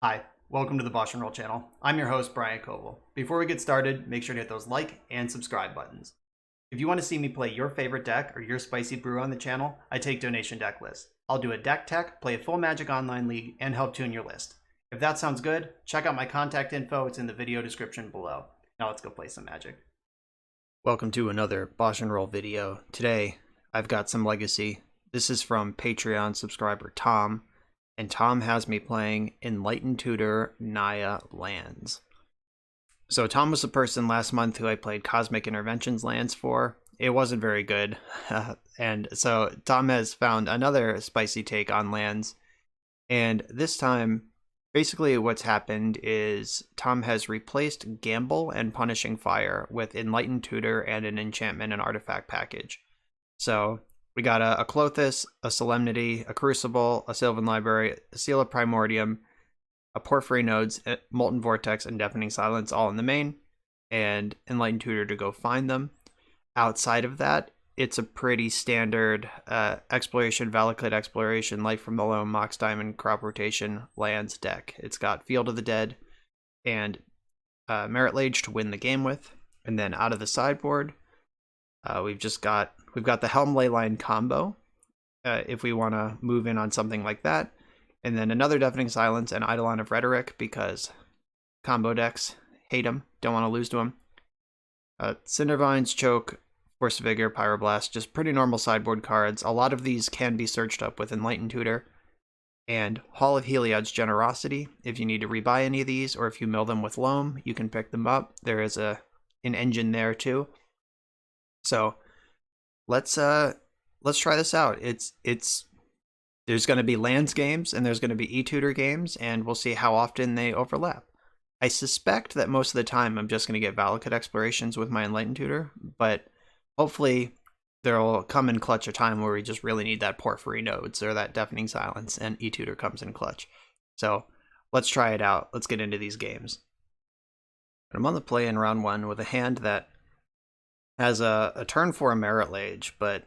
Hi, welcome to the BoshNRoll channel. I'm your host, Brian Koval. Before we get started, make sure to hit those like and subscribe buttons. If you want to see me play your favorite deck or your spicy brew on the channel, I take donation deck lists. I'll do a deck tech, play a full Magic Online League, and help tune your list. If that sounds good, check out my contact info. It's in the video description below. Now let's go play some Magic. Welcome to another BoshNRoll video. Today, I've got some Legacy. This is from Patreon subscriber Tom, and Tom has me playing Enlightened Tutor Naya lands. So Tom was the person last month who I played Cosmic Interventions lands for. It wasn't very good. And so Tom has found another spicy take on lands. And this time, basically what's happened is Tom has replaced Gamble and Punishing Fire with Enlightened Tutor and an enchantment and artifact package. So we got a Klothys, a Solemnity, a Crucible, a Sylvan Library, a Seal of Primordium, a Porphyry Nodes, Molten Vortex, and Deafening Silence all in the main, and Enlightened Tutor to go find them. Outside of that, it's a pretty standard Exploration, Valakut Exploration, Life from the Loam, Mox Diamond, Crop Rotation, lands deck. It's got Field of the Dead and Merit Lage to win the game with. And then out of the sideboard, we've got the Helm Leyline combo, if we want to move in on something like that. And then another Deafening Silence and Eidolon of Rhetoric, because combo decks, hate them, don't want to lose to them. Cindervines, Choke, Force of Vigor, Pyroblast, just pretty normal sideboard cards. A lot of these can be searched up with Enlightened Tutor. And Hall of Heliod's Generosity, if you need to rebuy any of these, or if you mill them with Loam, you can pick them up. There is an engine there too. So let's try this out. There's going to be lands games and there's going to be e-tutor games, and we'll see how often they overlap. I suspect that most of the time I'm just going to get Valakut explorations with my Enlightened Tutor, but hopefully there'll come in clutch a time where we just really need that Porphyry Nodes or that Deafening Silence, and e-tutor comes in clutch. So let's try it out. Let's get into these games. I'm on the play in round one with a hand that has a turn for a Merit Lage, but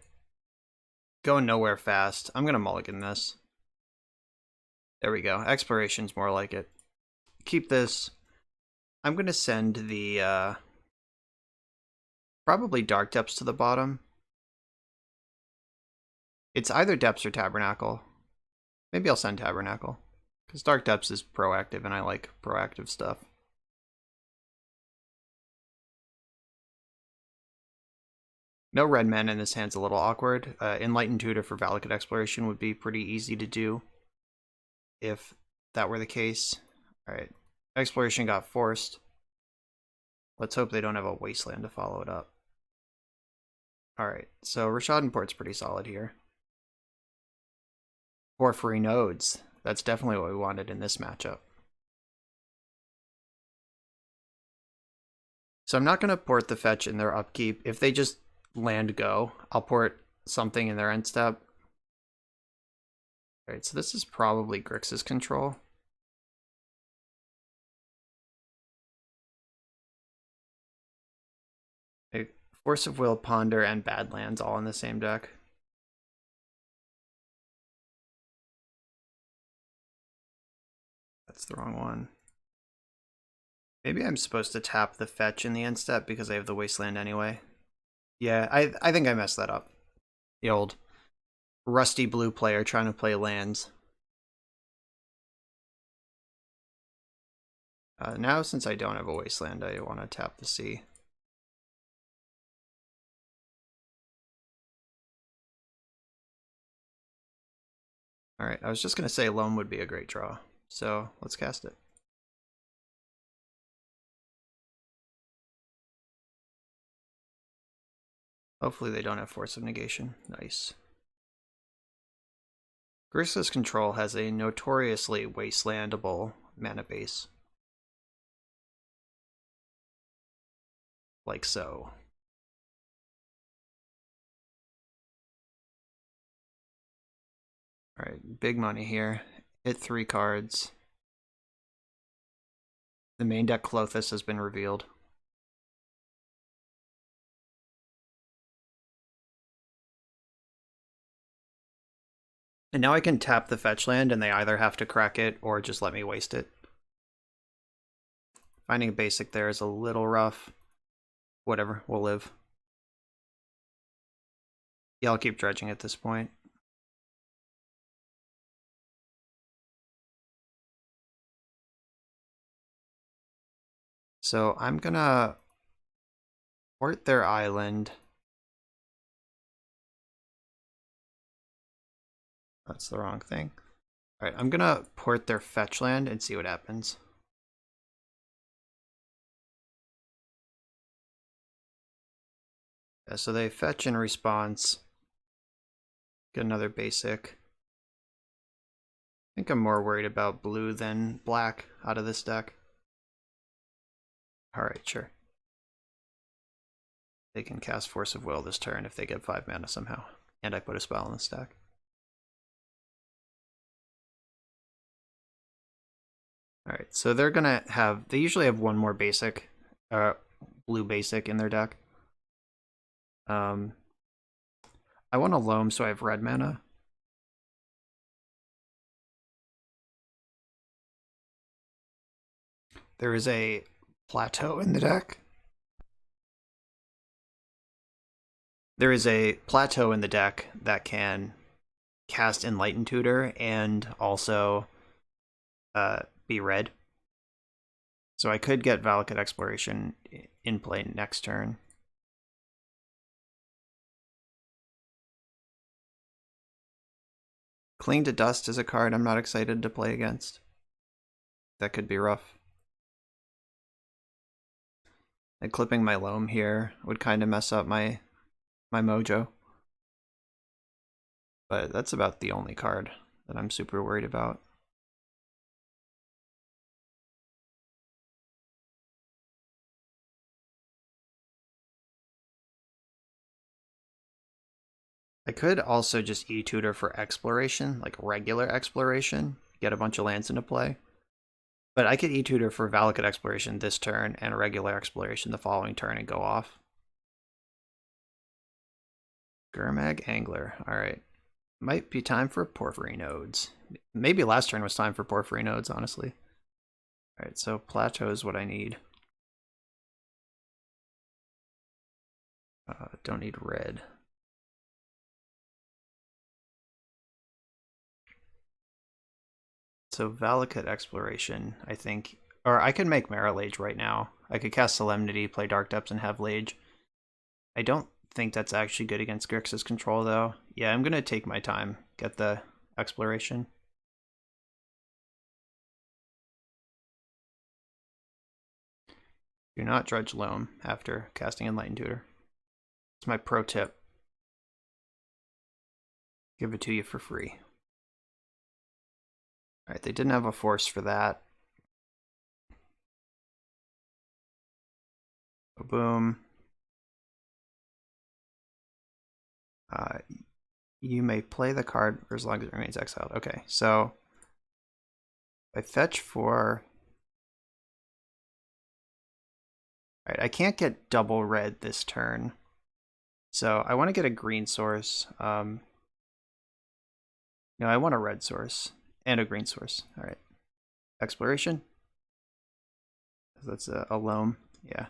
going nowhere fast. I'm going to mulligan this. There we go. Exploration's more like it. Keep this. I'm going to send the probably Dark Depths to the bottom. It's either Depths or Tabernacle. Maybe I'll send Tabernacle, because Dark Depths is proactive and I like proactive stuff. No red mana in this hand's a little awkward. Enlightened Tutor for Valakut Exploration would be pretty easy to do if that were the case. Alright, Exploration got forced. Let's hope they don't have a Wasteland to follow it up. Alright, so Rishadan Port's pretty solid here. Porphyry Nodes. That's definitely what we wanted in this matchup. So I'm not going to port the fetch in their upkeep. If they just land go, I'll port something in their end step. Alright, so this is probably Grixis control. Force of Will, Ponder, and Badlands all in the same deck. That's the wrong one. Maybe I'm supposed to tap the fetch in the end step because I have the Wasteland anyway. Yeah, I think I messed that up. The old rusty blue player trying to play lands. Now, since I don't have a Wasteland, I want to tap the sea. Alright, I was just going to say Loam would be a great draw, so let's cast it. Hopefully they don't have Force of Negation. Nice. Grixis Control has a notoriously wastelandable mana base. Like so. Alright, big money here. Hit 3 cards. The main deck Klothys has been revealed. And now I can tap the fetch land and they either have to crack it or just let me waste it. Finding a basic there is a little rough. Whatever, we'll live. Yeah, I'll keep dredging at this point. So I'm gonna port their island. That's the wrong thing. Alright, I'm gonna port their fetch land and see what happens. Yeah, so they fetch in response. Get another basic. I think I'm more worried about blue than black out of this deck. Alright, sure. They can cast Force of Will this turn if they get 5 mana somehow. And I put a spell in the stack. Alright, so they're gonna have... They usually have one more basic. Blue basic in their deck. I want a loam so I have red mana. There is a plateau in the deck. There is a plateau in the deck that can cast Enlightened Tutor and also be red. So I could get Valakut Exploration in play next turn. Cling to Dust is a card I'm not excited to play against. That could be rough. And clipping my loam here would kind of mess up my mojo. But that's about the only card that I'm super worried about. I could also just E-Tutor for Exploration, like regular Exploration, get a bunch of lands into play. But I could E-Tutor for Valakut Exploration this turn and regular Exploration the following turn and go off. Gurmag Angler, alright. Might be time for Porphyry Nodes. Maybe last turn was time for Porphyry Nodes, honestly. Alright, so Plateau is what I need. Don't need red. So Valakut Exploration, I think, or I could make Merit Lage right now. I could cast Solemnity, play Dark Depths, and have Lage. I don't think that's actually good against Grixis control, though. Yeah, I'm gonna take my time, get the Exploration. Do not dredge loam after casting Enlightened Tutor. It's my pro tip. Give it to you for free. Alright, they didn't have a force for that. Boom. You may play the card for as long as it remains exiled. Okay, so I fetch for... Alright, I can't get double red this turn. So I want to get a green source. No, I want a red source and a green source. Alright. Exploration. That's a loam. Yeah.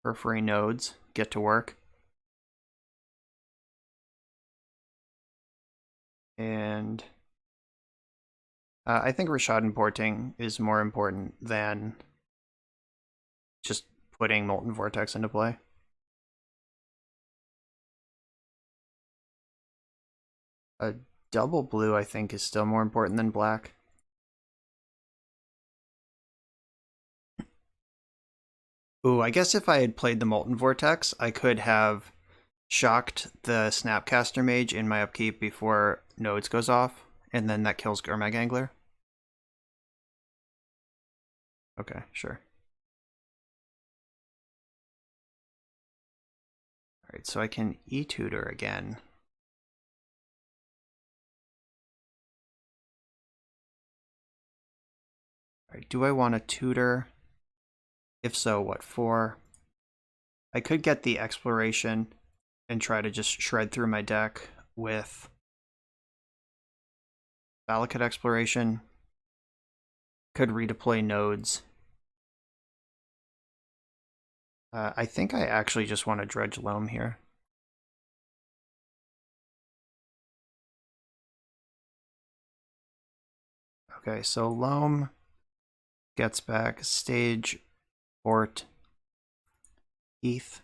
Porphyry Nodes. Get to work. And I think Rishadan porting is more important than just putting Molten Vortex into play. A double blue, I think, is still more important than black. Ooh, I guess if I had played the Molten Vortex, I could have shocked the Snapcaster Mage in my upkeep before Nodes goes off, and then that kills Gurmag Angler. Okay, sure. Alright, so I can E-Tutor again. Alright, do I want to tutor? If so, what for? I could get the Exploration and try to just shred through my deck with Valakut Exploration. Could redeploy nodes. I think I actually just want to dredge loam here. Okay, so loam gets back stage, port, ETH.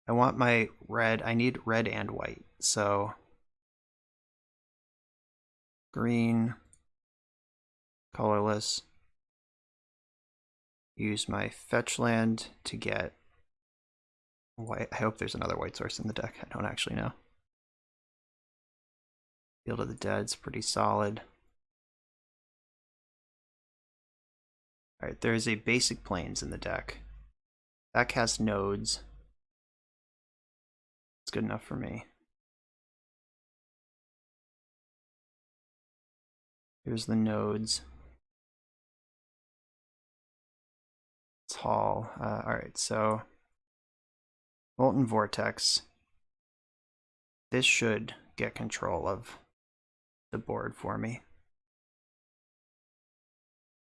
I want my red. I need red and white. So green, colorless. Use my fetch land to get white. I hope there's another white source in the deck. I don't actually know. Field of the Dead's pretty solid. Alright, there's a basic plains in the deck. That casts nodes. It's good enough for me. Here's the nodes. It's Hall. Alright, so Molten Vortex. This should get control of the board for me.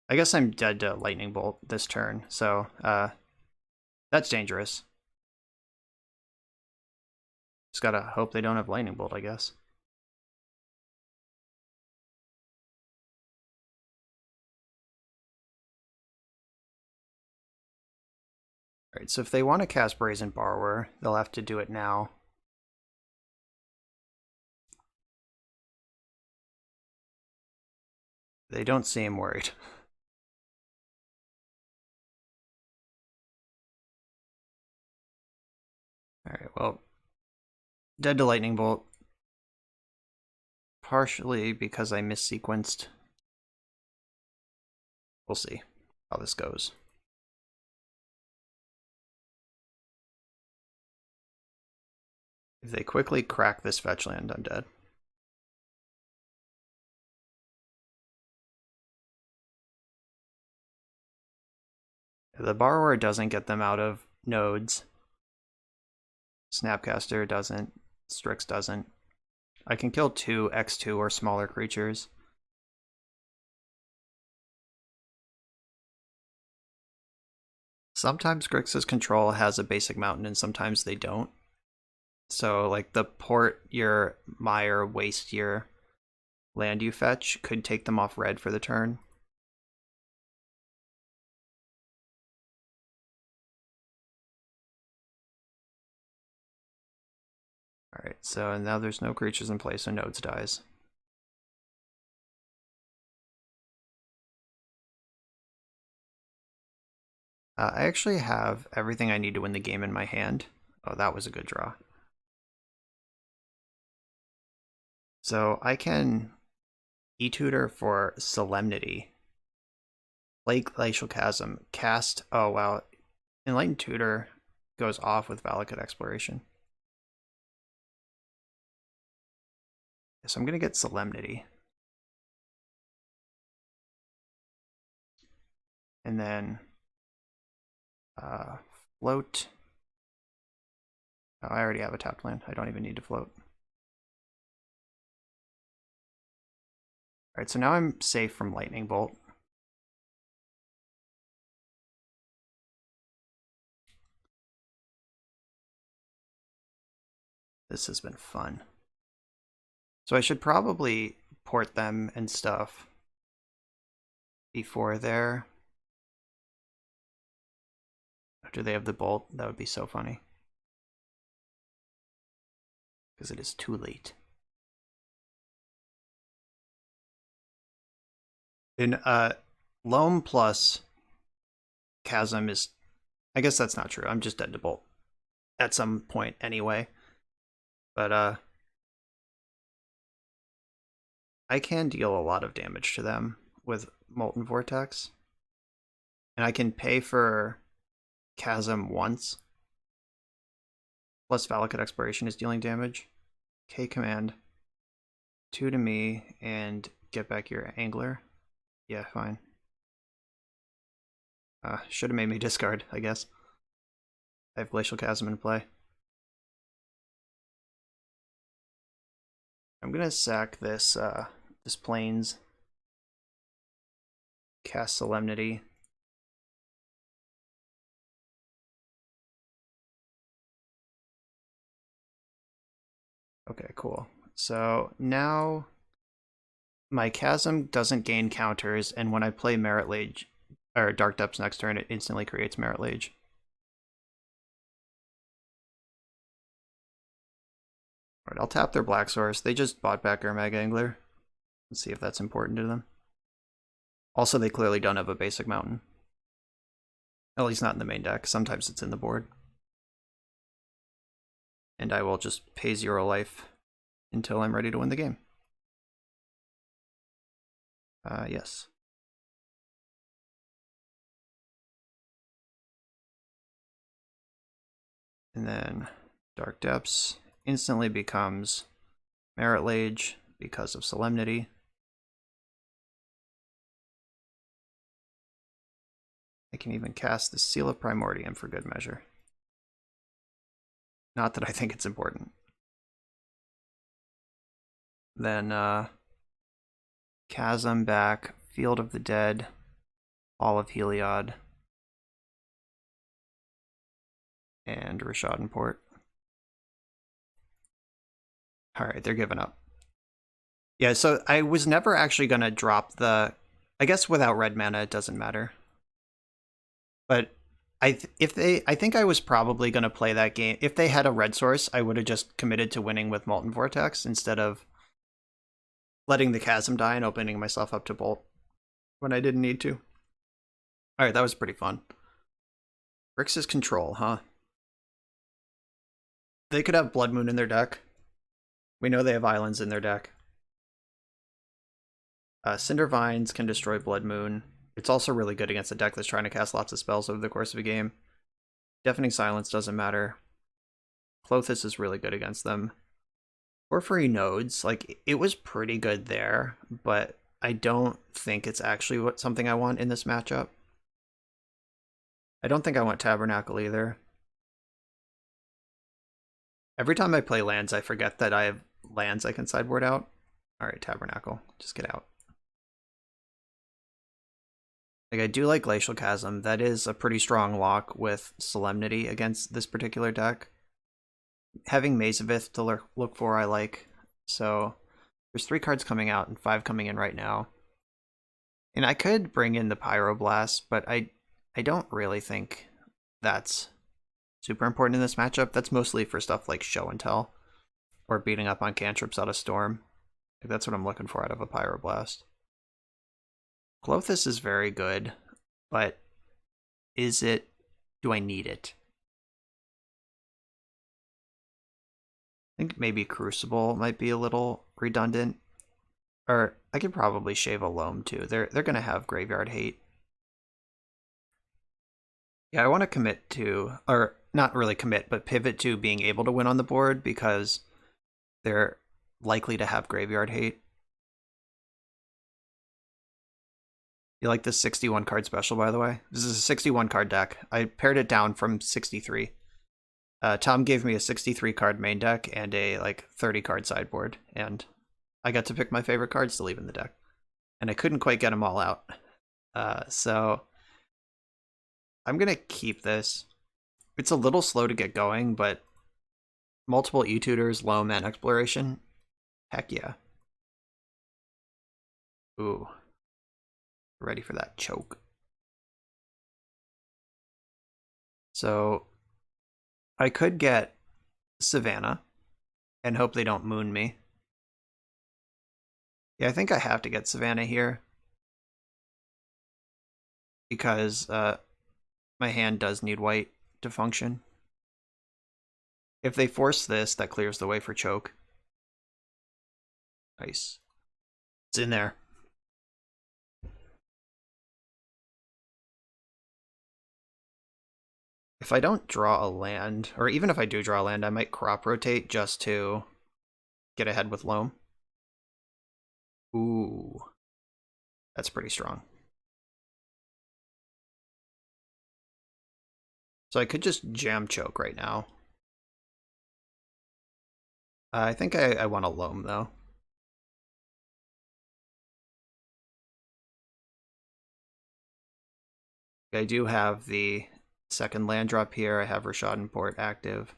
I guess I'm dead to Lightning Bolt this turn, so that's dangerous. Just gotta hope they don't have Lightning Bolt, I guess. Alright, so if they want to cast Brazen Borrower, they'll have to do it now. They don't seem worried. Alright, well, dead to Lightning Bolt. Partially because I missequenced. We'll see how this goes. If they quickly crack this fetch land, I'm dead. If the Borrower doesn't get them out of nodes, Snapcaster doesn't, Strix doesn't. I can kill 2 X2 or smaller creatures. Sometimes Grixis Control has a basic mountain and sometimes they don't. So like the port your mire, waste your land you fetch could take them off red for the turn. Alright, so now there's no creatures in play, so nodes dies. I actually have everything I need to win the game in my hand. Oh, that was a good draw. So I can e-tutor for Solemnity, play Glacial Chasm, cast, oh wow, Enlightened Tutor goes off with Valakut Exploration. So I'm going to get Solemnity. And then float. Oh, I already have a tapped land. I don't even need to float. Alright, so now I'm safe from Lightning Bolt. This has been fun. So I should probably port them and stuff before there. Do they have the bolt? That would be so funny. Because it is too late. In Loam plus Chasm is, I guess that's not true. I'm just dead to bolt at some point anyway. But I can deal a lot of damage to them with Molten Vortex. And I can pay for Chasm once. Plus Valakut Exploration is dealing damage. K command. 2 to me and get back your Angler. Yeah, fine. Should have made me discard, I guess. I have Glacial Chasm in play. I'm gonna sack this this Plains cast Solemnity. Okay, cool. So now my Chasm doesn't gain counters, and when I play Merit Lage, or Dark Depths next turn, it instantly creates Merit Lage. Alright, I'll tap their Black Source. They just bought back our Mega Angler. Let's see if that's important to them. Also, they clearly don't have a basic mountain. At least not in the main deck. Sometimes it's in the board. And I will just pay 0 life until I'm ready to win the game. Yes. And then Dark Depths instantly becomes Merit Lage because of Solemnity. I can even cast the Seal of Primordium for good measure. Not that I think it's important. Then Chasm back, Field of the Dead, Hall of Heliod, and Rishadenport. Alright, they're giving up. Yeah, so I was never actually going to drop the... I guess without red mana, it doesn't matter. But I think I was probably going to play that game. If they had a red source, I would have just committed to winning with Molten Vortex instead of letting the Chasm die and opening myself up to Bolt when I didn't need to. Alright, that was pretty fun. Grixis Control, huh? They could have Blood Moon in their deck. We know they have Islands in their deck. Cinder Vines can destroy Blood Moon. It's also really good against a deck that's trying to cast lots of spells over the course of a game. Deafening Silence doesn't matter. Clothis is really good against them. Porphyry Nodes, like, it was pretty good there, but I don't think it's actually something I want in this matchup. I don't think I want Tabernacle either. Every time I play lands, I forget that I have lands I can sideboard out. Alright, Tabernacle. Just get out. Like, I do like Glacial Chasm. That is a pretty strong lock with Solemnity against this particular deck. Having Maze of Ith to look for, I like. So, there's 3 cards coming out and 5 coming in right now. And I could bring in the Pyroblast, but I don't really think that's super important in this matchup. That's mostly for stuff like Show and Tell, or beating up on cantrips out of Storm. Like, that's what I'm looking for out of a Pyroblast. Clothis is very good, but is it... do I need it? I think maybe Crucible might be a little redundant. Or I could probably shave a Loam too. They're gonna have Graveyard Hate. Yeah, I want to commit to, or not really commit, but pivot to being able to win on the board because they're likely to have Graveyard Hate. You like this 61 card special, by the way? This is a 61 card deck. I pared it down from 63. Tom gave me a 63 card main deck and a like 30 card sideboard, and I got to pick my favorite cards to leave in the deck. And I couldn't quite get them all out. So I'm going to keep this. It's a little slow to get going, but multiple E-Tutors, Loam, and Exploration? Heck yeah. Ooh. Ready for that choke. So I could get Savannah and hope they don't moon me. Yeah, I think I have to get Savannah here because my hand does need white to function. If they force this, that clears the way for choke. Nice. It's in there. If I don't draw a land, or even if I do draw a land, I might crop rotate just to get ahead with Loam. Ooh. That's pretty strong. So I could just jam choke right now. I think I want a Loam, though. I do have the second land drop here. I have Rashad Port active.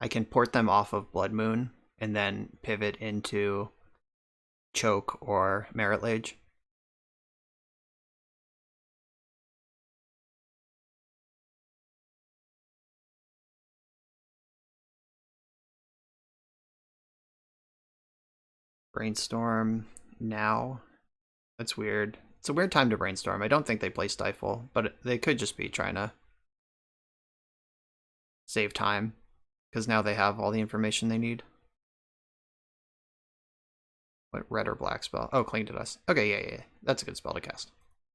I can port them off of Blood Moon and then pivot into Choke or Merit Lage. Brainstorm now. That's weird. It's a weird time to brainstorm. I don't think they play Stifle, but they could just be trying to save time because now they have all the information they need. What red or black spell? Oh, Cling to Dust. Okay, yeah. That's a good spell to cast.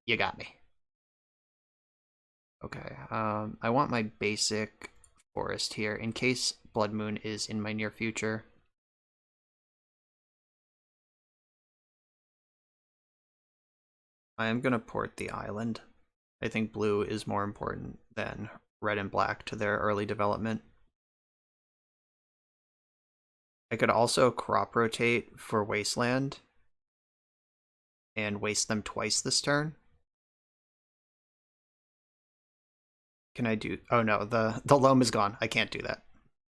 You got me. Okay, I want my basic forest here in case Blood Moon is in my near future. I am going to port the island. I think blue is more important than red and black to their early development. I could also crop rotate for Wasteland and waste them twice this turn. Can I do... Oh no, the loam is gone. I can't do that.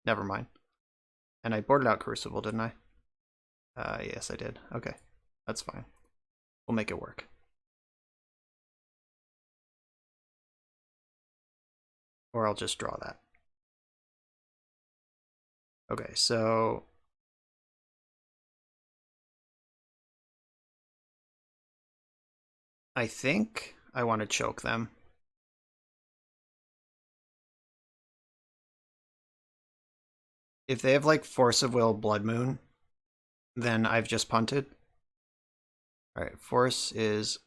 Never mind. And I boarded out Crucible, didn't I? Yes, I did. Okay, that's fine. We'll make it work. Or I'll just draw that. Okay, so... I think I want to choke them. If they have like Force of Will, Blood Moon, then I've just punted. Alright, Force is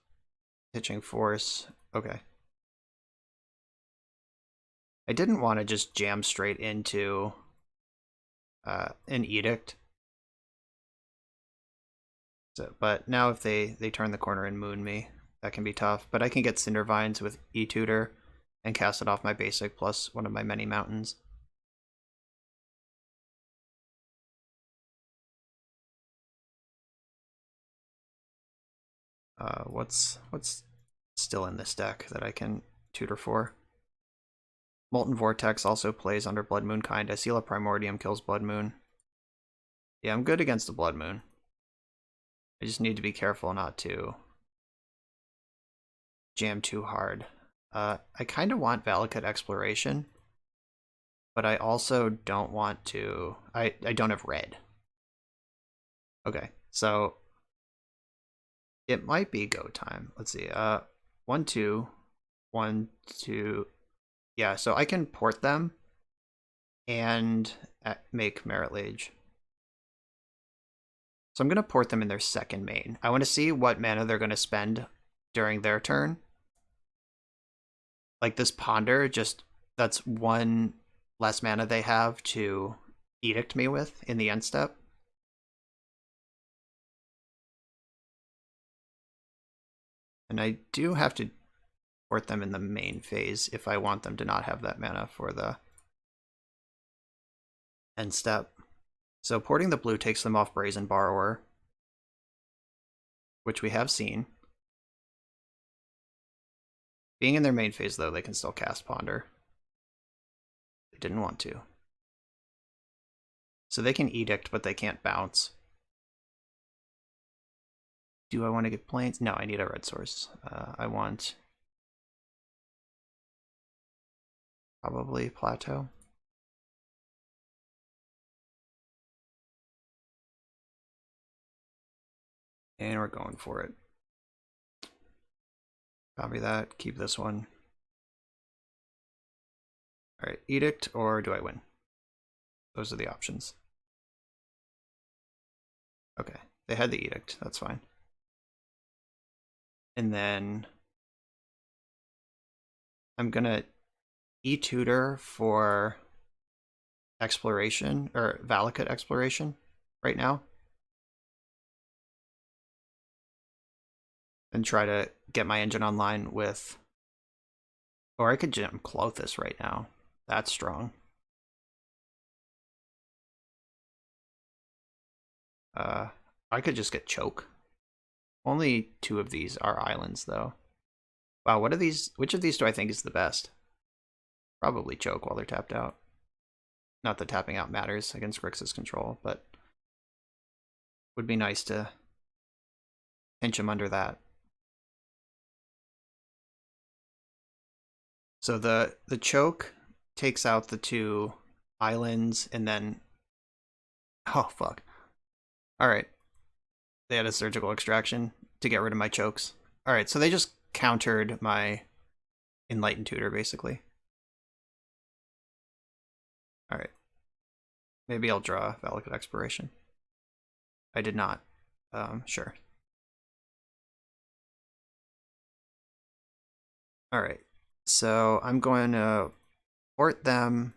pitching Force. Okay. I didn't want to just jam straight into an Edict. So, but now if they turn the corner and moon me, that can be tough. But I can get Cindervines with E-Tutor and cast it off my basic plus one of my many mountains. What's still in this deck that I can tutor for? Molten Vortex also plays under Blood Moon kind. Asila Primordium kills Blood Moon. Yeah, I'm good against the Blood Moon. I just need to be careful not to jam too hard. I kind of want Valakut Exploration, but I also don't want to... I don't have red. Okay, so it might be go time. Let's see. 1, 2, 1, 2. Yeah, so I can port them and make Merit Lage. So I'm going to port them in their second main. I want to see what mana they're going to spend during their turn. Like this Ponder, just that's one less mana they have to Edict me with in the end step. And I do have to port them in the main phase if I want them to not have that mana for the end step. So porting the blue takes them off Brazen Borrower, which we have seen. Being in their main phase, though, they can still cast Ponder. They didn't want to. So they can Edict, but they can't bounce. Do I want to get Plains? No, I need a red source. I want... probably Plateau. And we're going for it. Copy that, keep this one. Alright, Edict, or do I win? Those are the options. Okay, they had the Edict, that's fine. And then I'm gonna E-Tutor for Exploration, or Valakut Exploration right now. And try to get my engine online with... Or I could jam Clothis right now. That's strong. I could just get Choke. Only 2 of these are islands, though. Wow, what are these? Which of these do I think is the best? Probably choke while they're tapped out. Not that tapping out matters against Grixis control, but would be nice to pinch him under that. So the choke takes out the 2 islands, and then... Oh, fuck. Alright. They had a surgical extraction to get rid of my chokes. Alright, so they just countered my Enlightened Tutor, basically. Alright. Maybe I'll draw Valakut Exploration. I did not. Sure. Alright. So I'm going to port them.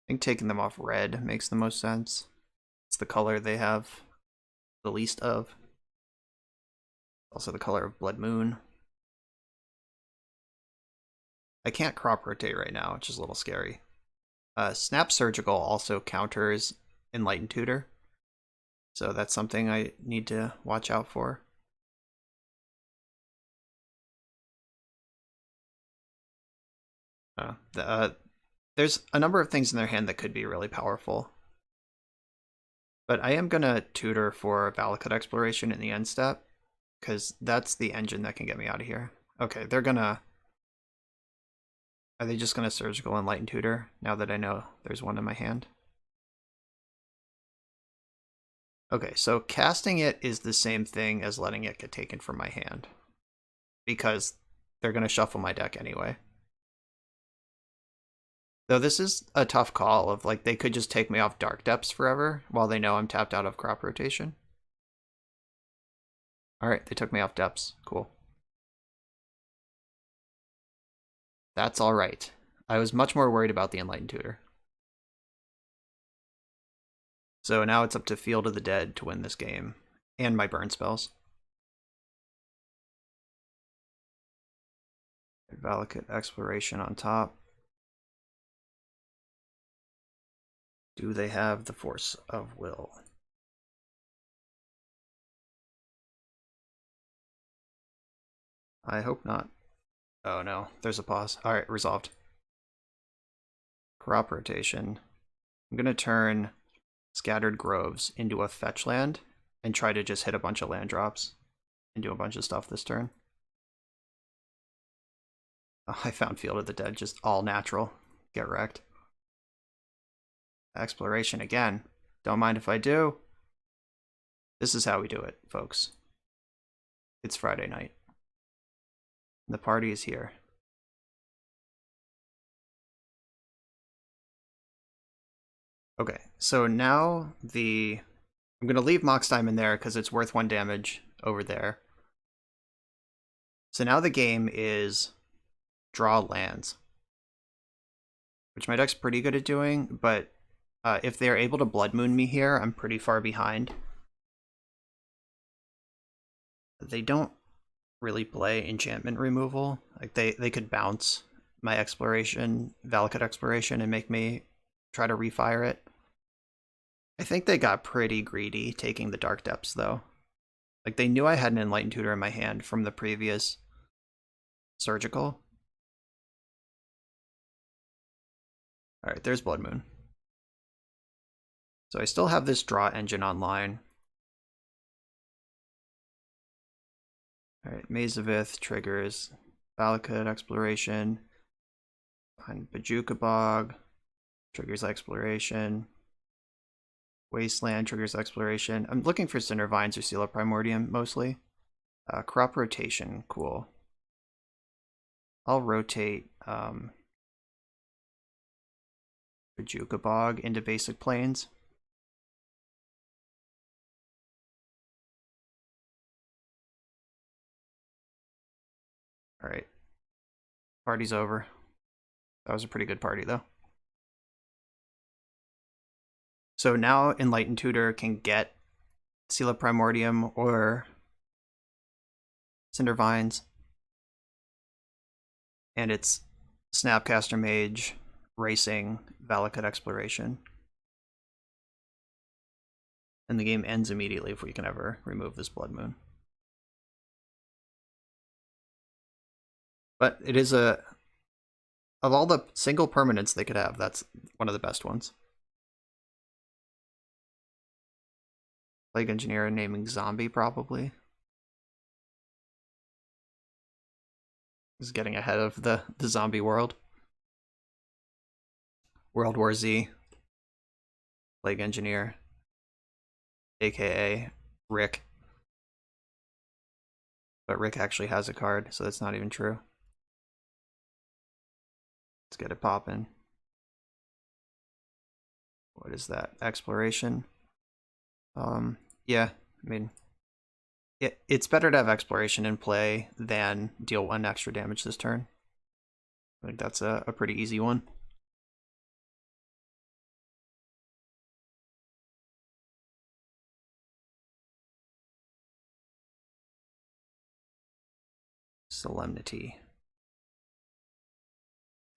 I think taking them off red makes the most sense. It's the color they have the least of. Also the color of Blood Moon. I can't crop rotate right now, which is a little scary. Snap Surgical also counters Enlightened Tutor, so that's something I need to watch out for. There's a number of things in their hand that could be really powerful. But I am going to tutor for Valakut Exploration in the end step, because that's the engine that can get me out of here. Okay, they're gonna... Are they just gonna Surgical Enlightened Tutor, now that I know there's one in my hand? Okay, so casting it is the same thing as letting it get taken from my hand, because they're gonna shuffle my deck anyway. Though this is a tough call of, like, they could just take me off Dark Depths forever while they know I'm tapped out of crop rotation. Alright, they took me off Depths. Cool. That's alright. I was much more worried about the Enlightened Tutor. So now it's up to Field of the Dead to win this game. And my burn spells. Valakut Exploration on top. Do they have the Force of Will? I hope not. Oh no, there's a pause. Alright, resolved. Crop rotation. I'm gonna turn Scattered Groves into a fetch land and try to just hit a bunch of land drops and do a bunch of stuff this turn. Oh, I found Field of the Dead, just all natural. Get wrecked. Exploration again. Don't mind if I do. This is how we do it, folks. It's Friday night. The party is here. Okay, so now I'm going to leave Mox Time in there because it's worth 1 damage over there. So now the game is draw lands, which my deck's pretty good at doing, but if they're able to Blood Moon me here, I'm pretty far behind. They don't really play enchantment removal. Like they could bounce my exploration, Valakut Exploration, and make me try to refire it. I think they got pretty greedy taking the Dark Depths, though. Like, they knew I had an Enlightened Tutor in my hand from the previous Surgical. Alright, there's Blood Moon. So I still have this draw engine online. Alright, Maze of Ith triggers Valakut Exploration. Behind Bajuka Bog triggers Exploration. Wasteland triggers Exploration. I'm looking for Cinder Vines or Seal of Primordium, mostly. Crop Rotation, cool. I'll rotate Bajuka Bog into Basic Plains. Alright. Party's over. That was a pretty good party, though. So now Enlightened Tutor can get Seal of Primordium or Cinder Vines. And it's Snapcaster Mage, Racing, Valakut Exploration. And the game ends immediately if we can ever remove this Blood Moon. But it is of all the single permanents they could have, that's one of the best ones. Plague Engineer naming Zombie, probably. Is getting ahead of the zombie world. World War Z. Plague Engineer. AKA Rick. But Rick actually has a card, so that's not even true. Let's get it popping. What is that? Exploration. Yeah, I mean, it's better to have Exploration in play than deal 1 extra damage this turn. I think that's a pretty easy one. Solemnity.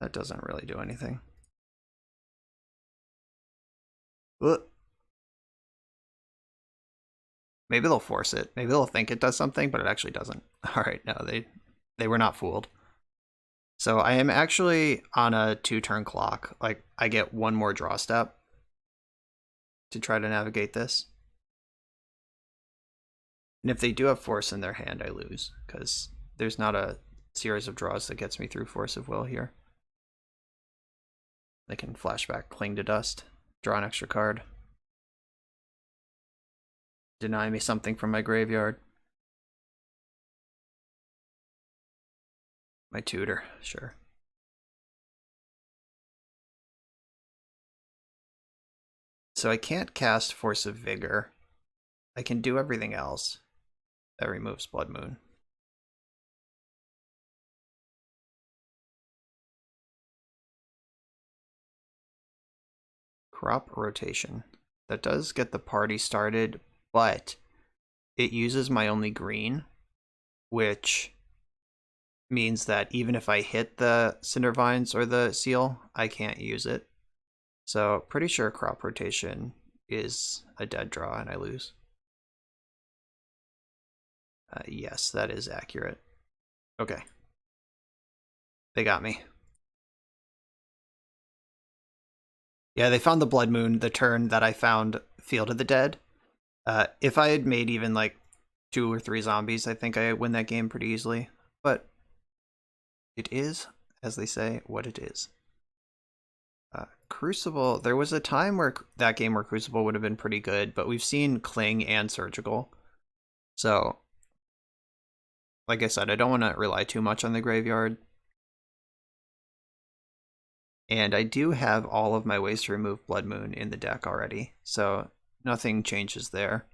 That doesn't really do anything. Maybe they'll force it. Maybe they'll think it does something, but it actually doesn't. Alright, no, they were not fooled. So I am actually on a 2-turn clock. Like, I get 1 more draw step to try to navigate this. And if they do have force in their hand, I lose, because there's not a series of draws that gets me through Force of Will here. They can flashback Cling to Dust, draw an extra card. Deny me something from my graveyard. My tutor, sure. So I can't cast Force of Vigor. I can do everything else. That removes Blood Moon. Crop Rotation. That does get the party started, but it uses my only green, which means that even if I hit the Cindervines or the Seal, I can't use it. So pretty sure Crop Rotation is a dead draw and I lose. Yes, that is accurate. Okay. They got me. Yeah, they found the Blood Moon the turn that I found Field of the Dead. If I had made even like 2 or 3 zombies, I think I win that game pretty easily. But it is, as they say, what it is. Crucible, there was a time where that game where Crucible would have been pretty good, but we've seen Cling and Surgical. So, like I said, I don't want to rely too much on the graveyard. And I do have all of my ways to remove Blood Moon in the deck already, so nothing changes there.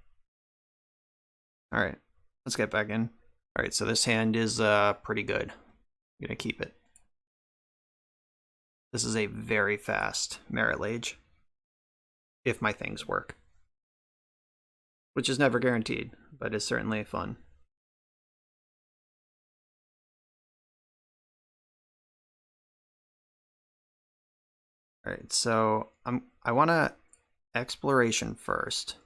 Alright, let's get back in. Alright, so this hand is pretty good. I'm gonna keep it. This is a very fast Merit Lage, if my things work. Which is never guaranteed, but is certainly fun. Alright, so I want to Exploration first.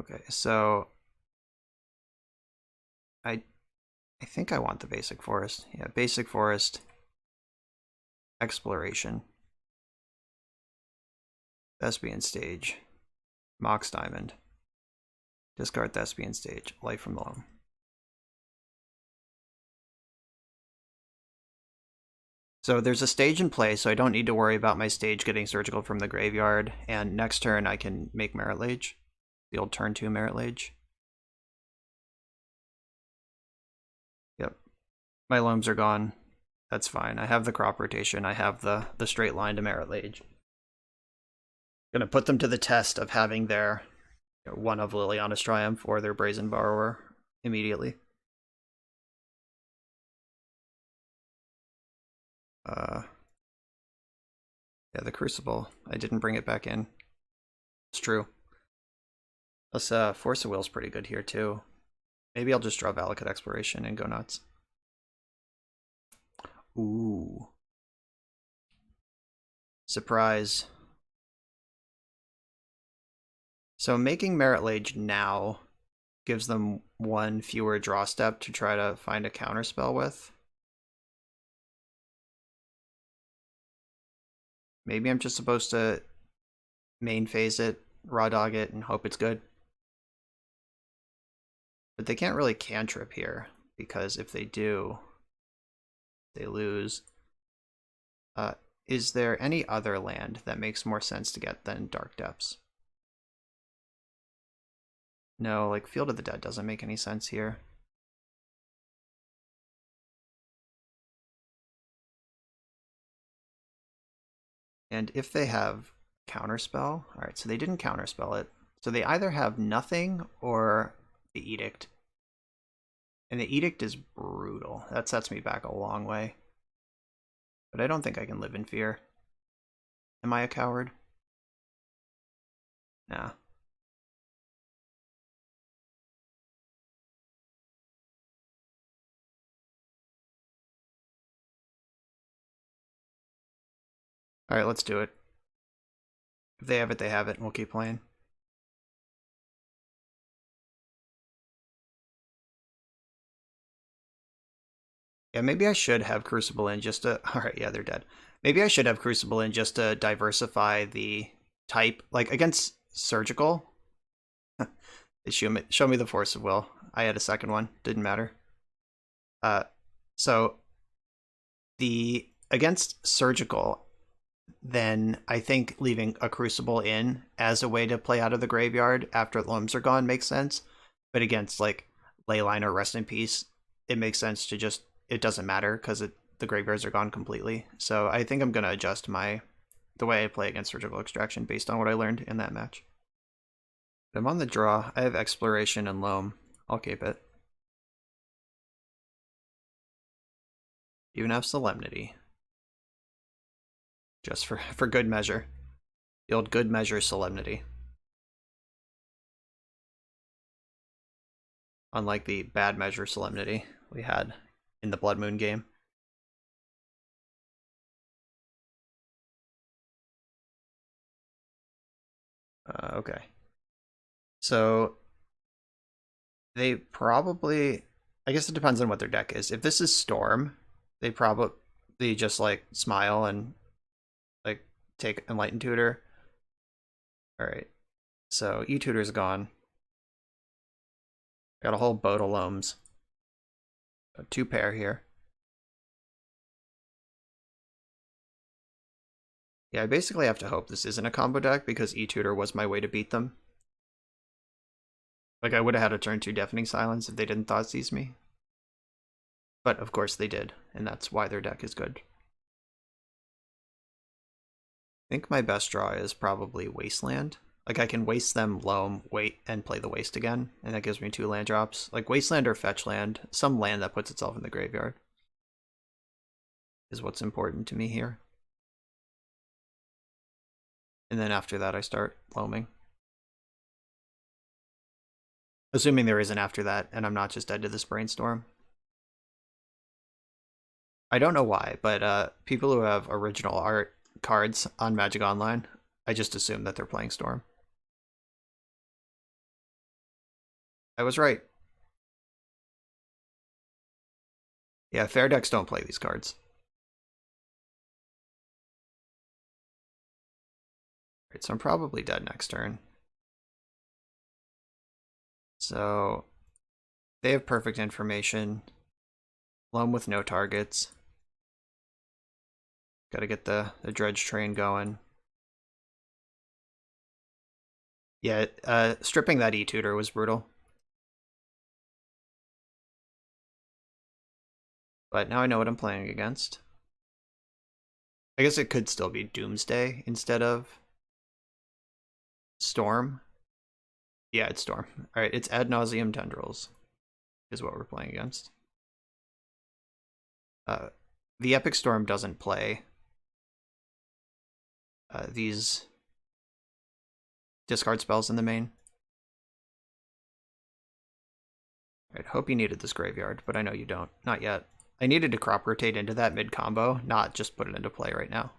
Okay, so I think I want the Basic Forest. Yeah, Basic Forest, Exploration, Thespian Stage, Mox Diamond, discard Thespian Stage, Life from the Loam. So there's a stage in play, so I don't need to worry about my stage getting Surgical from the graveyard, and next turn I can make Merit Lage, the old turn 2 Merit Lage. Yep, my Loams are gone. That's fine. I have the Crop Rotation, I have the straight line to Merit Lage. Gonna put them to the test of having their one of Liliana's Triumph or their Brazen Borrower immediately. Yeah, the Crucible. I didn't bring it back in. It's true. Plus, Force of Will's pretty good here too. Maybe I'll just draw Valakut Exploration and go nuts. Ooh. Surprise. So making Merit Lage now gives them one fewer draw step to try to find a counterspell with. Maybe I'm just supposed to main phase it, raw dog it, and hope it's good. But they can't really cantrip here, because if they do, they lose. Is there any other land that makes more sense to get than Dark Depths? No, like Field of the Dead doesn't make any sense here. And if they have counterspell, alright, so they didn't counterspell it. So they either have nothing or the Edict. And the Edict is brutal. That sets me back a long way. But I don't think I can live in fear. Am I a coward? Nah. Alright, let's do it. If they have it, they have it, and we'll keep playing. Yeah, maybe I should have Crucible in just to... Alright, yeah, they're dead. Maybe I should have Crucible in just to diversify the type. Like, against Surgical, they show me the Force of Will. I had a second one. Didn't matter. So, against Surgical, then I think leaving a Crucible in as a way to play out of the graveyard after limbs are gone makes sense. But against, like, Leyline or Rest in Peace, it makes sense to just... It doesn't matter because the graveyards are gone completely. So I think I'm going to adjust the way I play against Surgical Extraction based on what I learned in that match. I'm on the draw. I have Exploration and Loam. I'll keep it. Even have Solemnity. Just for good measure. The old good measure Solemnity. Unlike the bad measure Solemnity we had in the Blood Moon game. Okay. So they probably... I guess it depends on what their deck is. If this is Storm, they probably just like smile and like take Enlightened Tutor. Alright. So E-Tutor's gone. Got a whole boat of Loams. A 2-pair here. Yeah, I basically have to hope this isn't a combo deck because E-Tutor was my way to beat them. Like, I would have had a turn 2 Deafening Silence if they didn't Thoughtseize me. But, of course, they did, and that's why their deck is good. I think my best draw is probably Wasteland. Like, I can waste them, Loam, wait, and play the Waste again, and that gives me 2 land drops. Like, Wasteland or Fetch Land, some land that puts itself in the graveyard is what's important to me here. And then after that, I start Loaming. Assuming there isn't after that, and I'm not just dead to this Brainstorm. I don't know why, but people who have original art cards on Magic Online, I just assume that they're playing Storm. I was right. Yeah, fair decks don't play these cards. Right, so I'm probably dead next turn. So they have perfect information. Loam with no targets. Gotta get the dredge train going. Yeah, stripping that E-Tutor was brutal. But now I know what I'm playing against. I guess it could still be Doomsday instead of Storm. Yeah, it's Storm. Alright, it's Ad Nauseam Tendrils is what we're playing against. The Epic Storm doesn't play these discard spells in the main. Alright, hope you needed this graveyard, but I know you don't. Not yet. I needed to crop rotate into that mid-combo, not just put it into play right now.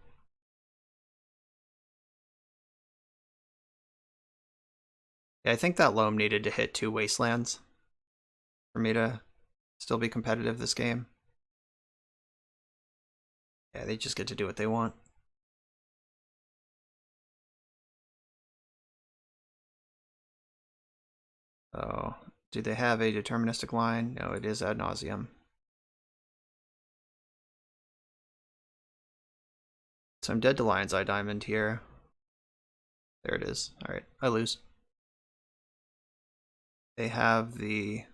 Yeah, I think that Loam needed to hit 2 Wastelands for me to still be competitive this game. Yeah, they just get to do what they want. Oh, do they have a deterministic line? No, it is ad nauseum. So I'm dead to Lion's Eye Diamond here. There it is. Alright, I lose. They have the...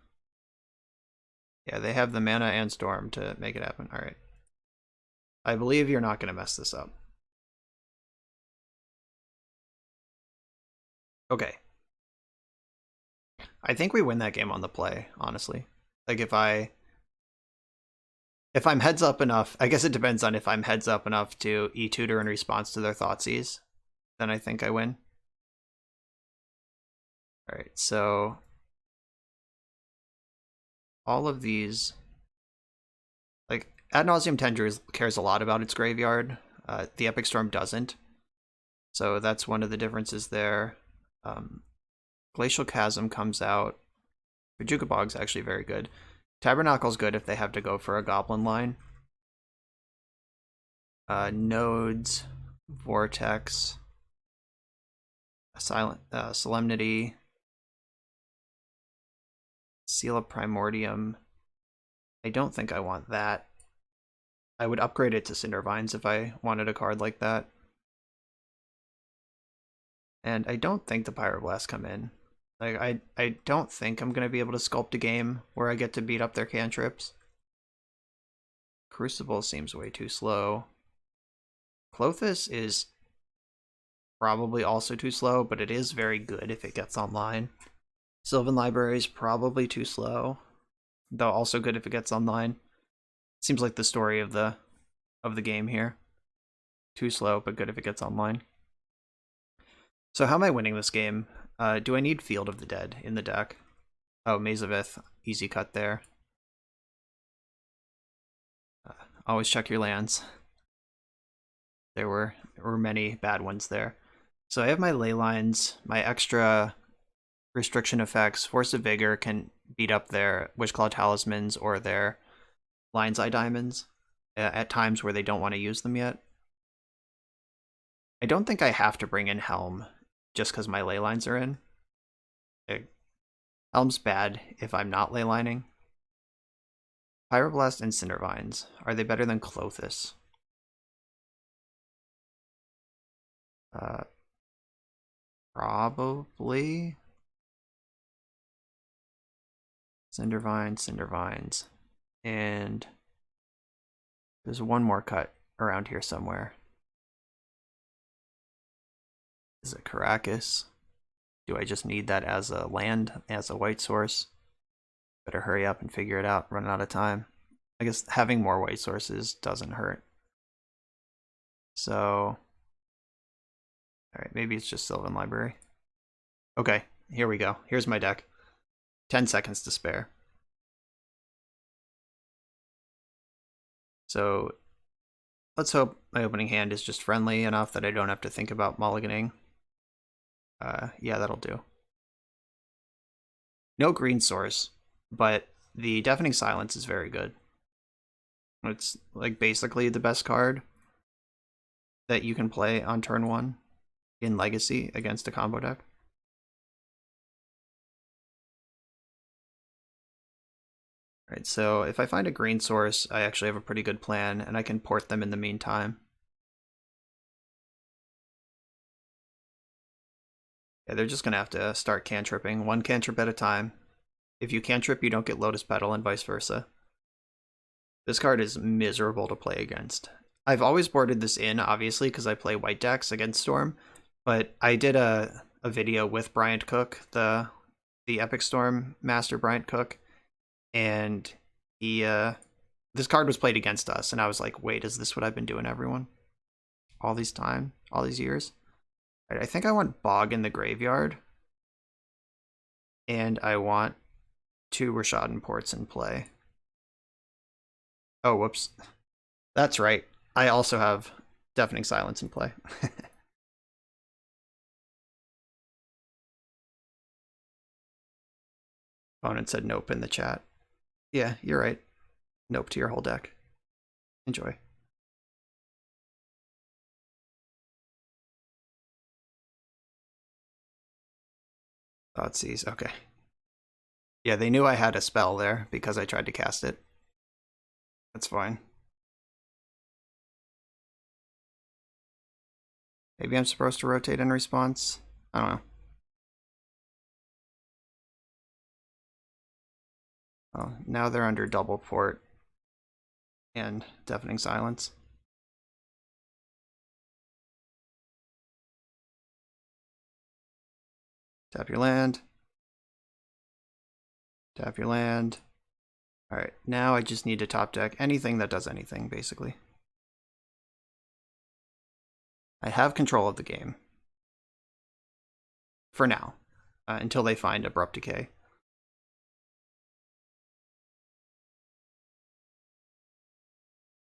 Yeah, they have the mana and Storm to make it happen. Alright. I believe you're not going to mess this up. Okay. I think we win that game on the play, honestly. Like if I'm heads up enough, I guess it depends on if I'm heads up enough to e-tutor in response to their Thoughtseize, then I think I win. Alright, so all of these, like Ad Nauseam Tender cares a lot about its graveyard. The Epic Storm doesn't. So that's one of the differences there. Glacial Chasm comes out. Bajuka Bog's actually very good. Tabernacle's good if they have to go for a goblin line. Nodes, Vortex, Solemnity, Seal of Primordium. I don't think I want that. I would upgrade it to Cindervines if I wanted a card like that. And I don't think the Pyroblast come in. Like I don't think I'm going to be able to sculpt a game where I get to beat up their cantrips. Crucible seems way too slow. Klothys is probably also too slow, but it is very good if it gets online. Sylvan Library is probably too slow, though also good if it gets online. Seems like the story of the game here. Too slow, but good if it gets online. So how am I winning this game? Do I need Field of the Dead in the deck? Oh, Maze of Ith, easy cut there. Always check your lands. There were many bad ones there. So I have my ley lines, my extra restriction effects. Force of Vigor can beat up their Witchclaw Talismans or their Lion's Eye Diamonds at times where they don't want to use them yet. I don't think I have to bring in Helm just because my ley lines are in. Helm's bad if I'm not ley lining. Pyroblast and Cindervines. Are they better than Klothys? Probably. Cindervines. And there's one more cut around here somewhere. Is it Caracas? Do I just need that as a land, as a white source? Better hurry up and figure it out, running out of time. I guess having more white sources doesn't hurt. So, alright, maybe it's just Sylvan Library. Okay, here we go. Here's my deck. 10 seconds to spare. So, let's hope my opening hand is just friendly enough that I don't have to think about mulliganing. Yeah, that'll do. No green source, but the Deafening Silence is very good. It's like basically the best card that you can play on turn 1 in Legacy against a combo deck. Alright, so if I find a green source, I actually have a pretty good plan, and I can port them in the meantime. Yeah, they're just going to have to start cantripping, one cantrip at a time. If you cantrip, you don't get Lotus Petal, and vice versa. This card is miserable to play against. I've always boarded this in, obviously, because I play white decks against Storm, but I did a video with Bryant Cook, the Epic Storm master Bryant Cook, and he this card was played against us, and I was like, wait, is this what I've been doing, everyone? All these years? Right, I think I want Bog in the graveyard, and I want 2 Rishadan Ports in play. Oh, whoops. That's right. I also have Deafening Silence in play. Opponent said nope in the chat. Yeah, you're right. Nope to your whole deck. Enjoy. Thoughtseize, okay. Yeah, they knew I had a spell there because I tried to cast it. That's fine. Maybe I'm supposed to rotate in response? I don't know. Oh, now they're under double port and deafening silence. Tap your land. Tap your land. Alright, now I just need to top deck anything that does anything, basically. I have control of the game. For now. Until they find Abrupt Decay.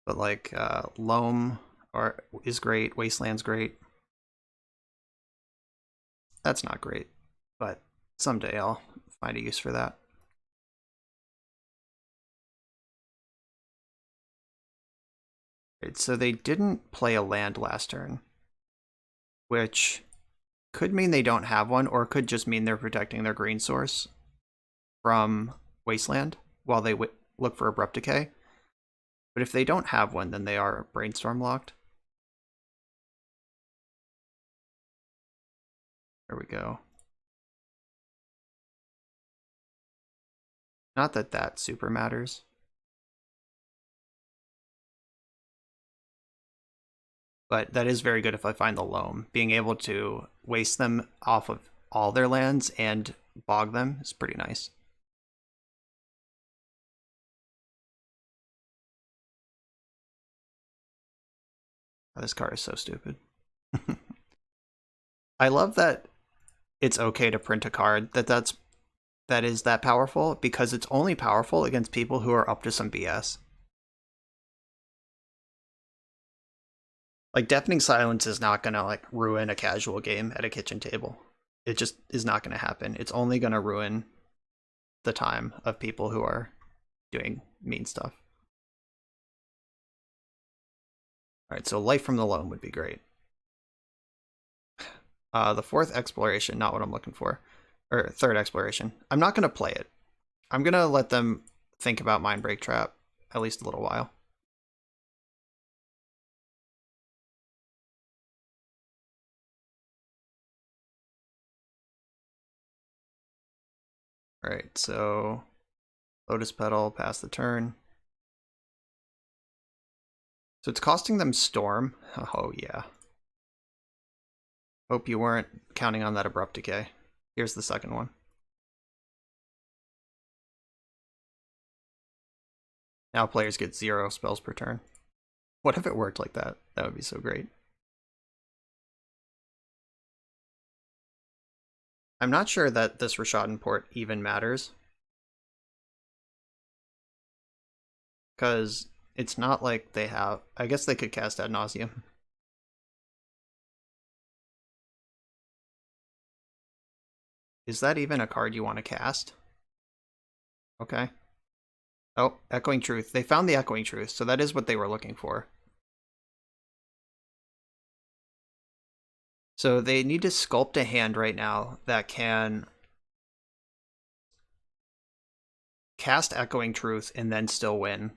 But like, Loam is great, Wasteland's great. That's not great, but someday I'll find a use for that. Right, so they didn't play a land last turn, which could mean they don't have one, or could just mean they're protecting their green source from Wasteland while they look for Abrupt Decay. But if they don't have one, then they are Brainstorm locked. There we go. Not that that super matters. But that is very good if I find the Loam. Being able to waste them off of all their lands and bog them is pretty nice. Oh, this card is so stupid. I love that it's okay to print a card that is that powerful, because it's only powerful against people who are up to some BS. Like, Deafening Silence is not gonna like ruin a casual game at a kitchen table. It just is not gonna happen. It's only gonna ruin the time of people who are doing mean stuff. Alright, so Life from the Loam would be great. The fourth exploration, not what I'm looking for. Or third exploration. I'm not gonna play it. I'm gonna let them think about Mindbreak Trap at least a little while. Alright, so Lotus Petal, pass the turn. So it's costing them Storm. Oh, yeah. Hope you weren't counting on that Abrupt Decay. Here's the second one. Now players get 0 spells per turn. What if it worked like that? That would be so great. I'm not sure that this Rishadan port even matters. Because it's not like they have... I guess they could cast Ad Nauseam. Is that even a card you want to cast? Okay. Oh, Echoing Truth. They found the Echoing Truth, so that is what they were looking for. So they need to sculpt a hand right now that can cast Echoing Truth and then still win.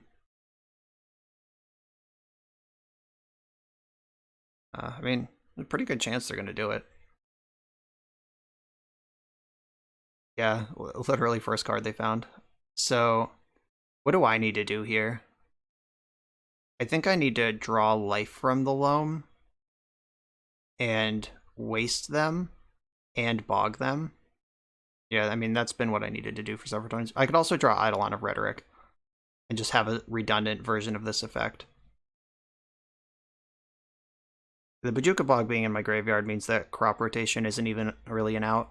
I mean, a pretty good chance they're going to do it. Yeah, literally first card they found. So, what do I need to do here? I think I need to draw life from the loam and waste them and bog them. Yeah, I mean, that's been what I needed to do for several times. I could also draw Eidolon of Rhetoric and just have a redundant version of this effect. The Bojuka Bog being in my graveyard means that crop rotation isn't even really an out.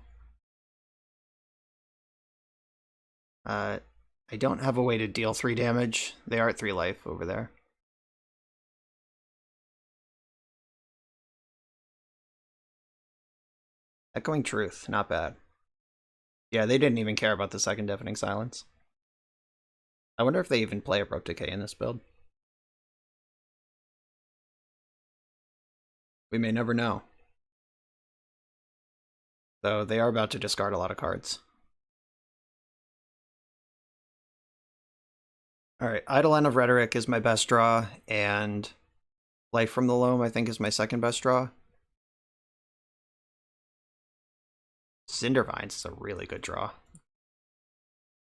I don't have a way to deal 3 damage. They are at 3 life over there. Echoing Truth, not bad. Yeah, they didn't even care about the second Deafening Silence. I wonder if they even play Abrupt Decay in this build. We may never know. Though they are about to discard a lot of cards. Alright, Idle End of Rhetoric is my best draw, and Life from the Loam I think is my second best draw. Cindervines is a really good draw.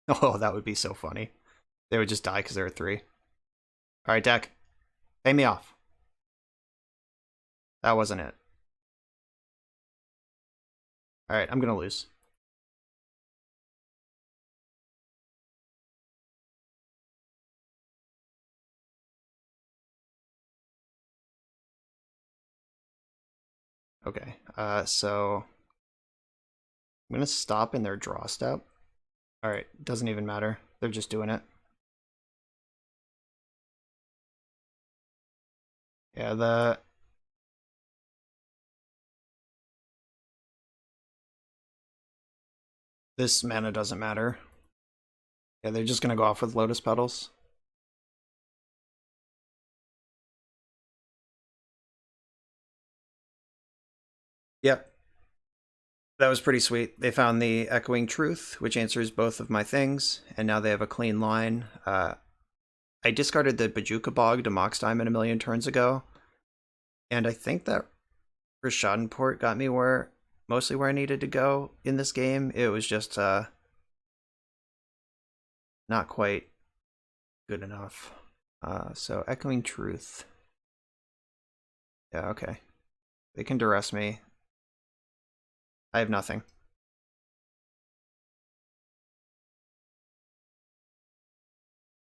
Oh, that would be so funny. They would just die because they're 3. Alright, deck. Pay me off. That wasn't it. Alright, I'm gonna lose. Okay, so I'm gonna stop in their draw step. Alright, doesn't even matter. They're just doing it. Yeah, this mana doesn't matter. Yeah, they're just gonna go off with Lotus Petals. Yep. That was pretty sweet. They found the Echoing Truth, which answers both of my things, and now they have a clean line. I discarded the Bajuka Bog to Mox Diamond a million turns ago, and I think that Rishadenport got me mostly where I needed to go in this game. It was just not quite good enough. So Echoing Truth. Yeah, okay. They can duress me. I have nothing.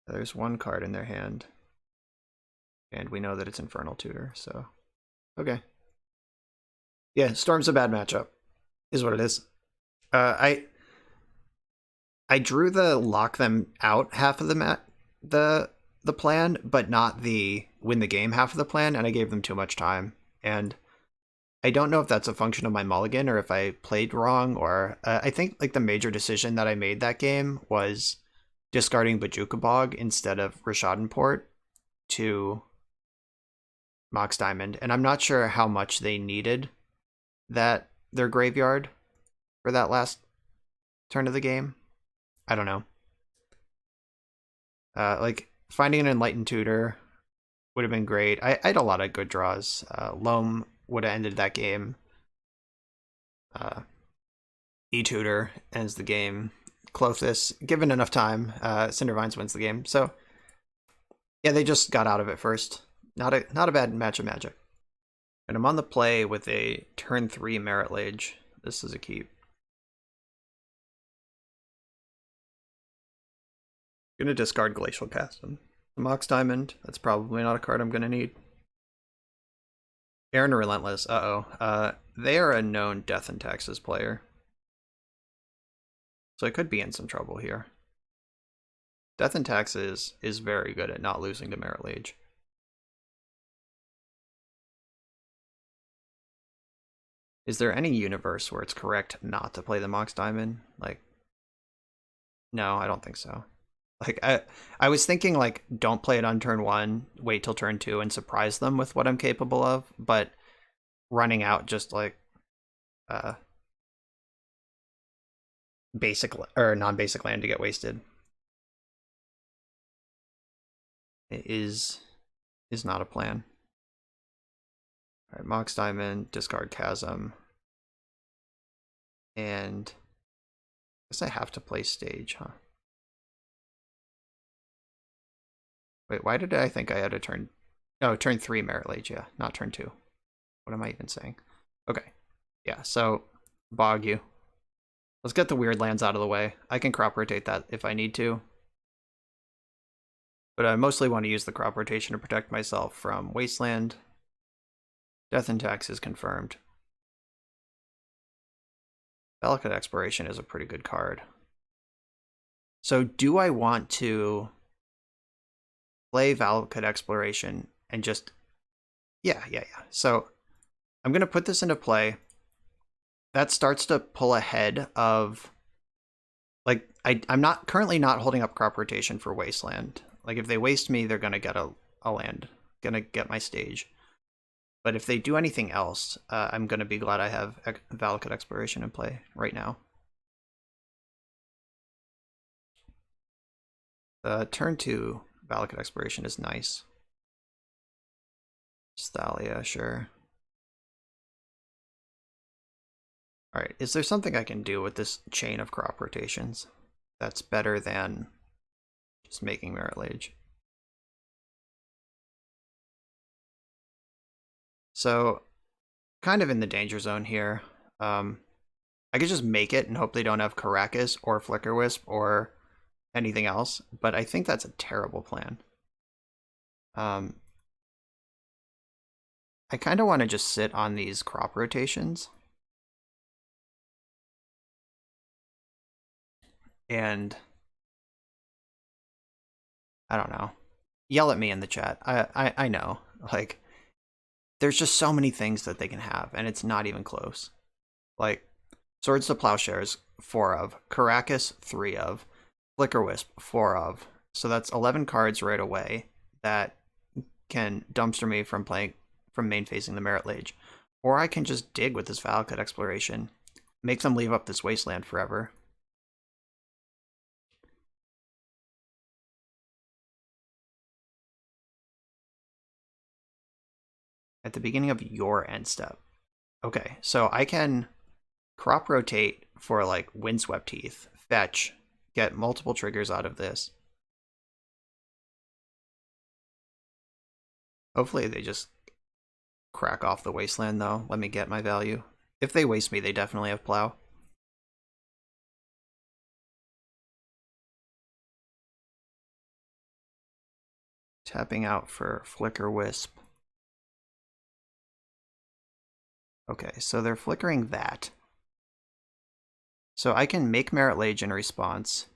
There's one card in their hand. And we know that it's Infernal Tutor, so... Okay. Yeah, Storm's a bad matchup, is what it is. I drew the lock them out half of the plan, but not the win the game half of the plan, and I gave them too much time. And I don't know if that's a function of my mulligan or if I played wrong, or I think like the major decision that I made that game was discarding Bajuka Bog instead of Rishadenport to Mox Diamond, and I'm not sure how much they needed their graveyard for that last turn of the game. I don't know. Like finding an Enlightened Tutor would have been great. I had a lot of good draws. Loam would have ended that game. E-Tutor ends the game. Clothis, given enough time, Cindervines wins the game. So yeah, they just got out of it first. Not a bad match of Magic. And I'm on the play with a turn 3 Merit Lage. This is a keep. Gonna discard Glacial Chasm. The Mox Diamond, that's probably not a card I'm gonna need. Aaron Relentless, they are a known Death and Taxes player. So I could be in some trouble here. Death and Taxes is very good at not losing to Merit Lage. Is there any universe where it's correct not to play the Mox Diamond? Like, no, I don't think so. Like, I was thinking, like, don't play it on turn 1, wait till turn 2, and surprise them with what I'm capable of, but running out just, like, basic or non-basic land to get wasted is not a plan. All right, Mox Diamond, discard Chasm, and I guess I have to play Stage, huh? Wait, why did I think I had a turn? No, turn 3 Merit Lage, yeah, not turn 2. What am I even saying? Okay, yeah, so bog you. Let's get the weird lands out of the way. I can crop rotate that if I need to. But I mostly want to use the crop rotation to protect myself from Wasteland. Death and Taxes confirmed. Valakut Exploration is a pretty good card. So do I want to play Valakut Exploration and just... Yeah. So I'm going to put this into play. That starts to pull ahead of I'm not currently not holding up crop rotation for Wasteland. Like if they waste me, they're gonna get a land, gonna get my stage. But if they do anything else, I'm gonna be glad I have Valakut Exploration in play right now. Turn 2 Valakut Exploration is nice. Thalia, sure. Alright, is there something I can do with this chain of crop rotations that's better than just making Merit Lage? So, kind of in the danger zone here. I could just make it and hope they don't have Caracas or Flicker Wisp or anything else, but I think that's a terrible plan. I kind of want to just sit on these crop rotations. And I don't know. Yell at me in the chat. I know. Like, there's just so many things that they can have, and it's not even close. Like, Swords to Plowshares, 4 of. Caracas, 3 of. Flicker Wisp, 4 of. So that's 11 cards right away that can dumpster me from main facing the Merit Lage. Or I can just dig with this Valakut Exploration. Make them leave up this wasteland forever. At the beginning of your end step. Okay, so I can crop rotate for like Windswept Heath, fetch, get multiple triggers out of this. Hopefully they just crack off the wasteland though. Let me get my value. If they waste me, they definitely have plow. Tapping out for Flicker Wisp. Okay, so they're flickering that. So I can make Merit Lage in response.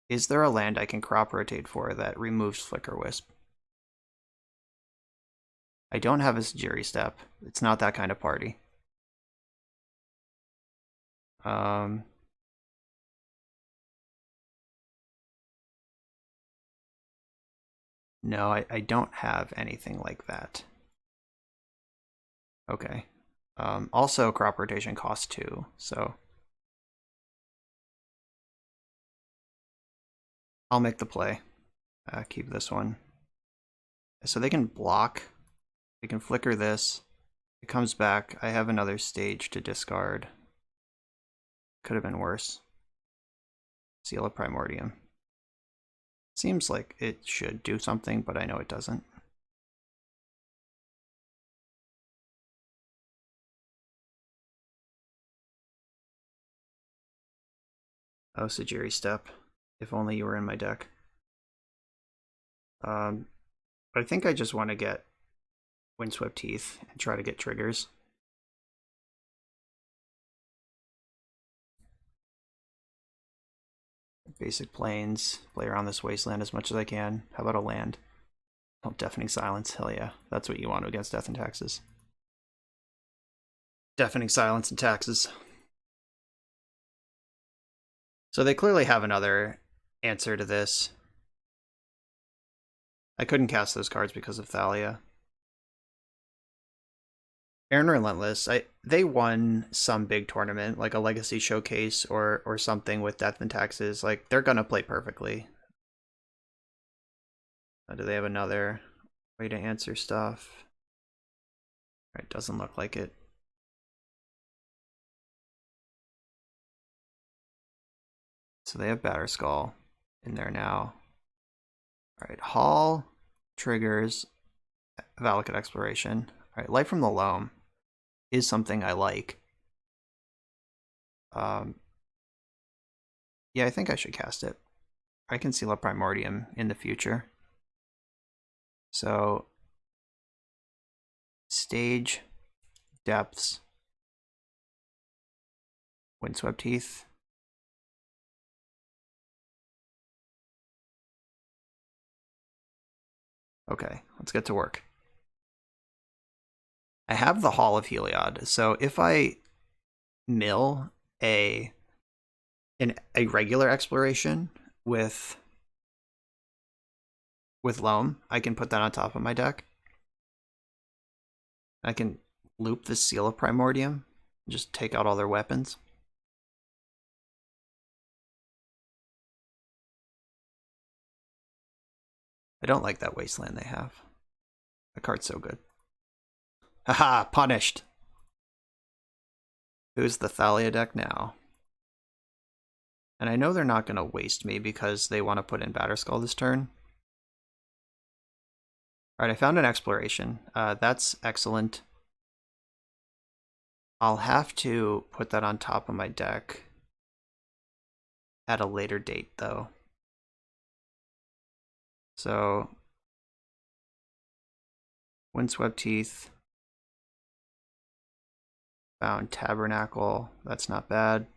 Is there a land I can crop rotate for that removes Flicker Wisp? I don't have a Sajiri Step. It's not that kind of party. No, I don't have anything like that. Okay. Also, crop rotation costs 2, so I'll make the play. Keep this one. So they can block. They can flicker this. It comes back. I have another stage to discard. Could have been worse. Seal of Primordium. Seems like it should do something, but I know it doesn't. Oh, Sajiri Step. If only you were in my deck. But I think I just want to get Windswept Heath and try to get triggers. Basic plains, play around this wasteland as much as I can. How about a land? Oh, Deafening Silence, hell yeah. That's what you want against Death and Taxes. Deafening Silence and Taxes. So they clearly have another answer to this. I couldn't cast those cards because of Thalia. Aaron Relentless, they won some big tournament, like a Legacy Showcase or something with Death and Taxes. Like, they're gonna play perfectly. Do they have another way to answer stuff? Alright, doesn't look like it. So they have Batterskull in there now. Alright, Hall triggers Valakut Exploration. Alright, Light from the Loam is something I like. Yeah, I think I should cast it. I can seal up Primordium in the future. So, stage, depths, Windswept Heath. Okay, let's get to work. I have the Hall of Heliod, so if I mill a a regular exploration with loam, I can put that on top of my deck. I can loop the Seal of Primordium, just take out all their weapons. I don't like that wasteland they have. The card's so good. Haha, punished. Who's the Thalia deck now? And I know they're not going to waste me because they want to put in Batterskull this turn. Alright, I found an exploration. That's excellent. I'll have to put that on top of my deck at a later date, though. So, Windswept Teeth. Found Tabernacle. That's not bad.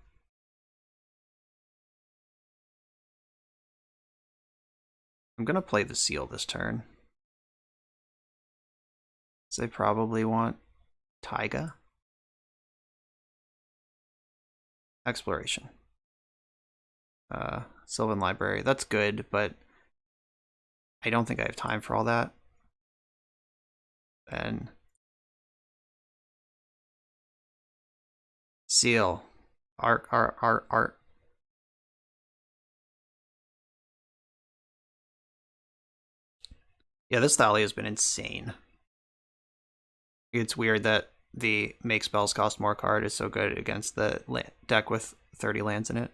I'm going to play the Seal this turn. So they probably want Taiga. Exploration. Sylvan Library. That's good, but I don't think I have time for all that. Then Seal. Art. Yeah, this Thalia has been insane. It's weird that the make spells cost more card is so good against the deck with 30 lands in it.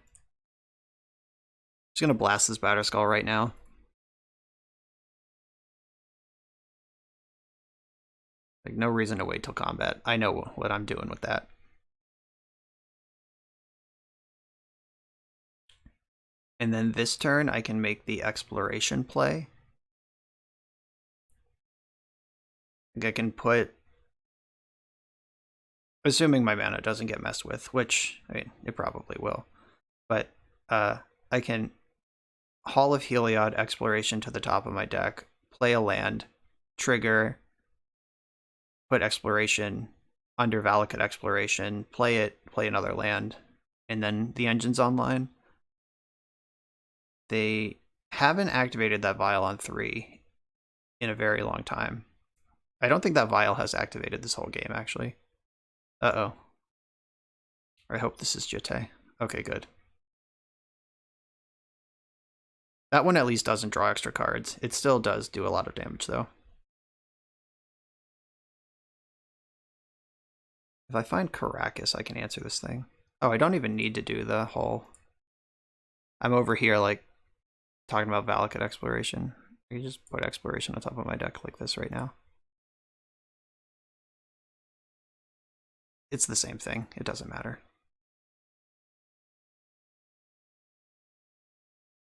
Just gonna blast this Batterskull right now. Like, no reason to wait till combat. I know what I'm doing with that. And then this turn, I can make the exploration play. I can put, assuming my mana doesn't get messed with, which, I mean, it probably will. But I can Hall of Heliod exploration to the top of my deck, play a land, trigger, put exploration under Valakut exploration, play it, play another land, and then the engine's online. They haven't activated that Vial on 3 in a very long time. I don't think that Vial has activated this whole game, actually. Uh-oh. I hope this is Jitte. Okay, good. That one at least doesn't draw extra cards. It still does do a lot of damage, though. If I find Caracas, I can answer this thing. Oh, I don't even need to do the whole... I'm over here, like, talking about Valakut exploration. I can just put exploration on top of my deck like this right now. It's the same thing. It doesn't matter.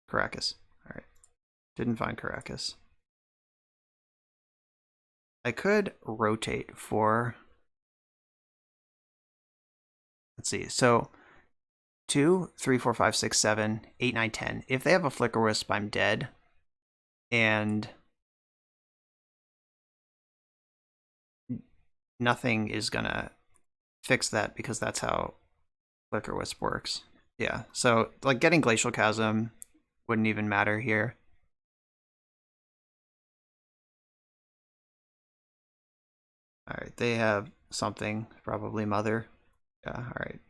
Caracas. Alright. Didn't find Caracas. I could rotate for... Let's see. So 2, 3, 4, 5, 6, 7, 8, 9, 10. If they have a Flicker Wisp, I'm dead. And nothing is gonna fix that because that's how Flicker Wisp works. Yeah, so like getting Glacial Chasm wouldn't even matter here. Alright, they have something, probably Mother. Yeah, alright.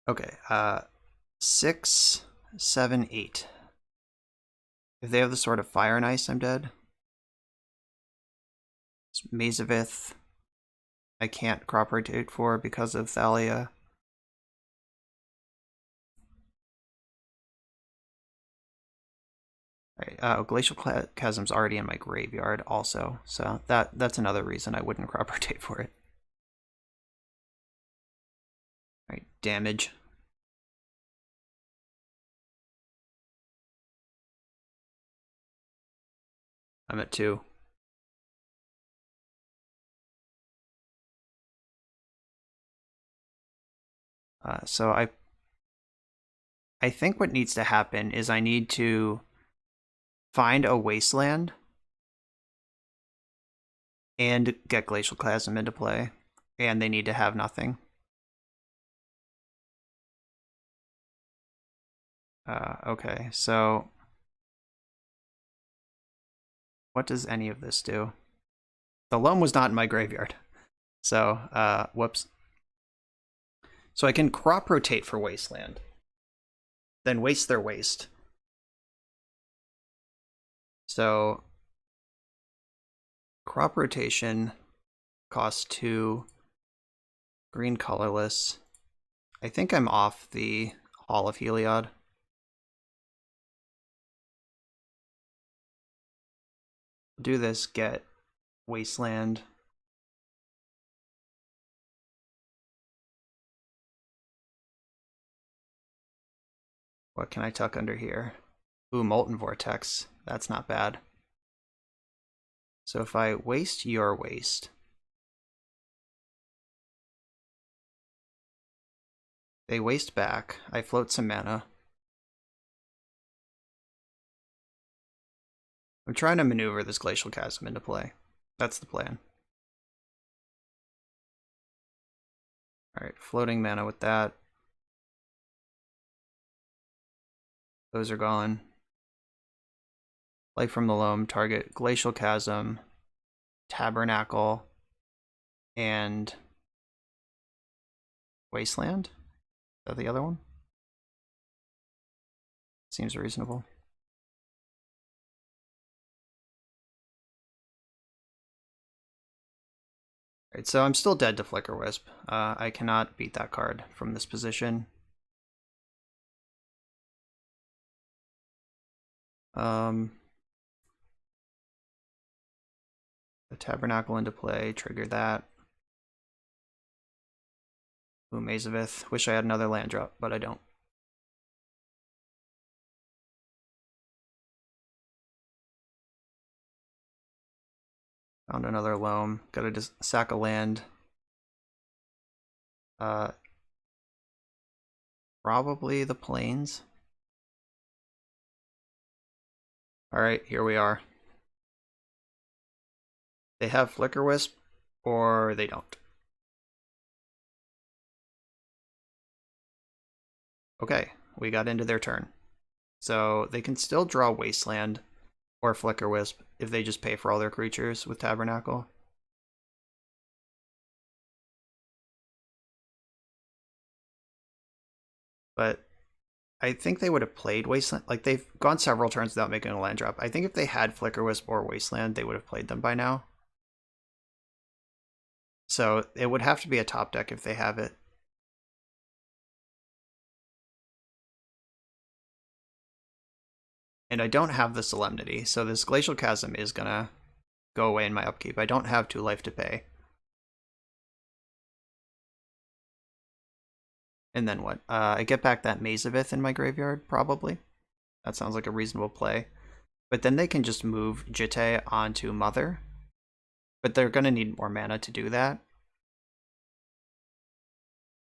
Okay, 6, 7, 8. If they have the Sword of Fire and Ice, I'm dead. Mazavith, I can't crop rotate for because of Thalia. Right, Glacial Chasm's already in my graveyard also, so that's another reason I wouldn't crop rotate for it. Alright, damage. I'm at 2. So I think what needs to happen is I need to find a wasteland and get Glacial Chasm into play. and they need to have nothing. Okay, so what does any of this do? The loam was not in my graveyard. So, whoops. So I can crop rotate for Wasteland. Then waste their waste. So crop rotation costs 2, green colorless. I think I'm off the Hall of Heliod. Do this, get Wasteland. What can I tuck under here? Ooh, Molten Vortex. That's not bad. So if I waste your waste, they waste back. I float some mana. I'm trying to maneuver this Glacial Chasm into play. That's the plan. Alright, floating mana with that. Those are gone. Life from the Loam, target Glacial Chasm, Tabernacle, and Wasteland? Is that the other one? Seems reasonable. Alright, so I'm still dead to Flicker Wisp. I cannot beat that card from this position. The Tabernacle into play, trigger that. Ooh, Mazavith. Wish I had another land drop, but I don't. Found another Loam. Gotta just sack a land. Probably the Plains. Alright, here we are. They have Flicker Wisp, or they don't. Okay, we got into their turn. So they can still draw Wasteland or Flicker Wisp if they just pay for all their creatures with Tabernacle. But I think they would have played Wasteland. Like, they've gone several turns without making a land drop. I think if they had Flicker Wisp or Wasteland, they would have played them by now. So it would have to be a top deck if they have it. And I don't have the Solemnity, so this Glacial Chasm is gonna go away in my upkeep. I don't have 2 life to pay. And then what? I get back that Mazavith in my graveyard, probably. That sounds like a reasonable play. But then they can just move Jitte onto Mother. But they're going to need more mana to do that.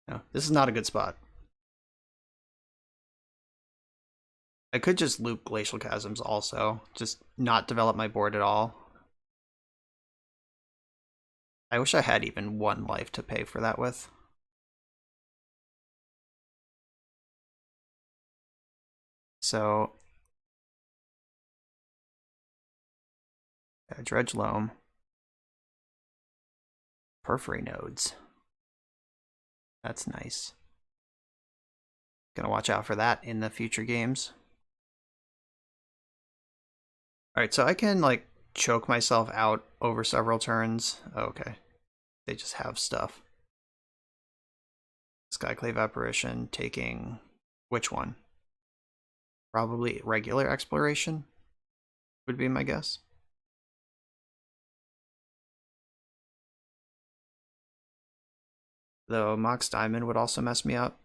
No, this is not a good spot. I could just loop Glacial Chasms also. Just not develop my board at all. I wish I had even 1 life to pay for that with. So, yeah, Dredge Loam. Periphery Nodes. That's nice. Gonna watch out for that in the future games. Alright, so I can, like, choke myself out over several turns. Oh, okay. They just have stuff. Skyclave Apparition taking which one? Probably regular exploration would be my guess. Though Mox Diamond would also mess me up.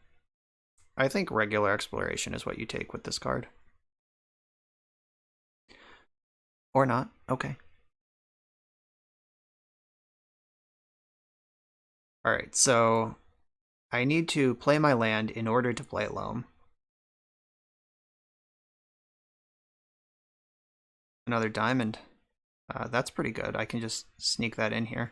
I think regular exploration is what you take with this card. Or not. Okay. Alright, so I need to play my land in order to play Loam. Another diamond. That's pretty good. I can just sneak that in here.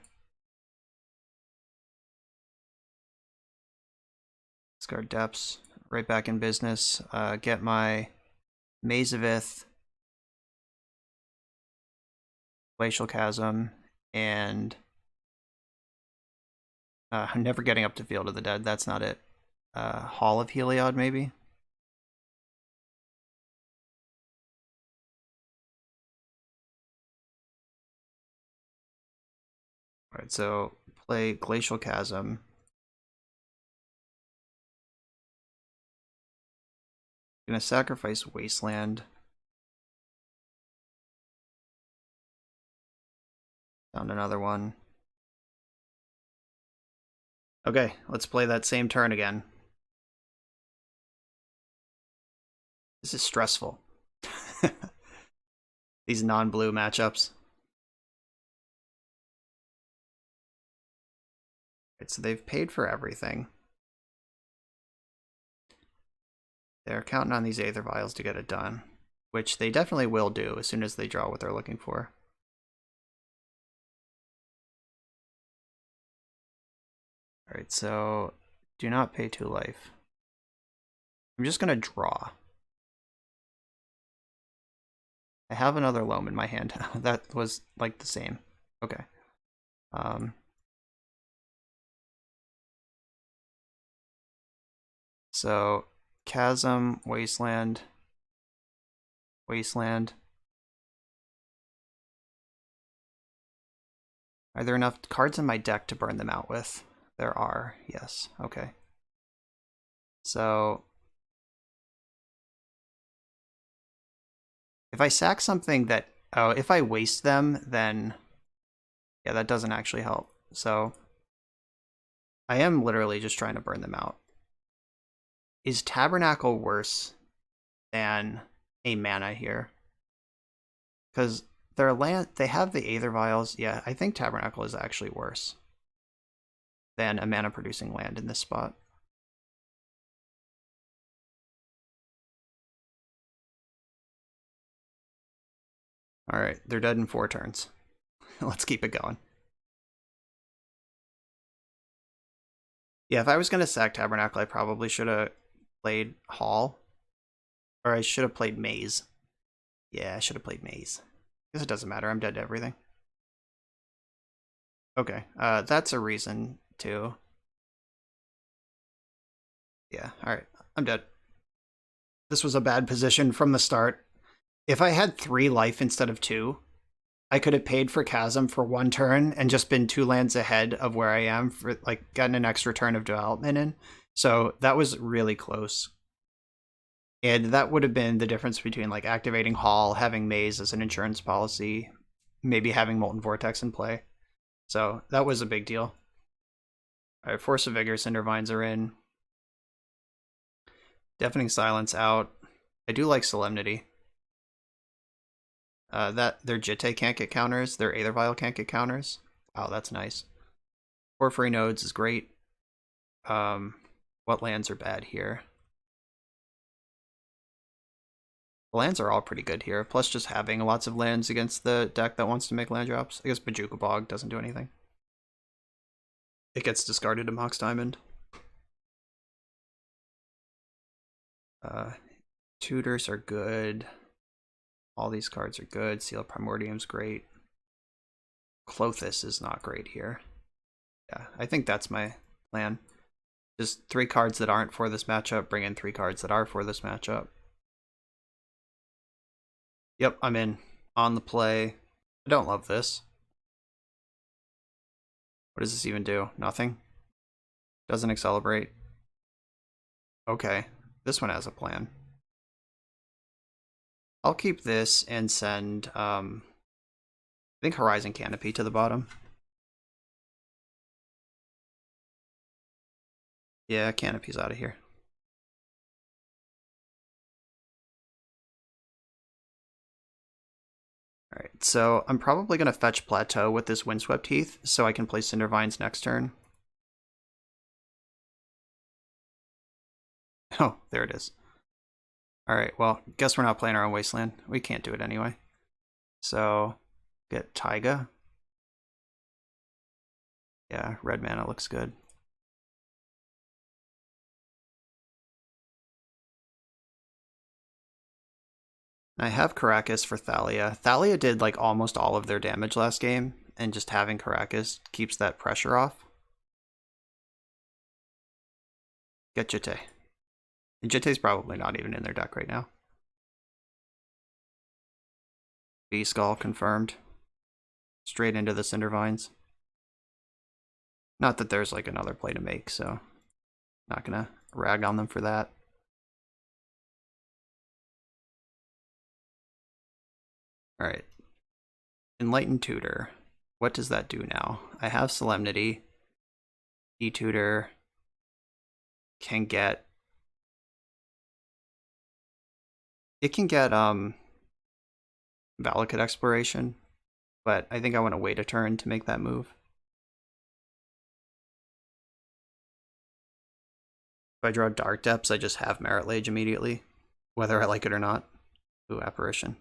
Discard Depths. Right back in business. Get my Maze of Ith, Glacial Chasm, and I'm never getting up to Field of the Dead. That's not it. Hall of Heliod, maybe? Alright, so play Glacial Chasm. Gonna sacrifice Wasteland. Found another one. Okay, let's play that same turn again. This is stressful. These non-blue matchups. Right, so they've paid for everything. They're counting on these Aether Vials to get it done, which they definitely will do as soon as they draw what they're looking for. Alright, so do not pay 2 life. I'm just going to draw. I have another loam in my hand. That was like the same. Okay. So Chasm, Wasteland, Wasteland. Are there enough cards in my deck to burn them out with? There are, yes. Okay. So if I sack something that, oh, if I waste them, then yeah, that doesn't actually help. So I am literally just trying to burn them out. Is Tabernacle worse than a mana here? Because their land, they have the Aether Vials. Yeah, I think Tabernacle is actually worse than a mana producing land in this spot. All right, they're dead in 4 turns. Let's keep it going. Yeah, if I was going to sack Tabernacle, I probably should have played Hall. Or I should have played Maze. Yeah, I should have played Maze. Because it doesn't matter, I'm dead to everything. Okay, that's a reason to... Yeah, alright, I'm dead. This was a bad position from the start. If I had 3 life instead of 2, I could have paid for Chasm for 1 turn and just been 2 lands ahead of where I am for like getting an extra turn of development in. So that was really close. And that would have been the difference between like activating Hall, having Maze as an insurance policy, maybe having Molten Vortex in play. So that was a big deal. All right, Force of Vigor, Cindervines are in. Deafening Silence out. I do like Solemnity. That their Jitte can't get counters, their Aether Vial can't get counters. Wow, that's nice. Porphyry Nodes is great. What lands are bad here? The lands are all pretty good here, plus just having lots of lands against the deck that wants to make land drops. I guess Bajuka Bog doesn't do anything. It gets discarded to Mox Diamond. Tutors are good. All these cards are good. Seal Primordium's great. Clothis is not great here. Yeah, I think that's my plan. Just 3 cards that aren't for this matchup, bring in 3 cards that are for this matchup. Yep, I'm in. On the play. I don't love this. What does this even do? Nothing? Doesn't accelerate. Okay, this one has a plan. I'll keep this and send, I think Horizon Canopy to the bottom. Yeah, Canopy's out of here. Alright, so I'm probably going to fetch Plateau with this Windswept Heath so I can play Cindervines next turn. Oh, there it is. Alright, well, guess we're not playing our own Wasteland. We can't do it anyway. So, get Taiga. Yeah, red mana looks good. I have Caracas for Thalia. Thalia did like almost all of their damage last game, and just having Caracas keeps that pressure off. Get Jite. And Jite's probably not even in their deck right now. B-Skull confirmed. Straight into the Cindervines. Not that there's like another play to make, so not gonna rag on them for that. Alright. Enlightened Tutor. What does that do now? I have Solemnity. E-Tutor can get... It can get Valakut Exploration, but I think I want to wait a turn to make that move. If I draw Dark Depths, I just have Merit Lage immediately, whether I like it or not. Ooh, Apparition.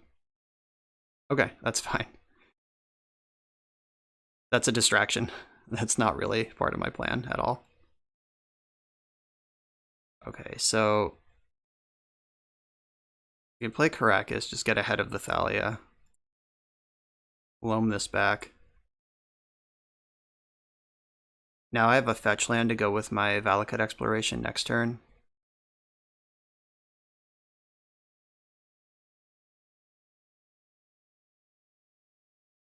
Okay, that's fine. That's a distraction. That's not really part of my plan at all. Okay, so you can play Caracas, just get ahead of the Thalia. Loam this back. Now I have a fetch land to go with my Valakut Exploration next turn.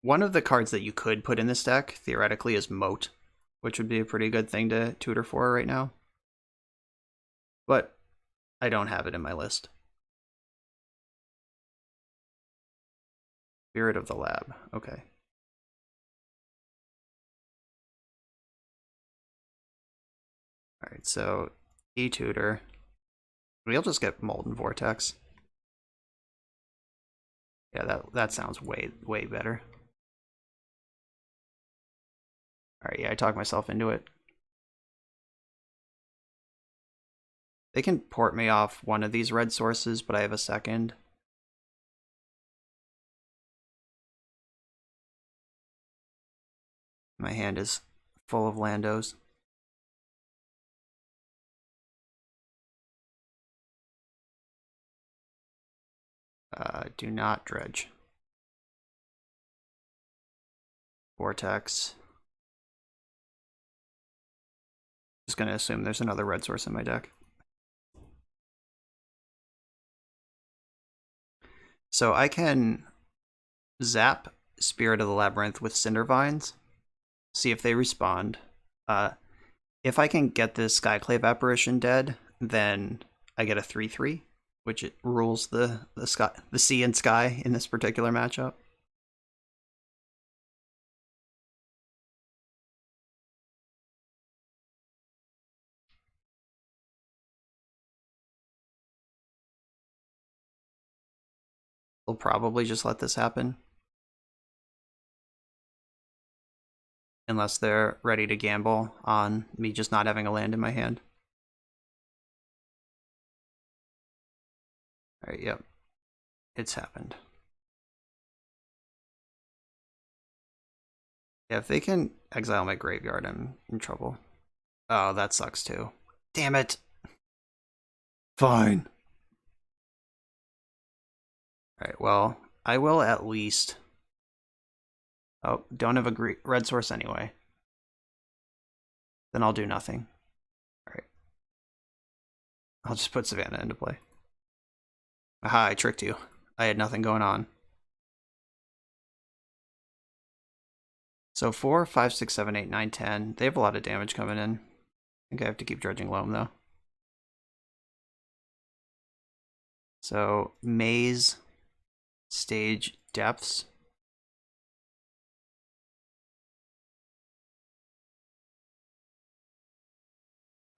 One of the cards that you could put in this deck, theoretically, is Moat, which would be a pretty good thing to tutor for right now. But I don't have it in my list. Spirit of the Lab, okay. Alright, so E-Tutor. We'll just get Molten Vortex. Yeah, that sounds way better. Alright, yeah, I talked myself into it. They can port me off one of these red sources, but I have a second. My hand is full of Landos. Do not dredge. Vortex. Just gonna assume there's another red source in my deck. So I can zap Spirit of the Labyrinth with Cindervines, see if they respond. If I can get this Skyclave Apparition dead, then I get a 3/3, which it rules the sea and sky in this particular matchup. We'll probably just let this happen. Unless they're ready to gamble on me just not having a land in my hand. Alright, yep. It's happened. Yeah, if they can exile my graveyard, I'm in trouble. Oh, that sucks too. Damn it! Fine. Alright, well, I will at least... Oh, don't have a red source anyway. Then I'll do nothing. Alright. I'll just put Savannah into play. Aha, I tricked you. I had nothing going on. So 4, 5, 6, 7, 8, 9, 10. They have a lot of damage coming in. I think I have to keep dredging Loam though. So Maze, Stage, Depths.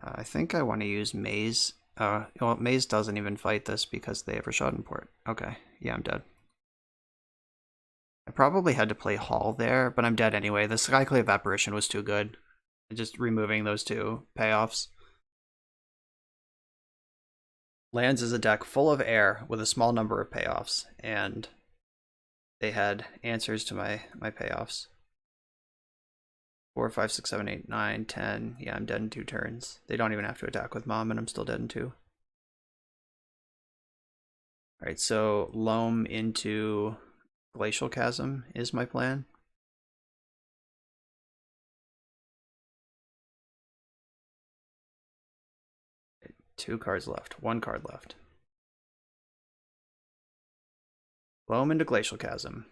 I think I want to use Maze. Well, Maze doesn't even fight this because they have Rashadan Port. Okay, yeah, I'm dead. I probably had to play Hall there, but I'm dead anyway. The Skyclave Apparition was too good. Just removing those two payoffs. Lands is a deck full of air with a small number of payoffs, and they had answers to my payoffs. 4, 5, 6, 7, 8, 9, 10. Yeah, I'm dead in 2 turns. They don't even have to attack with Mom, and I'm still dead in 2. All right, so loam into Glacial Chasm is my plan. Two cards left, one card left. Loam into Glacial Chasm.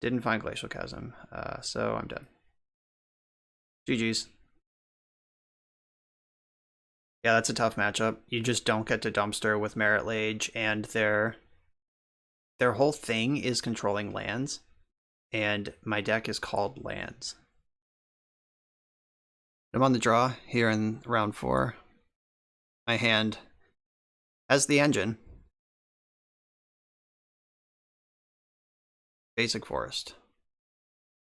Didn't find Glacial Chasm, so I'm done. GG's. Yeah, that's a tough matchup. You just don't get to dumpster with Merit Lage, and their whole thing is controlling lands, and my deck is called lands. I'm on the draw here in round 4. My hand has the engine. Basic Forest.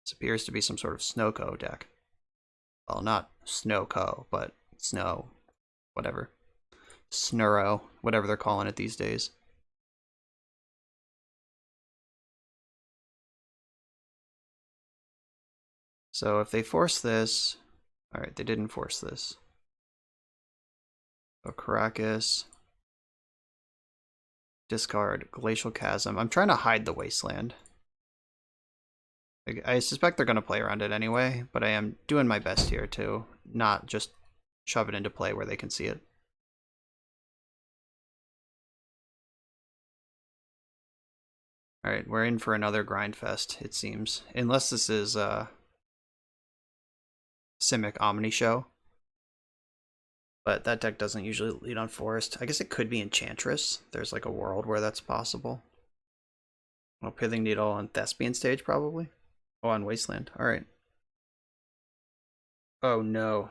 This appears to be some sort of Snowco deck. Well, not Snowco, but Snow, whatever. Snurrow, whatever they're calling it these days. So if they force this, all right, they didn't force this. So Caracas, discard Glacial Chasm. I'm trying to hide the Wasteland. I suspect they're going to play around it anyway, but I am doing my best here to not just shove it into play where they can see it. Alright, we're in for another grind fest, it seems. Unless this is Simic Omni Show. But that deck doesn't usually lead on Forest. I guess it could be Enchantress. There's like a world where that's possible. Well, Pithing Needle on Thespian stage, probably. Oh, on Wasteland. Alright. Oh no.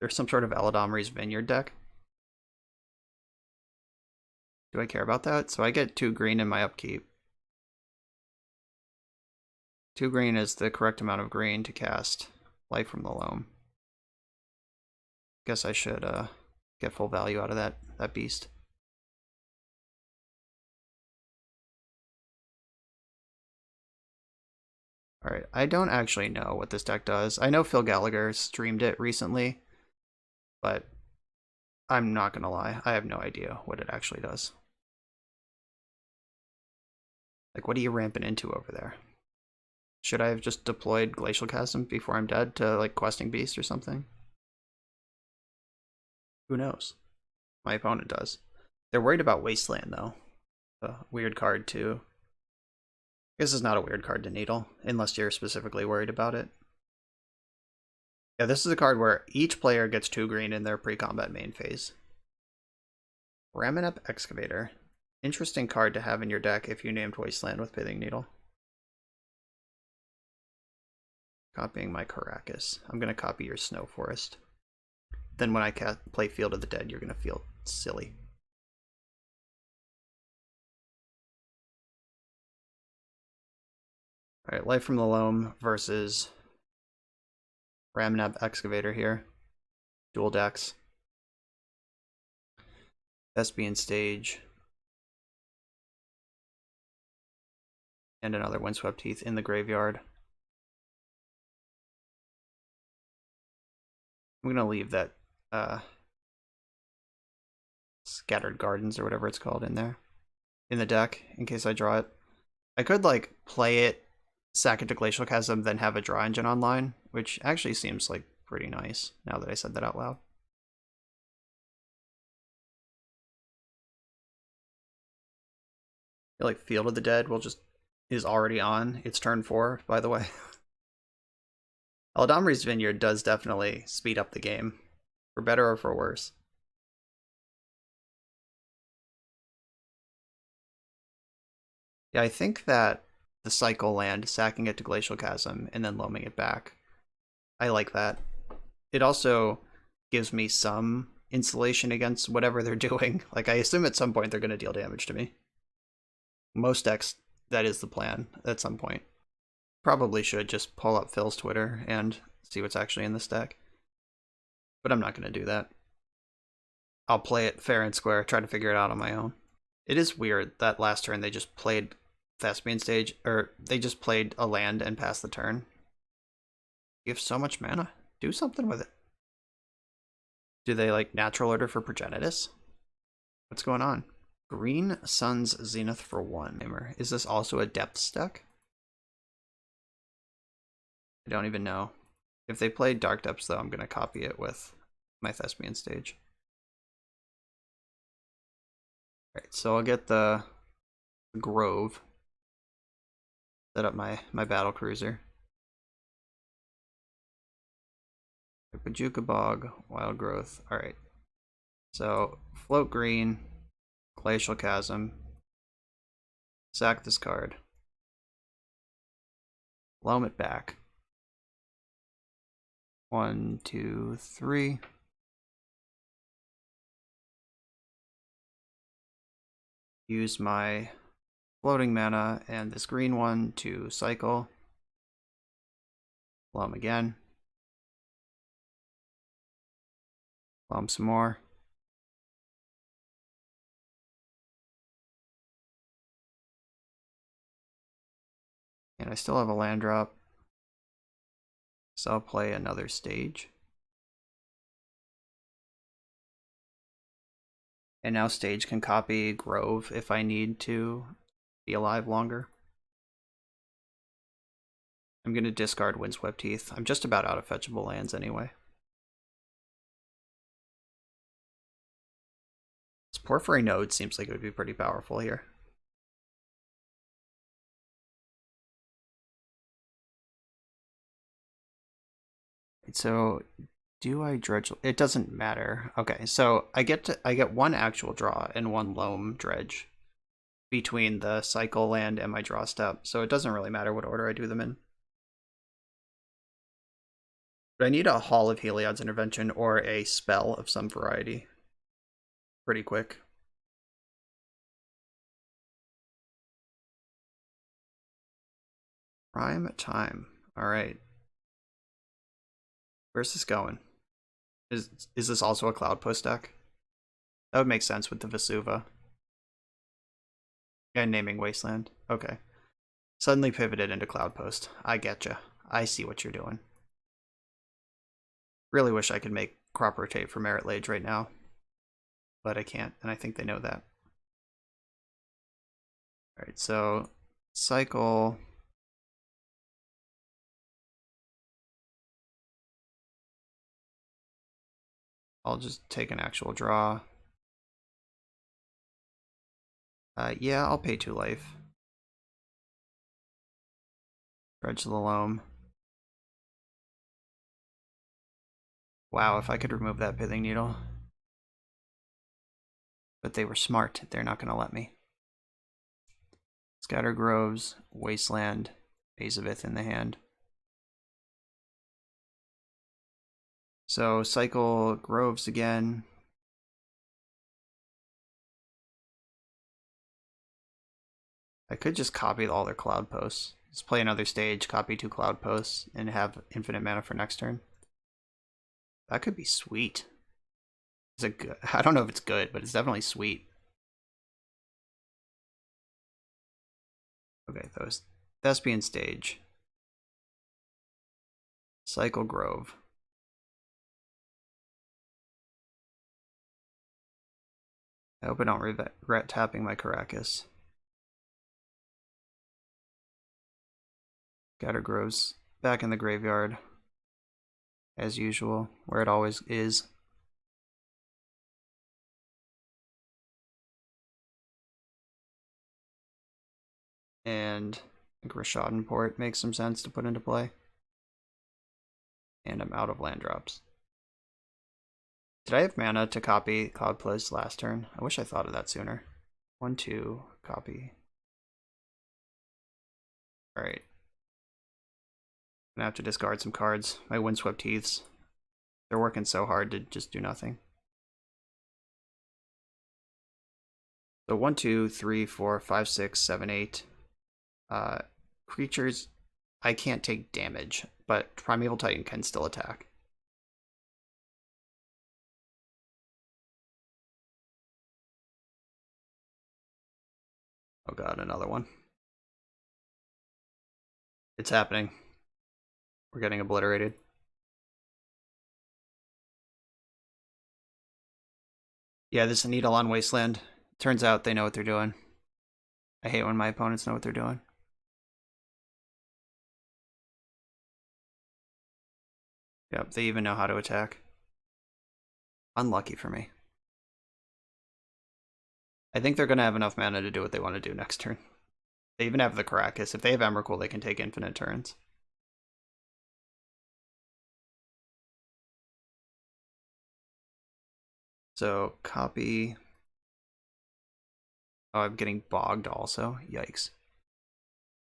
There's some sort of Eladamri's Vineyard deck. Do I care about that? So I get 2 green in my upkeep. 2 green is the correct amount of green to cast Life from the Loam. Guess I should get full value out of that beast. Alright, I don't actually know what this deck does. I know Phil Gallagher streamed it recently, but I'm not gonna lie, I have no idea what it actually does. Like, what are you ramping into over there? Should I have just deployed Glacial Chasm before I'm dead to, like, Questing Beast or something? Who knows? My opponent does. They're worried about Wasteland, though. A weird card, too. This is not a weird card to needle, unless you're specifically worried about it. Yeah, this is a card where each player gets 2 green in their pre-combat main phase. Raminep Excavator. Interesting card to have in your deck if you named Wasteland with Pithing Needle. Copying my Caracas. I'm going to copy your Snow Forest. Then when I play Field of the Dead, you're going to feel silly. Alright, Life from the Loam versus Raminep Excavator here. Dual decks. Thespian Stage. And another Windswept Heath in the graveyard. I'm going to leave that Scattered Gardens or whatever it's called in there. In the deck, in case I draw it. I could, like, play it, sack it to Glacial Chasm, then have a draw engine online, which actually seems, like, pretty nice, now that I said that out loud. I feel like Field of the Dead is already on. It's turn 4, by the way. Eladamri's Vineyard does definitely speed up the game, for better or for worse. Yeah, I think that the cycle land, sacking it to Glacial Chasm, and then loaming it back, I like that. It also gives me some insulation against whatever they're doing. Like, I assume at some point they're going to deal damage to me. Most decks, that is the plan at some point. Probably should just pull up Phil's Twitter and see what's actually in this deck. But I'm not going to do that. I'll play it fair and square, try to figure it out on my own. It is weird that last turn they just played Thespian Stage, or they just played a land and passed the turn. You have so much mana. Do something with it. Do they, like, natural order for Progenitus? What's going on? Green Sun's Zenith for 1. Is this also a depths deck? I don't even know. If they play Dark Depths, though, I'm going to copy it with my Thespian stage. Alright, so I'll get the Grove. Set up my battle cruiser. Pajuka Bog, Wild Growth. Alright. So, float green, Glacial Chasm. Sack this card. Loam it back. 1, 2, 3. Use my floating mana and this green one to cycle. Loam again. Loam some more. And I still have a land drop. So I'll play another stage. And now stage can copy Grove if I need to be alive longer. I'm going to discard Windswept Heath. I'm just about out of fetchable lands anyway. This Porphyry Node seems like it would be pretty powerful here. So do I dredge? It doesn't matter. Okay, so I get one actual draw and one loam dredge between the cycle land and my draw step, so it doesn't really matter what order I do them in. But I need a Hall of Heliod's Intervention or a spell of some variety pretty quick. Prime time. Alright. Where's this going? Is this also a Cloud Post deck? That would make sense with the Vesuva. And naming Wasteland. Okay. Suddenly pivoted into Cloud Post. I getcha. I see what you're doing. Really wish I could make crop rotate for Merit Lage right now. But I can't, and I think they know that. Alright, so cycle. I'll just take an actual draw. Yeah, I'll pay 2 life. Dredge the loam. Wow, if I could remove that Pithing Needle. But they were smart. They're not going to let me. Scatter Groves, Wasteland, Azavith in the hand. So cycle Groves again. I could just copy all their Cloud Posts. Just play another stage, copy 2 Cloud Posts, and have infinite mana for next turn. That could be sweet. Is it good? I don't know if it's good, but it's definitely sweet. Okay, those Thespian stage. Cycle Grove. I hope I don't regret tapping my Caracas. Scatter Groves back in the graveyard. As usual, where it always is. And I think Rishadenport makes some sense to put into play. And I'm out of land drops. Did I have mana to copy Cloud Post last turn? I wish I thought of that sooner. 1, 2, copy. Alright. I'm gonna have to discard some cards. My Windswept Heaths. They're working so hard to just do nothing. So 1, 2, 3, 4, 5, 6, 7, 8. Creatures, I can't take damage, but Primeval Titan can still attack. Oh god, another one. It's happening. We're getting obliterated. Yeah, this is a Needle on Wasteland. Turns out they know what they're doing. I hate when my opponents know what they're doing. Yep, they even know how to attack. Unlucky for me. I think they're going to have enough mana to do what they want to do next turn. They even have the Caracas. If they have Emrakul, they can take infinite turns. So, copy. Oh, I'm getting bogged also. Yikes.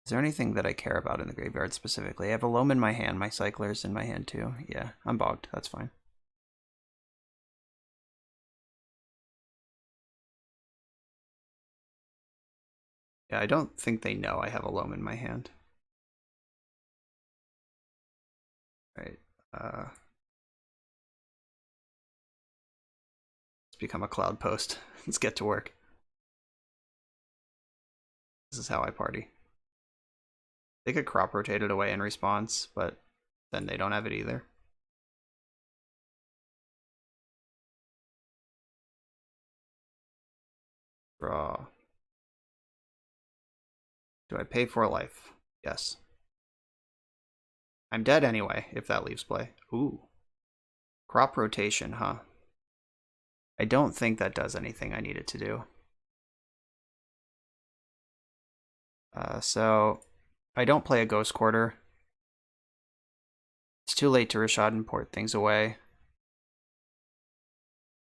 Is there anything that I care about in the graveyard specifically? I have a Loam in my hand. My Cycler's in my hand too. Yeah, I'm bogged. That's fine. Yeah, I don't think they know I have a Loam in my hand. Right. Let's become a cloud post. Let's get to work. This is how I party. They could crop rotate it away in response, but then they don't have it either. Draw. Do I pay for life? Yes. I'm dead anyway, if that leaves play. Ooh. Crop rotation, huh? I don't think that does anything I need it to do. So I don't play a Ghost Quarter. It's too late to Rashad and port things away.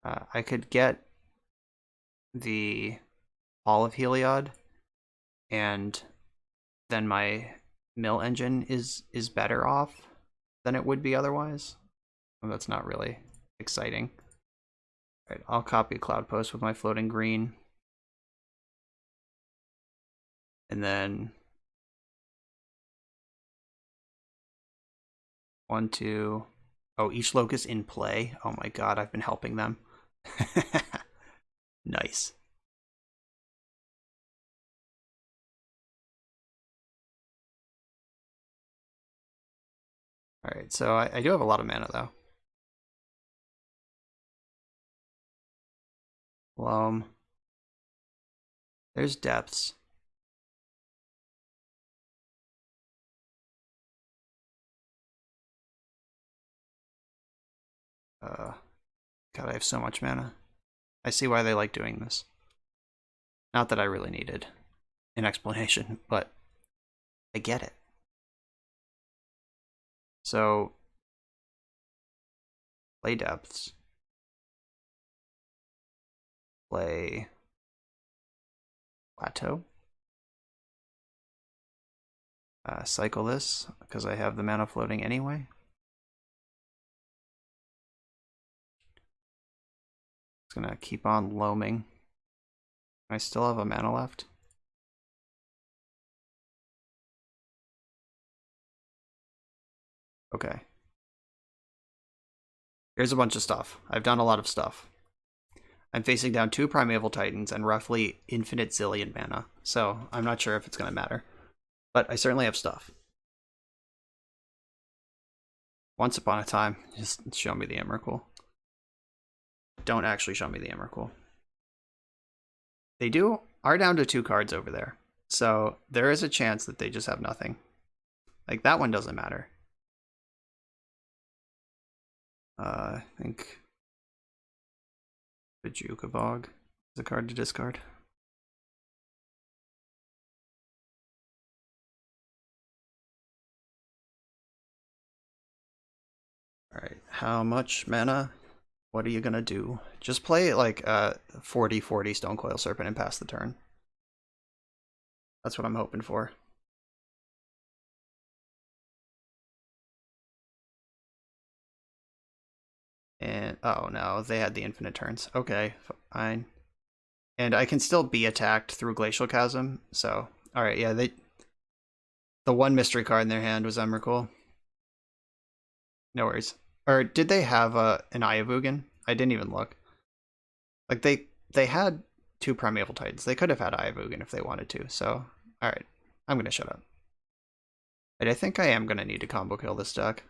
I could get the Hall of Heliod, and then my mill engine is better off than it would be otherwise. Well, that's not really exciting. All right, I'll copy Cloud Post with my floating green. And then 1, 2. Oh, each locus in play. Oh my god, I've been helping them. Nice. All right, so I do have a lot of mana though. There's depths. God, I have so much mana. I see why they like doing this. Not that I really needed an explanation, but I get it. So, play depths. Play plateau. Cycle this, because I have the mana floating anyway. It's gonna keep on loaming. I still have a mana left. Okay. Here's a bunch of stuff. I've done a lot of stuff. I'm facing down 2 Primeval Titans and roughly infinite zillion mana, so I'm not sure if it's going to matter. But I certainly have stuff. Once upon a time, just show me the Emrakul. Don't actually show me the Emrakul. They are down to 2 cards over there, so there is a chance that they just have nothing. Like, that one doesn't matter. I think Bajukabog is a card to discard. Alright, how much mana? What are you gonna do? Just play like 40-40 Stonecoil Serpent and pass the turn. That's what I'm hoping for. And oh no, they had the infinite turns. Okay, fine. And I can still be attacked through Glacial Chasm. So, all right, yeah, the one mystery card in their hand was Emrakul. No worries. Or did they have an Ayavugan? I didn't even look. Like they had 2 Primeval Titans. They could have had Ayavugan if they wanted to. So, all right, I'm gonna shut up. And I think I am gonna need to combo kill this deck.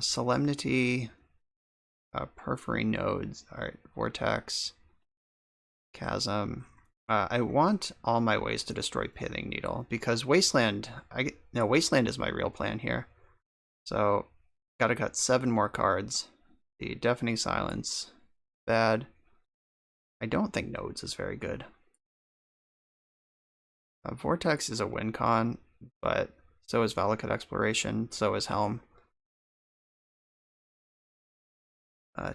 Solemnity. Periphery nodes. All right, vortex, chasm. I want all my ways to destroy Pithing Needle because Wasteland. Wasteland is my real plan here. So, gotta cut 7 more cards. The Deafening Silence, bad. I don't think nodes is very good. Vortex is a win con, but so is Valakut Exploration, so is Helm.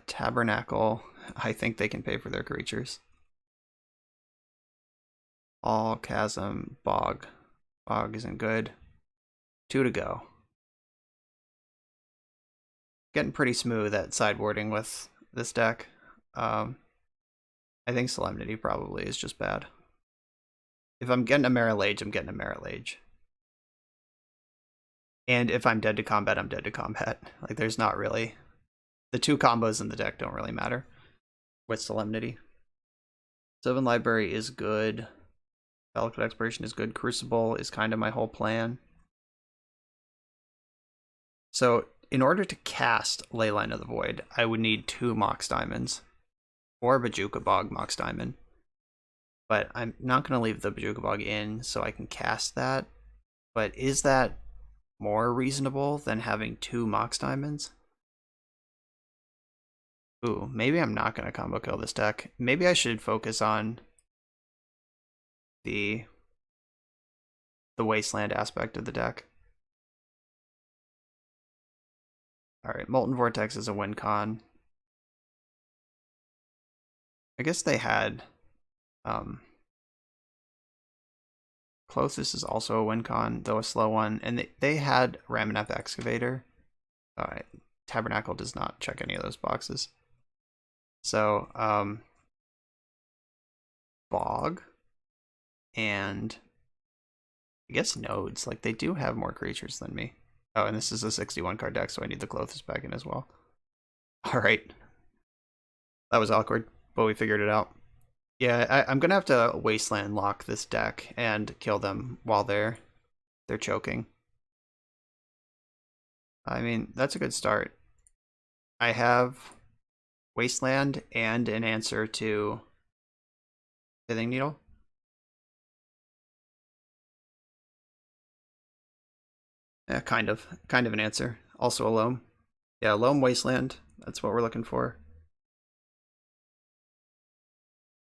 Tabernacle, I think they can pay for their creatures. All, Chasm, Bog. Bog isn't good. 2 to go. Getting pretty smooth at sideboarding with this deck. I think Solemnity probably is just bad. If I'm getting a Meryl Age, I'm getting a Meryl Age. And if I'm dead to combat, I'm dead to combat. Like, there's not really... The 2 combos in the deck don't really matter with Solemnity. Sylvan Library is good. Valakut Exploration is good. Crucible is kind of my whole plan. So, in order to cast Leyline of the Void, I would need 2 Mox Diamonds. Or Bojuka Bog Mox Diamond. But I'm not going to leave the Bojuka Bog in so I can cast that. But is that more reasonable than having 2 Mox Diamonds? Ooh, maybe I'm not going to combo kill this deck. Maybe I should focus on the Wasteland aspect of the deck. Alright, Molten Vortex is a win con. I guess they had... Closest is also a win con, though a slow one. And they had Ramaneth Excavator. Alright, Tabernacle does not check any of those boxes. So, Bog. And I guess Nodes. Like, they do have more creatures than me. Oh, and this is a 61 card deck, so I need the Clothis back in as well. Alright. That was awkward, but we figured it out. Yeah, I'm gonna have to Wasteland lock this deck and kill them while they're choking. I mean, that's a good start. I have Wasteland and an answer to Pithing Needle. Yeah, kind of an answer. Also a Loam. Yeah, Loam Wasteland. That's what we're looking for.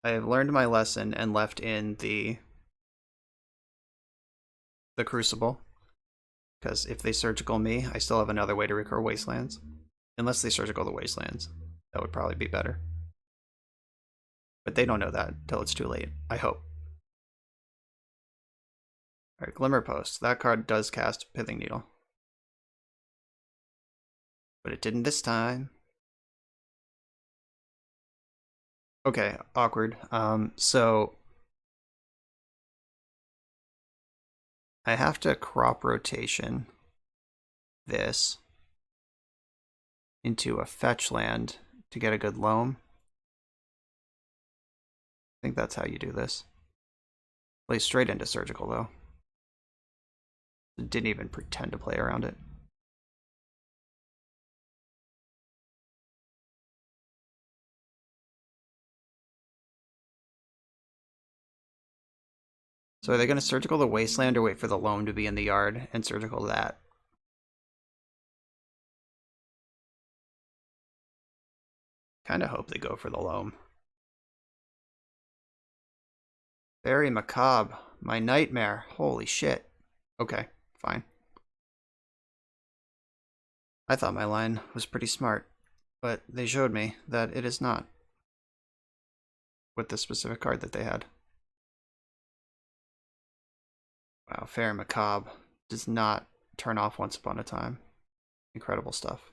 I have learned my lesson and left in the Crucible. Because if they surgical me, I still have another way to recur Wastelands. Unless they surgical the Wastelands. That would probably be better. But they don't know that till it's too late, I hope. Alright, Glimmer Post. That card does cast Pithing Needle. But it didn't this time. Okay, awkward. So I have to crop rotation this into a fetch land to get a good loam. I think that's how you do this. Play straight into surgical though. Didn't even pretend to play around it. So are they going to surgical the wasteland or wait for the loam to be in the yard and surgical that? Kind of hope they go for the loam. Very macabre. My nightmare. Holy shit. Okay, fine. I thought my line was pretty smart, but they showed me that it is not. With the specific card that they had. Wow, Fairy Macabre does not turn off Once Upon a Time. Incredible stuff.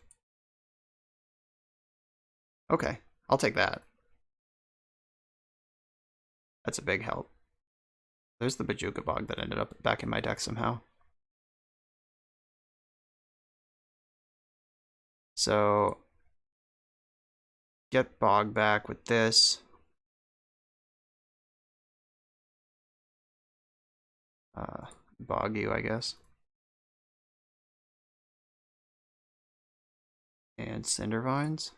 Okay, I'll take that. That's a big help. There's the Bojuka Bog that ended up back in my deck somehow. So, get Bog back with this. Bog you, I guess. And Cindervines.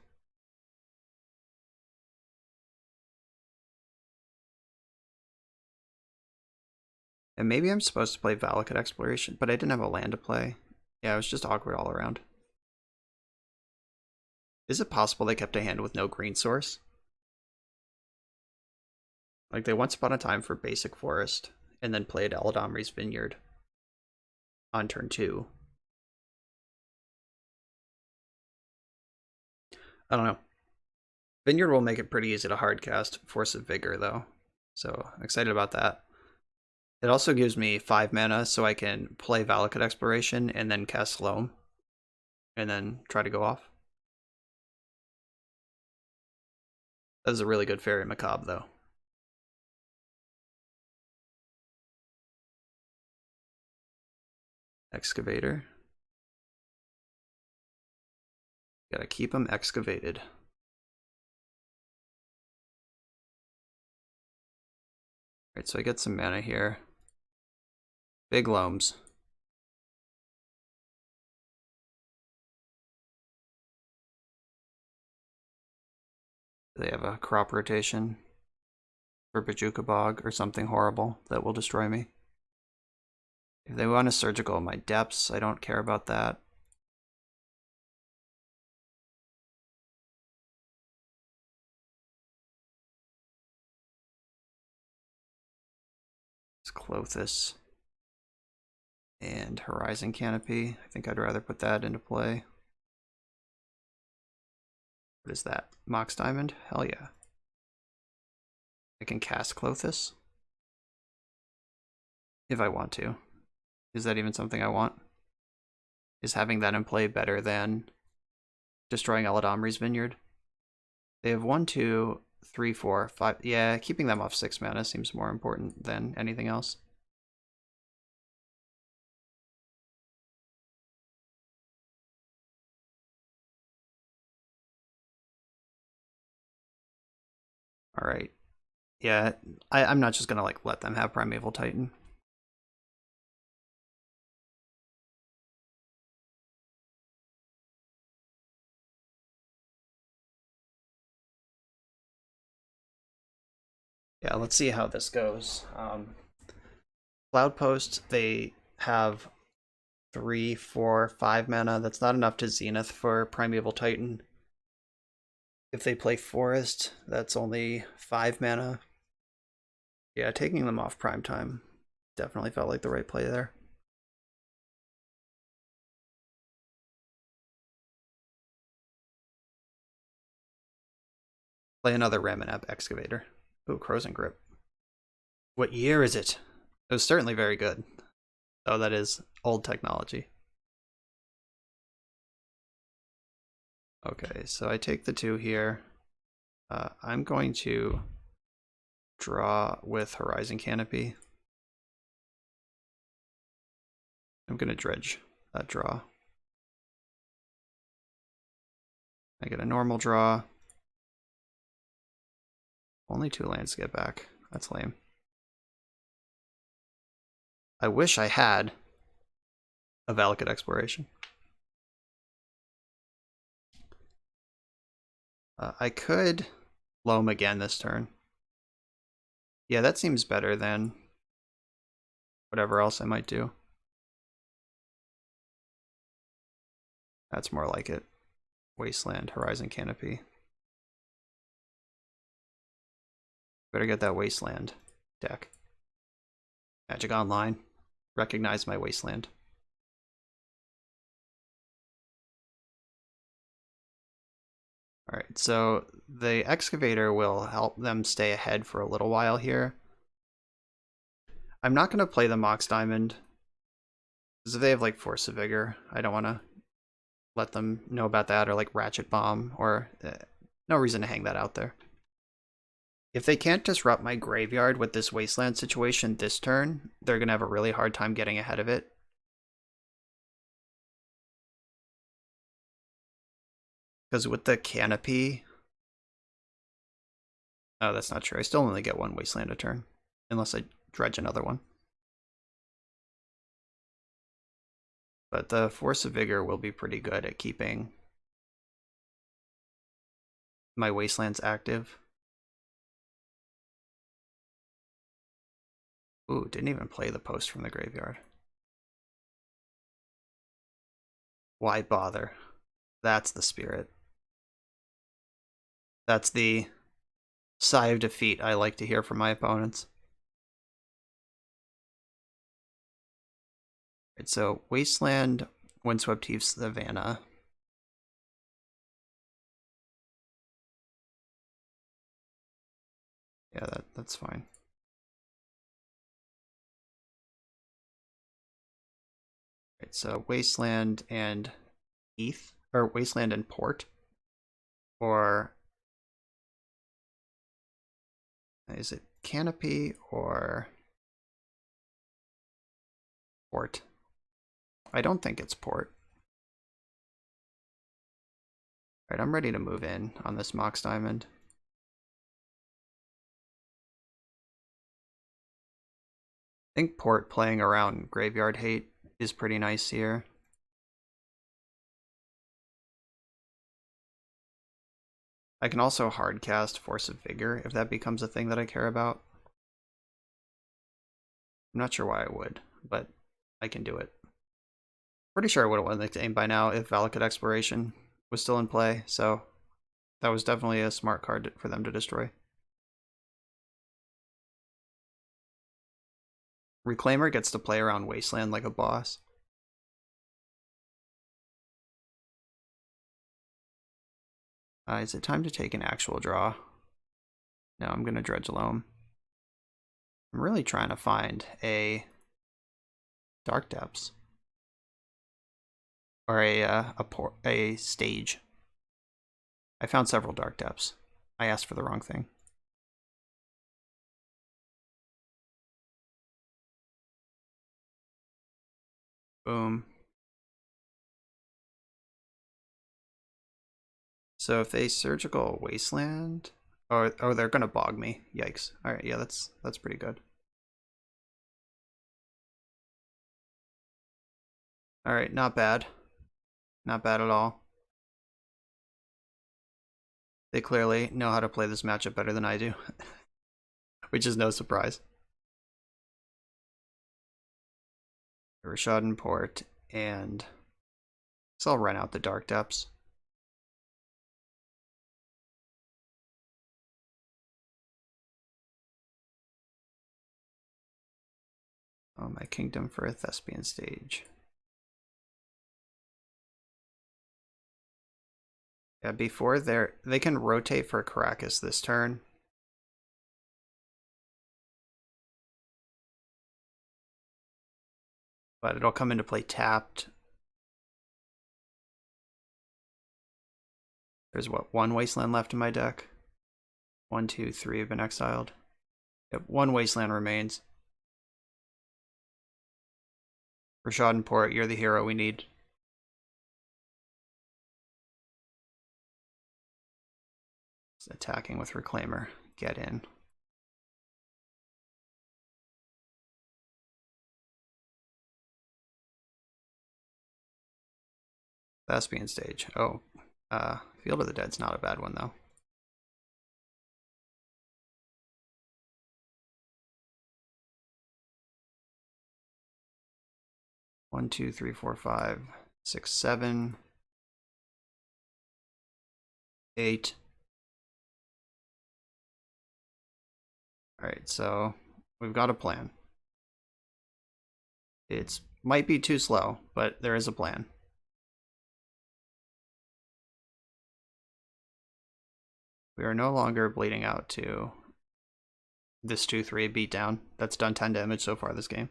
And maybe I'm supposed to play Valakut Exploration, but I didn't have a land to play. Yeah, it was just awkward all around. Is it possible they kept a hand with no green source? Like, they once upon a time for basic forest, and then played Eladamri's Vineyard on turn 2. I don't know. Vineyard will make it pretty easy to hardcast Force of Vigor, though. So, I'm excited about that. It also gives me 5 mana, so I can play Valakut Exploration and then cast Sloam. And then try to go off. That was a really good Fairy Macabre, though. Excavator. Gotta keep them excavated. Alright, so I get some mana here. Big Loams. They have a crop rotation for Bajuka Bog or something horrible that will destroy me. If they want a surgical in my depths, I don't care about that. It's Clothis and Horizon Canopy. I think I'd rather put that into play. What is that? Mox Diamond? Hell yeah. I can cast Clothis if I want to. Is that even something I want? Is having that in play better than destroying Eladamri's Vineyard? They have 1, 2, 3, 4, 5. Yeah, keeping them off 6 mana seems more important than anything else. Alright. Yeah, I'm not just gonna like let them have Primeval Titan. Yeah, let's see how this goes. Cloudpost, they have 3, 4, 5 mana. That's not enough to Zenith for Primeval Titan. If they play Forest, that's only 5 mana. Yeah, taking them off prime time definitely felt like the right play there. Play another Ramanap Excavator. Ooh, Crozen Grip. What year is it? It was certainly very good. Oh, that is old technology. Okay, so I take the 2 here. I'm going to draw with Horizon Canopy. I'm going to dredge that draw. I get a normal draw. Only 2 lands to get back. That's lame. I wish I had a Valakut Exploration. I could Loam again this turn. Yeah, that seems better than whatever else I might do. That's more like it. Wasteland, Horizon Canopy. Better get that Wasteland deck. Magic Online. Recognize my Wasteland. Alright, so the Excavator will help them stay ahead for a little while here. I'm not going to play the Mox Diamond, because if they have like Force of Vigor, I don't want to let them know about that, or like Ratchet Bomb, or no reason to hang that out there. If they can't disrupt my graveyard with this Wasteland situation this turn, they're going to have a really hard time getting ahead of it. Because with the Canopy... Oh, that's not true. I still only get 1 Wasteland a turn, unless I dredge another one. But the Force of Vigor will be pretty good at keeping my Wastelands active. Ooh, didn't even play the post from the graveyard. Why bother? That's the spirit. That's the sigh of defeat I like to hear from my opponents. Right, so Wasteland, Windswept Heath, Savannah. Yeah, that's fine. Right, so Wasteland and Heath, or Wasteland and Port, or is it Canopy or Port? I don't think it's Port. All right, I'm ready to move in on this Mox Diamond. I think Port playing around Graveyard Hate is pretty nice here. I can also hardcast Force of Vigor if that becomes a thing that I care about. I'm not sure why I would, but I can do it. Pretty sure I would have won the game by now if Valakut Exploration was still in play, so that was definitely a smart card for them to destroy. Reclaimer gets to play around Wasteland like a boss. Is it time to take an actual draw? No, I'm going to Dredge Loam. I'm really trying to find a Dark Depths. Or a stage. I found several Dark Depths. I asked for the wrong thing. Boom. So if they Surgical Wasteland, oh, they're gonna bog me. Yikes! All right, yeah, that's pretty good. All right, not bad, not bad at all. They clearly know how to play this matchup better than I do, which is no surprise. Rishadan Port, and so I'll run out the Dark Depths. Oh, my Kingdom for a Thespian stage. Yeah, before they can rotate for Caracas this turn. But it'll come into play tapped. There's what, one Wasteland left in my deck? 1, 2, 3 have been exiled. Yep, one Wasteland remains. Rishadan Port, you're the hero we need. It's attacking with Reclaimer. Get in. Thespian stage. Oh, Field of the Dead's not a bad one though. One, two, three, four, 5, 6, 7, 8. All right, so we've got a plan. It might be too slow, but there is a plan. We are no longer bleeding out to this 2/3 beatdown. That's done 10 damage so far this game.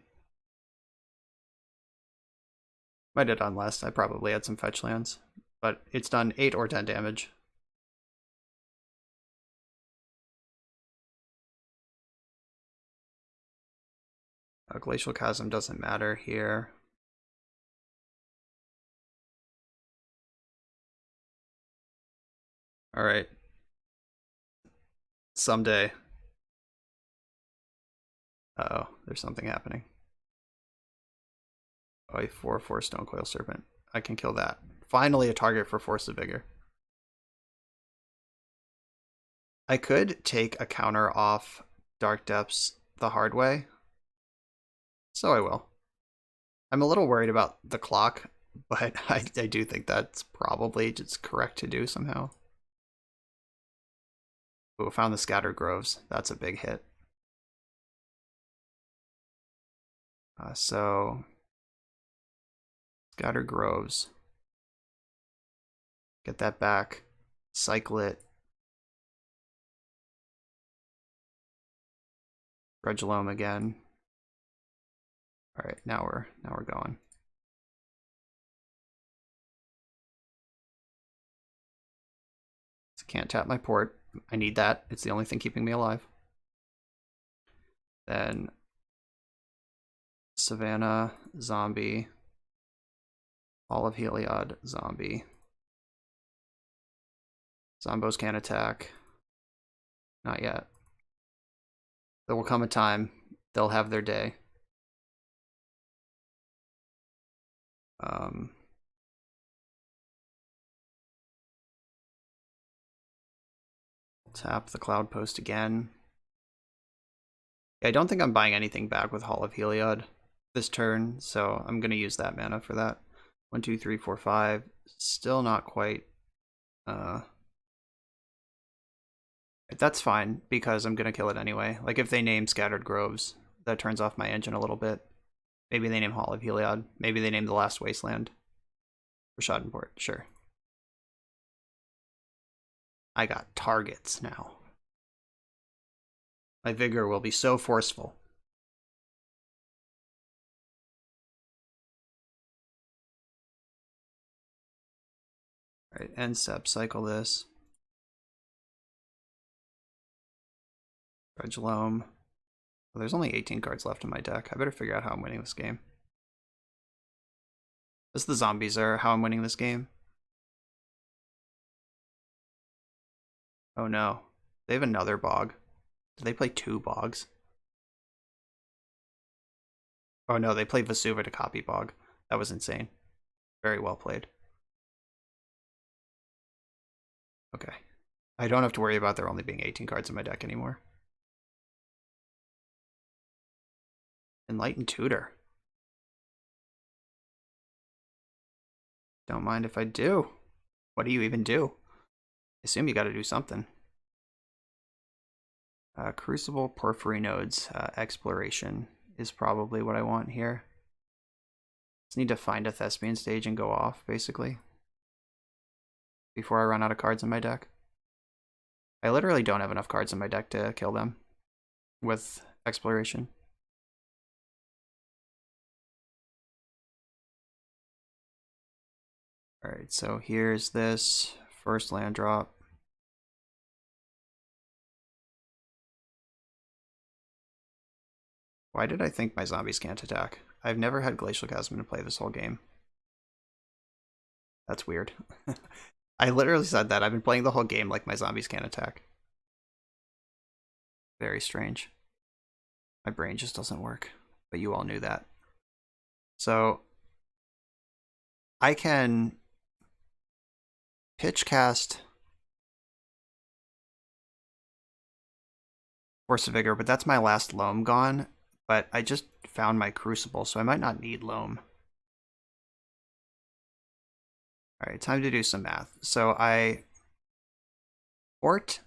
Might have done less. I probably had some fetch lands, but it's done 8 or 10 damage. Glacial Chasm doesn't matter here. All right. Someday. Uh-oh, there's something happening. Oh, a 4/4 Stonecoil Serpent. I can kill that. Finally a target for Force of Vigor. I could take a counter off Dark Depths the hard way, so I will. I'm a little worried about the clock, but I do think that's probably just correct to do somehow. Ooh, found the scattered groves. That's a big hit. So, scattered groves. Get that back. Cycle it. Regelome again. All right, now we're going. So can't tap my port. I need that. It's the only thing keeping me alive. Then Savannah, zombie. All of Heliod, zombie. Zombos can't attack. Not yet. There will come a time they'll have their day. Tap the Cloud Post again. I don't think I'm buying anything back with Hall of Heliod this turn, so I'm going to use that mana for that. 1, 2, 3, 4, 5. Still not quite. That's fine, because I'm going to kill it anyway. Like, if they name Scattered Groves, that turns off my engine a little bit. Maybe they name Hall of Heliod. Maybe they name The Last Wasteland. For Schadenport, sure. I got targets now. My vigor will be so forceful. Alright, end step, cycle this. Regelome. Well, there's only 18 cards left in my deck. I better figure out how I'm winning this game. This the zombies are how I'm winning this game. Oh no. They have another bog. Did they play 2 bogs? Oh no, they played Vesuva to copy bog. That was insane. Very well played. Okay. I don't have to worry about there only being 18 cards in my deck anymore. Enlightened Tutor. Don't mind if I do. What do you even do? I assume you gotta do something. Crucible, Porphyry Nodes, Exploration is probably what I want here. Just need to find a Thespian stage and go off, basically. Before I run out of cards in my deck. I literally don't have enough cards in my deck to kill them with Exploration. Alright, so here's this first land drop. Why did I think my zombies can't attack? I've never had Glacial Chasm to play this whole game. That's weird. I literally said that. I've been playing the whole game like my zombies can't attack. Very strange. My brain just doesn't work, but you all knew that. So I can pitch cast Force of Vigor, but that's my last Loam gone. But I just found my Crucible, so I might not need Loam. Alright, time to do some math. So I port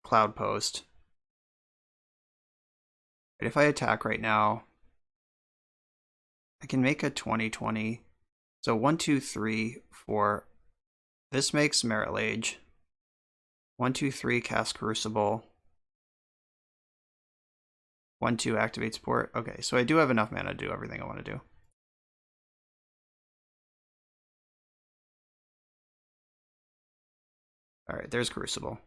Cloud Post. If I attack right now, I can make a 20/20. So 1, 2, 3, 4. This makes Merit Lage. 1, 2, 3, cast Crucible. 1, 2, activates port. Okay, so I do have enough mana to do everything I want to do. Alright, there's Crucible.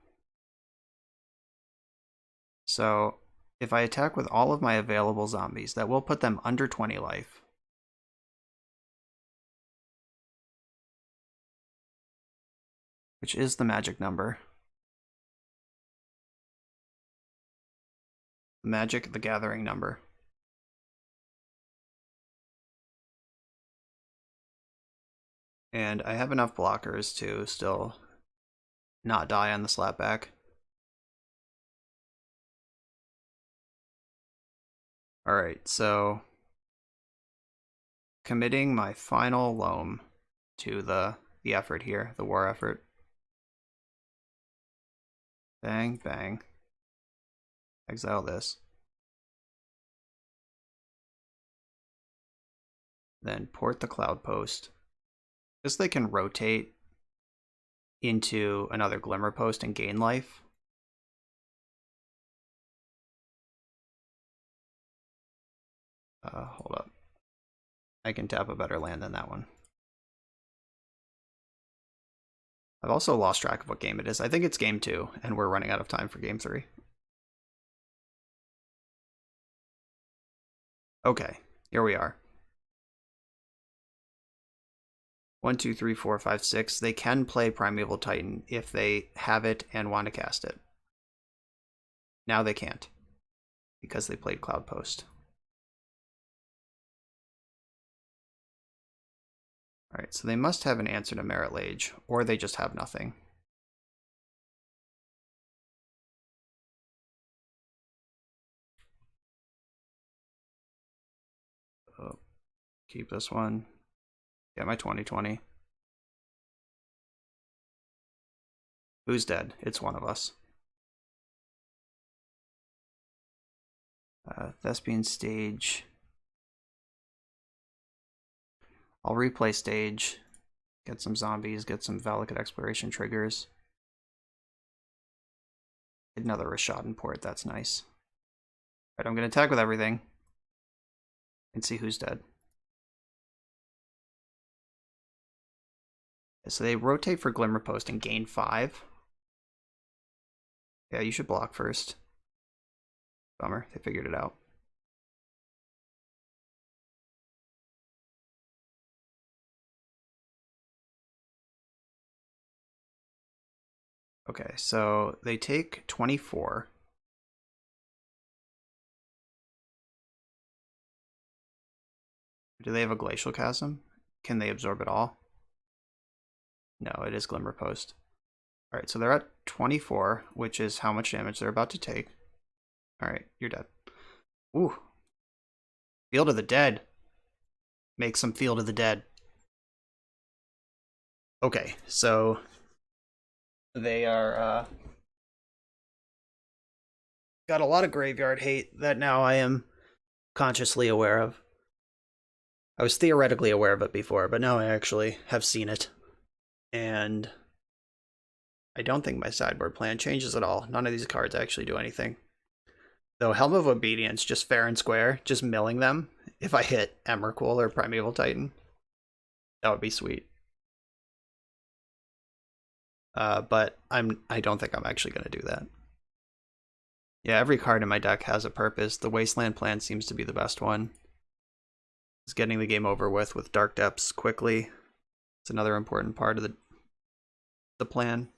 So if I attack with all of my available zombies, that will put them under 20 life. Which is the magic number. Magic, the gathering number. And I have enough blockers to still not die on the slapback. Alright, so committing my final loam to the effort here, the war effort. Bang, bang. Exile this. Then port the cloud post. Just they can rotate into another glimmer post and gain life. Hold up. I can tap a better land than that one. I've also lost track of what game it is. I think it's game 2, and we're running out of time for game 3. Okay, here we are. 1, 2, 3, 4, 5, 6. They can play Primeval Titan if they have it and want to cast it. Now they can't, because they played Cloud Post. Alright, so they must have an answer to Merit Lage, or they just have nothing. Oh, keep this one. Get my 2020. Who's dead? It's one of us. Thespian Stage. I'll replay Stage. Get some zombies, get some Valakut Exploration triggers. Another Rashadan port, that's nice. Alright, I'm going to attack with everything. And see who's dead. So they rotate for Glimmer Post and gain 5. Yeah, you should block first. Bummer, they figured it out. Okay, so they take 24. Do they have a Glacial Chasm? Can they absorb it all? No, it is Glimmer Post. Alright, so they're at 24, which is how much damage they're about to take. Alright, you're dead. Ooh. Field of the Dead. Make some Field of the Dead. Okay, so they are got a lot of graveyard hate that now I am consciously aware of. I was theoretically aware of it before, but now I actually have seen it. And I don't think my sideboard plan changes at all. None of these cards actually do anything. Though Helm of Obedience, just fair and square, just milling them. If I hit Emrakul or Primeval Titan, that would be sweet. But I don't think I'm actually going to do that. Yeah, every card in my deck has a purpose. The Wasteland plan seems to be the best one. It's getting the game over with Dark Depths quickly. It's another important part of the plan.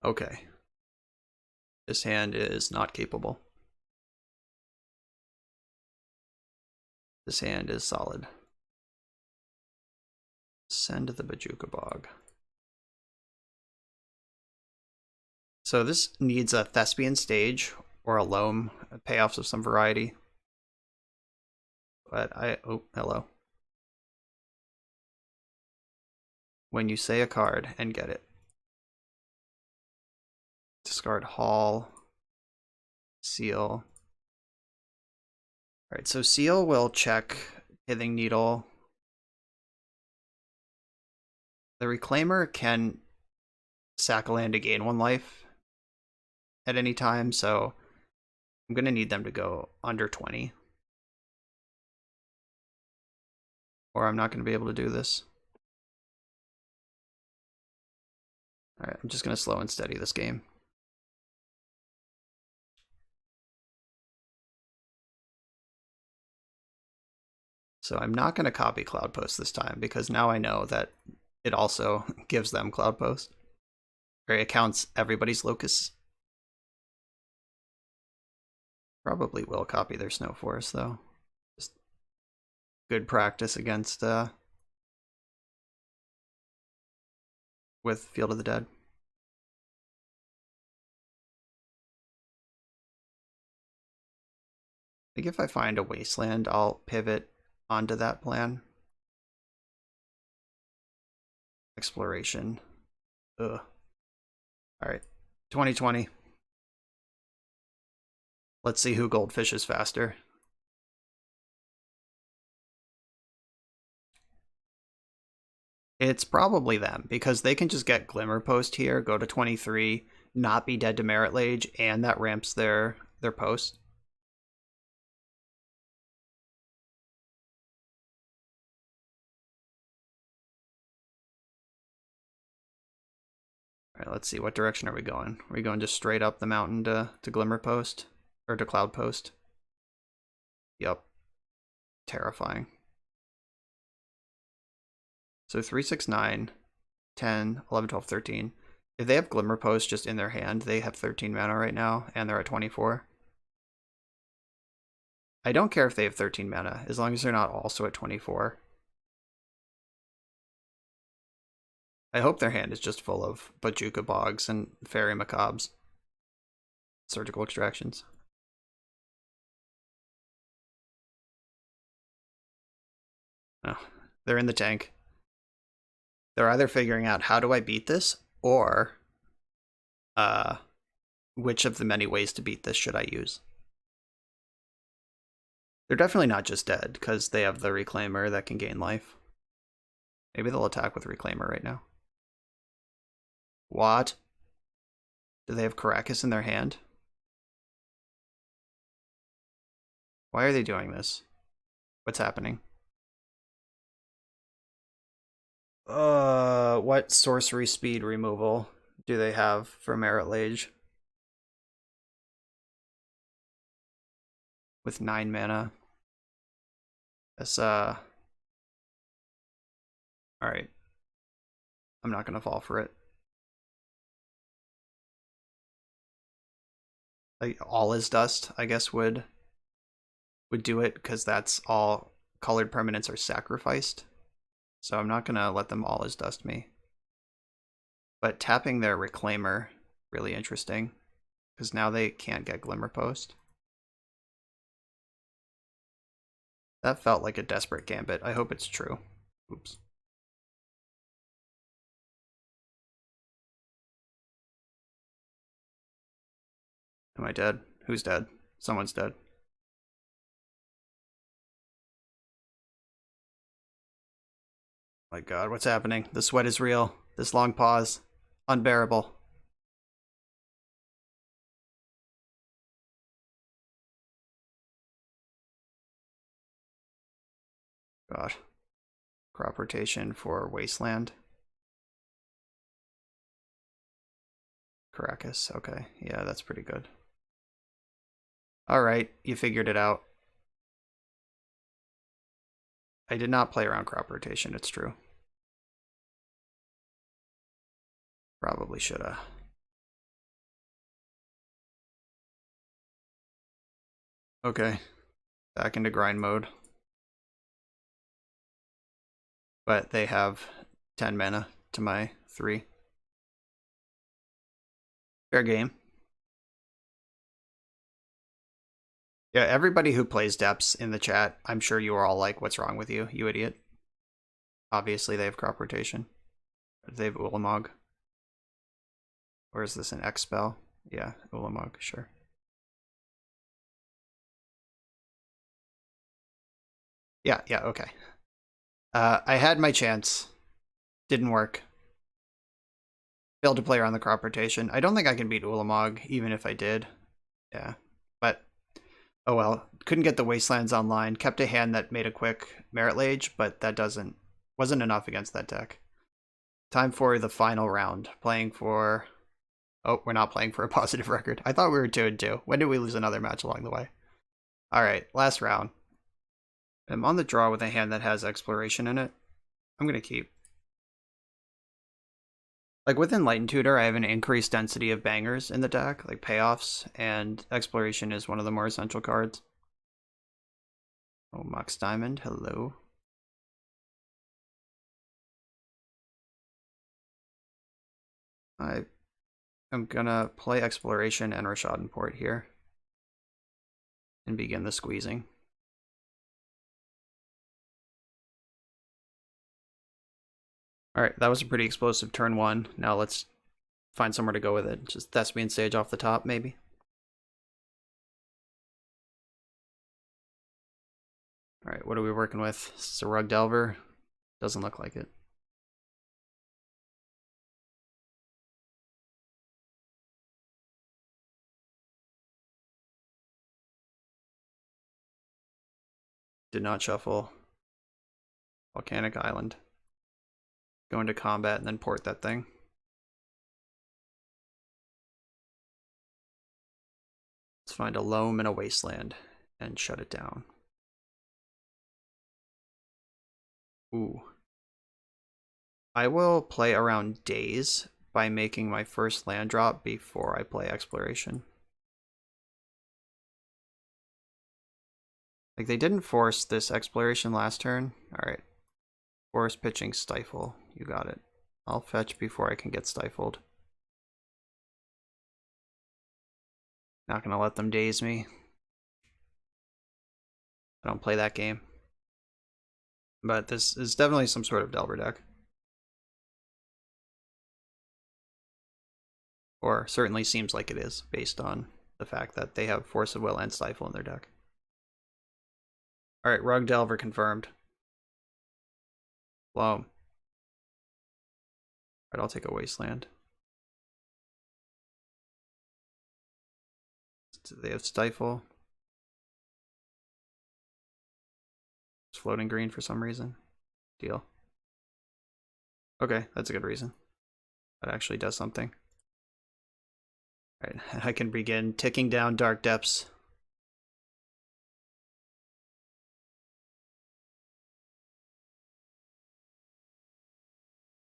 Okay. This hand is not capable. This hand is solid. Send the Bajuka Bog. So this needs a Thespian Stage or a Loam, payoffs of some variety. But oh, hello. When you say a card and get it. Discard Hall. Seal. Alright, so Seal will check Pithing Needle. The Reclaimer can sack a land to gain 1 life at any time, so I'm going to need them to go under 20. Or I'm not going to be able to do this. Alright, I'm just going to slow and steady this game. So I'm not going to copy Cloud Post this time, because now I know that it also gives them Cloud Post. Or it counts everybody's Locus. Probably will copy their Snow Forest, though. Just good practice against with Field of the Dead. think if I find a wasteland, I'll pivot onto that plan. Exploration. Ugh. Alright. 2020. Let's see who goldfishes faster. It's probably them, because they can just get Glimmer Post here, go to 23, not be dead to Merit Lage, and that ramps their post. Alright, let's see, what direction are we going? Are we going just straight up the mountain to Glimmer Post? Or to Cloud Post? Yup. Terrifying. So 3, 6, 9, 10, 11, 12, 13. If they have Glimmer Post just in their hand, they have 13 mana right now, and they're at 24. I don't care if they have 13 mana, as long as they're not also at 24. I hope their hand is just full of Bajuka Bogs and Fairy Macabres. Surgical Extractions. Oh, they're in the tank. They're either figuring out how do I beat this, or which of the many ways to beat this should I use? They're definitely not just dead, because they have the Reclaimer that can gain life. Maybe they'll attack with Reclaimer right now. What? Do they have Caracas in their hand? Why are they doing this? What's happening? What sorcery speed removal do they have for Merit Lage? With 9 mana. That's, alright. I'm not gonna fall for it. Like, All Is Dust, I guess, would do it, because that's all colored permanents are sacrificed. So I'm not gonna let them All Is Dust me. But tapping their Reclaimer, really interesting, because now they can't get Glimmer Post. That felt like a desperate gambit. I hope it's true. Oops. Am I dead? Who's dead? Someone's dead. My god, what's happening? The sweat is real. This long pause. Unbearable. God. Crop rotation for Wasteland. Caracas, okay. Yeah, that's pretty good. Alright, you figured it out. I did not play around crop rotation, it's true. Probably shoulda. Okay, back into grind mode. But they have 10 mana to my 3. Fair game. Yeah, everybody who plays Depths in the chat, I'm sure you are all like, what's wrong with you, you idiot? Obviously they have crop rotation. They have Ulamog. Or is this an X spell? Yeah, Ulamog, sure. Yeah, okay. I had my chance. Didn't work. Failed to play around the crop rotation. I don't think I can beat Ulamog, even if I did. Yeah, but oh well. Couldn't get the Wastelands online. Kept a hand that made a quick Merit Lage, but that wasn't enough against that deck. Time for the final round. Playing for... Oh, we're not playing for a positive record. I thought we were 2-2. When did we lose another match along the way? Alright, last round. I'm on the draw with a hand that has Exploration in it. I'm gonna keep. Like with Enlightened Tutor, I have an increased density of bangers in the deck, like payoffs, and Exploration is one of the more essential cards. Oh, Mox Diamond, hello. I'm gonna play Exploration and Rashadan Port here. and begin the squeezing. Alright, that was a pretty explosive turn 1. Now let's find somewhere to go with it. Just Thespian Sage off the top, maybe? Alright, what are we working with? Is this a Rug Delver? Doesn't look like it. Did not shuffle. Volcanic Island. Go into combat and then port that thing. Let's find a loam and a wasteland and shut it down. Ooh. I will play around days by making my first land drop before I play exploration. Like, they didn't force this exploration last turn. Alright. Force pitching stifle. You got it. I'll fetch before I can get stifled. Not gonna let them daze me. I don't play that game. But this is definitely some sort of Delver deck. Or certainly seems like it is, based on the fact that they have Force of Will and Stifle in their deck. Alright, Rug Delver confirmed. Loam. Alright, I'll take a Wasteland. They have Stifle. It's floating green for some reason. Deal. Okay, that's a good reason. That actually does something. Alright, I can begin ticking down Dark Depths.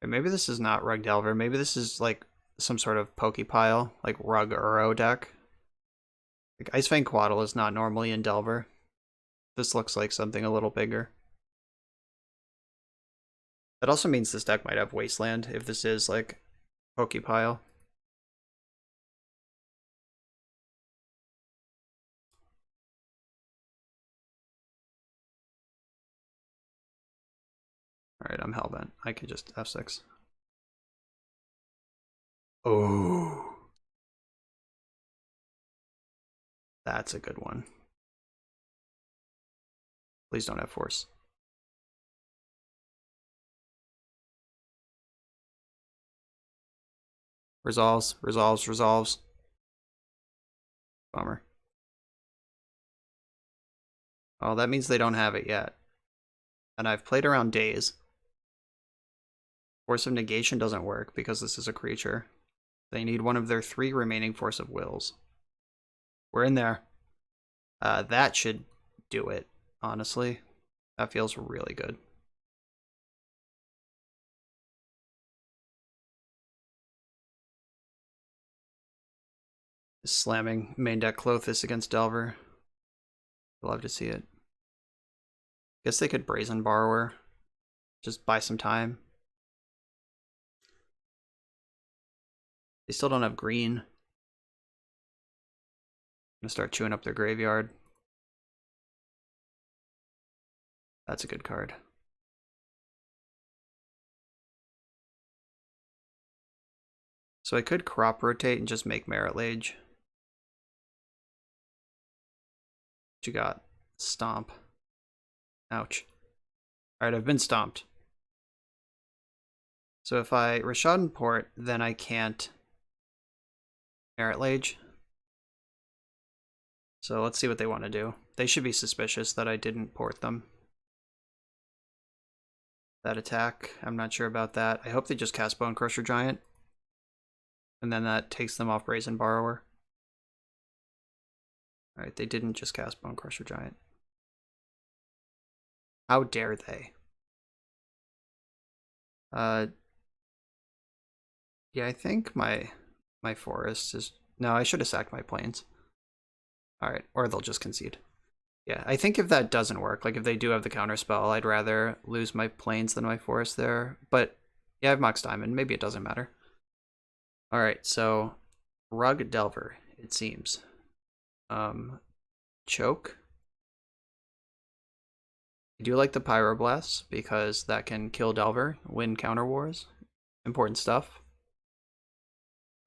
Maybe this is not Rug Delver. Maybe this is like some sort of Pokepile, like Rug Uro deck. Like Icefang Quaddle is not normally in Delver. This looks like something a little bigger. That also means this deck might have Wasteland if this is like Pokepile. Alright, I'm hellbent. I can just F6. Oh. That's a good one. Please don't have Force. Resolves, resolves, resolves. Bummer. Oh, that means they don't have it yet. And I've played around days. Force of Negation doesn't work because this is a creature. They need one of their 3 remaining Force of Wills. We're in there. That should do it, honestly. That feels really good. Slamming main deck Clothis against Delver. Love to see it. Guess they could Brazen Borrower. Just buy some time. They still don't have green. I'm gonna start chewing up their graveyard. That's a good card. So I could crop rotate and just make Merit Lage. What you got? Stomp. Ouch. Alright, I've been stomped. So if I Rashad and port, then I can't Merit Lage. So let's see what they want to do. They should be suspicious that I didn't port them. That attack, I'm not sure about that. I hope they just cast Bone Crusher Giant. And then that takes them off Brazen Borrower. Alright, they didn't just cast Bone Crusher Giant. How dare they? Yeah, I think my forest is... No, I should have sacked my plains. Alright, or they'll just concede. Yeah, I think if that doesn't work, like if they do have the counterspell, I'd rather lose my plains than my forest there. But yeah, I have Mox Diamond. Maybe it doesn't matter. Alright, so Rug Delver, it seems. choke. I do like the Pyroblast because that can kill Delver, win counter wars. Important stuff.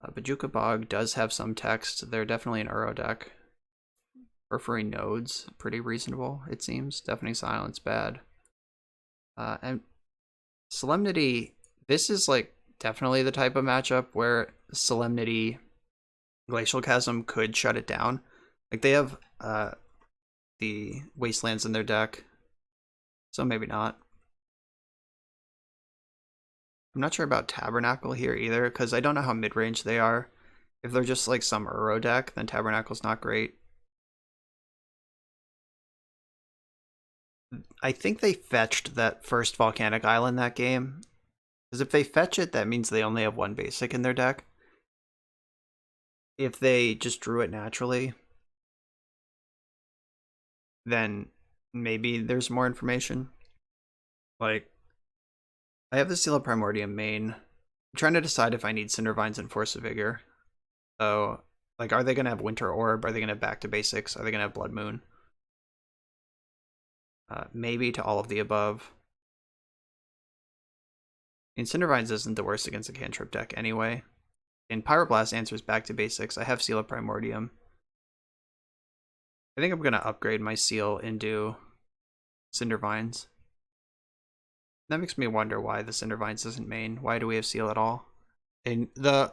Bajuka Bog does have some text. They're definitely an Uro deck. Periphery Nodes, pretty reasonable, it seems. Deafening Silence, bad. And Solemnity, this is like definitely the type of matchup where Solemnity Glacial Chasm could shut it down. Like they have the Wastelands in their deck, so maybe not. I'm not sure about Tabernacle here either, because I don't know how mid-range they are. If they're just like some Uro deck, then Tabernacle's not great. I think they fetched that first Volcanic Island that game. Because if they fetch it, that means they only have one basic in their deck. If they just drew it naturally, then maybe there's more information. Like, I have the Seal of Primordium main. I'm trying to decide if I need Cindervines and Force of Vigor. So, like, are they going to have Winter Orb? Are they going to have Back to Basics? Are they going to have Blood Moon? Maybe to all of the above. And Cindervines isn't the worst against a cantrip deck anyway. And Pyroblast answers Back to Basics. I have Seal of Primordium. I think I'm going to upgrade my Seal into Cindervines. That makes me wonder why the Cindervines isn't main. Why do we have Seal at all? And the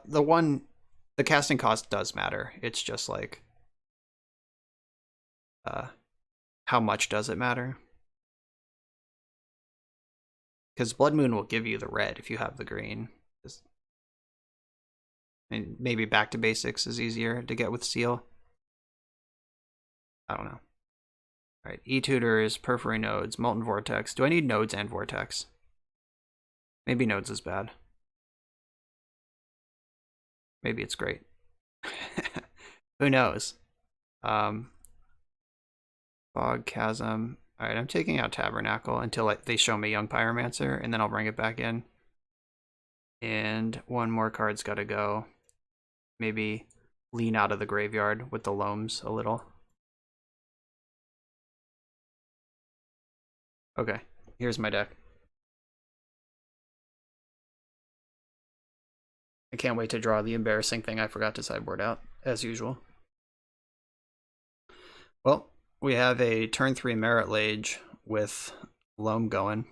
casting cost does matter. It's just like, how much does it matter? Because Blood Moon will give you the red if you have the green. And maybe Back to Basics is easier to get with Seal. I don't know. Alright, E-Tutors, Periphery Nodes, Molten Vortex. Do I need Nodes and Vortex? Maybe Nodes is bad. Maybe it's great. Who knows? Fog Chasm. Alright, I'm taking out Tabernacle until they show me Young Pyromancer, and then I'll bring it back in. And one more card's gotta go. Maybe lean out of the graveyard with the Loams a little. Okay, here's my deck. I can't wait to draw the embarrassing thing I forgot to sideboard out, as usual. Well, we have a turn 3 Merit Lage with Loam going.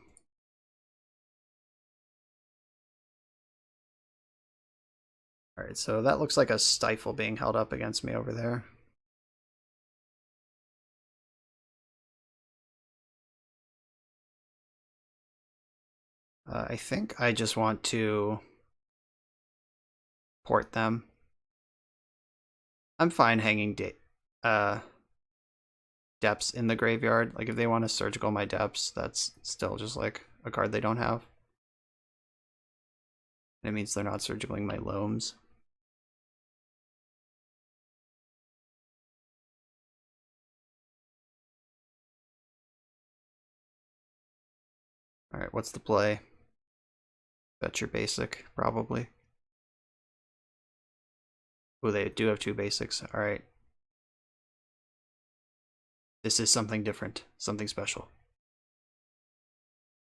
Alright, so that looks like a Stifle being held up against me over there. I think I just want to port them. I'm fine hanging depths in the graveyard. Like if they want to surgical my depths, that's still just like a card they don't have. And it means they're not surgicaling my Loams. Alright, what's the play? That's your basic, probably. Oh, they do have 2 basics. Alright. This is something different. Something special.